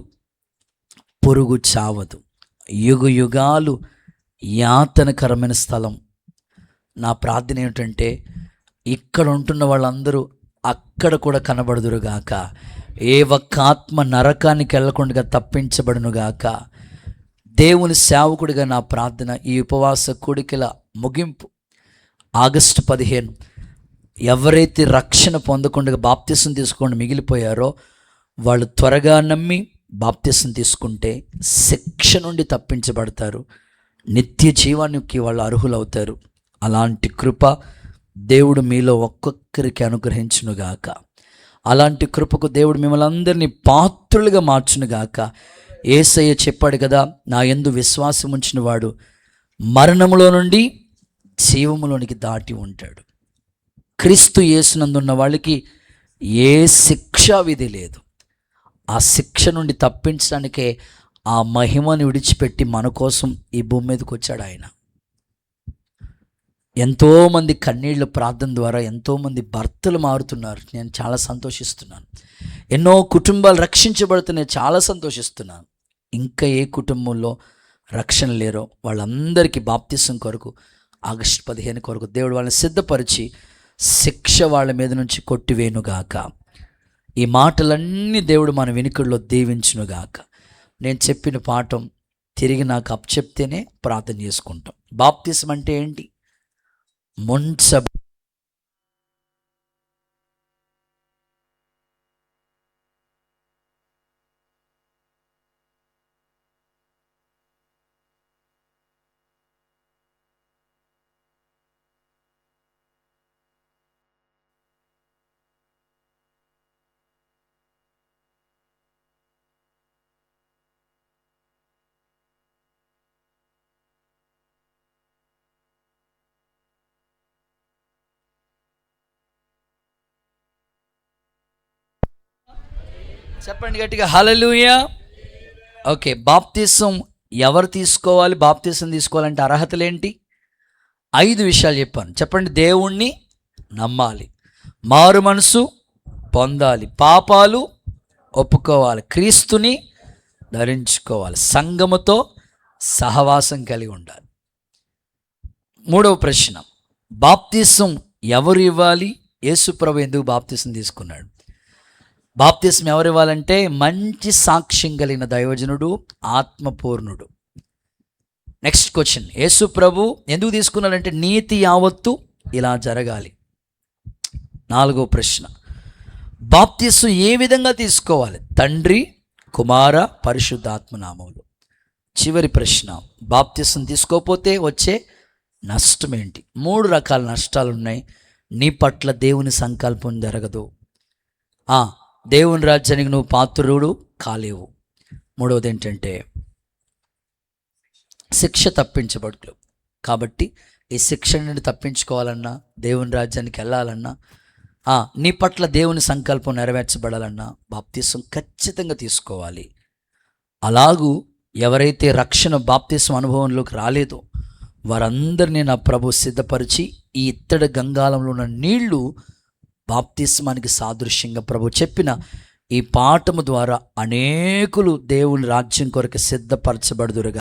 పురుగు చావదు, యుగాలు యాతనకరమైన స్థలం. నా ప్రార్థన ఏమిటంటే ఇక్కడ ఉంటున్న వాళ్ళందరూ అక్కడ కూడా కనబడుదురుగాక. ఏ ఒక్క ఆత్మ నరకానికి వెళ్ళకుండా తప్పించబడునుగాక. దేవుని సేవకుడిగా నా ప్రార్థన, ఈ ఉపవాస కూడికల ముగింపు ఆగస్టు 15 ఎవరైతే రక్షణ పొందకుండా బాప్తిసం తీసుకోండి మిగిలిపోయారో వాళ్ళు త్వరగా నమ్మి బాప్తిసం తీసుకుంటే శిక్ష నుండి తప్పించబడతారు, నిత్య జీవానికి వాళ్ళు అర్హులవుతారు. అలాంటి కృప దేవుడు మీలో ఒక్కొక్కరికి అనుగ్రహించునుగాక. అలాంటి కృపకు దేవుడు మిమ్మల్ని అందరినీ పాత్రులుగా మార్చునుగాక. యేసయ్య చెప్పాడు కదా, నా యందు విశ్వాసం ఉంచిన వాడు మరణములో నుండి జీవములోనికి దాటి ఉంటాడు. క్రీస్తు యేసునందున్న వాళ్ళకి ఏ శిక్షా విధి లేదు. ఆ శిక్ష నుండి తప్పించడానికే ఆ మహిమని విడిచిపెట్టి మన కోసం ఈ భూమి మీదకి వచ్చాడు ఆయన. ఎంతోమంది కన్నీళ్ళ ప్రార్థన ద్వారా ఎంతోమంది భర్తలు మారుతున్నారు. నేను చాలా సంతోషిస్తున్నాను. ఎన్నో కుటుంబాలు రక్షించబడుతున్నాయి, చాలా సంతోషిస్తున్నాను. ఇంకా ఏ కుటుంబంలో రక్షణ లేరో వాళ్ళందరికీ బాప్తిసం కొరకు ఆగస్టు 15 కొరకు దేవుడు వాళ్ళని సిద్ధపరిచి శిక్ష వాళ్ళ మీద నుంచి కొట్టివేనుగాక. ఈ మాటలన్నీ దేవుడు మన వెనుకల్లో దీవించునుగాక. నేను చెప్పిన పాఠం తిరిగి నాకు అప్పచెప్తేనే ప్రార్థన చేసుకుంటాం. బాప్తిసం అంటే ఏంటి? చెప్పండి గట్టిగా, హల్లెలూయా. ఓకే, బాప్తిసం ఎవరు తీసుకోవాలి? బాప్తిసం తీసుకోవాలంటే అర్హతలు ఏంటి? 5 విషయాలు చెప్పాను. చెప్పండి. దేవుణ్ణి నమ్మాలి, మారు మనసు పొందాలి, పాపాలు ఒప్పుకోవాలి, క్రీస్తుని ధరించుకోవాలి, సంఘముతో సహవాసం కలిగి ఉండాలి. 3వ ప్రశ్న, బాప్తిసం ఎవరు ఇవ్వాలి? యేసుప్రభు ఎందుకు బాప్తిసం తీసుకున్నాడు? బాప్తిసం ఎవరు ఇవ్వాలంటే మంచి సాక్ష్యం కలిగిన దైవజనుడు, ఆత్మపూర్ణుడు. నెక్స్ట్ క్వశ్చన్, యేసు ప్రభు ఎందుకు తీసుకున్నాడంటే నీతి యావత్తు ఇలా జరగాలి. 4వ ప్రశ్న, బాప్తిసం ఏ విధంగా తీసుకోవాలి? తండ్రి, కుమార, పరిశుద్ధాత్మ నామములో. చివరి ప్రశ్న, బాప్తిసం తీసుకోకపోతే వచ్చే నష్టం ఏంటి? 3 రకాల నష్టాలు ఉన్నాయి. నీ పట్ల దేవుని సంకల్పం జరగదు. దేవుని రాజ్యానికి నువ్వు పాత్రుడు కాలేవు. 3వది ఏంటంటే శిక్ష తప్పించబడదు. కాబట్టి ఈ శిక్ష నుండి తప్పించుకోవాలన్నా, దేవుని రాజ్యానికి వెళ్ళాలన్నా, నీ పట్ల దేవుని సంకల్పం నెరవేర్చబడాలన్నా బాప్తిసం ఖచ్చితంగా తీసుకోవాలి. అలాగూ ఎవరైతే రక్షణ బాప్తిసం అనుభవంలోకి రాలేదో వారందరినీ నా ప్రభు సిద్ధపరిచి ఈ ఇత్తడి గంగాళంలో ఉన్న నీళ్లు బాప్తిస్మానికి సాదృశ్యంగా ప్రభు చెప్పిన ఈ పాఠము ద్వారా అనేకులు దేవుని రాజ్యం కొరకు సిద్ధపరచబడుదురుగా.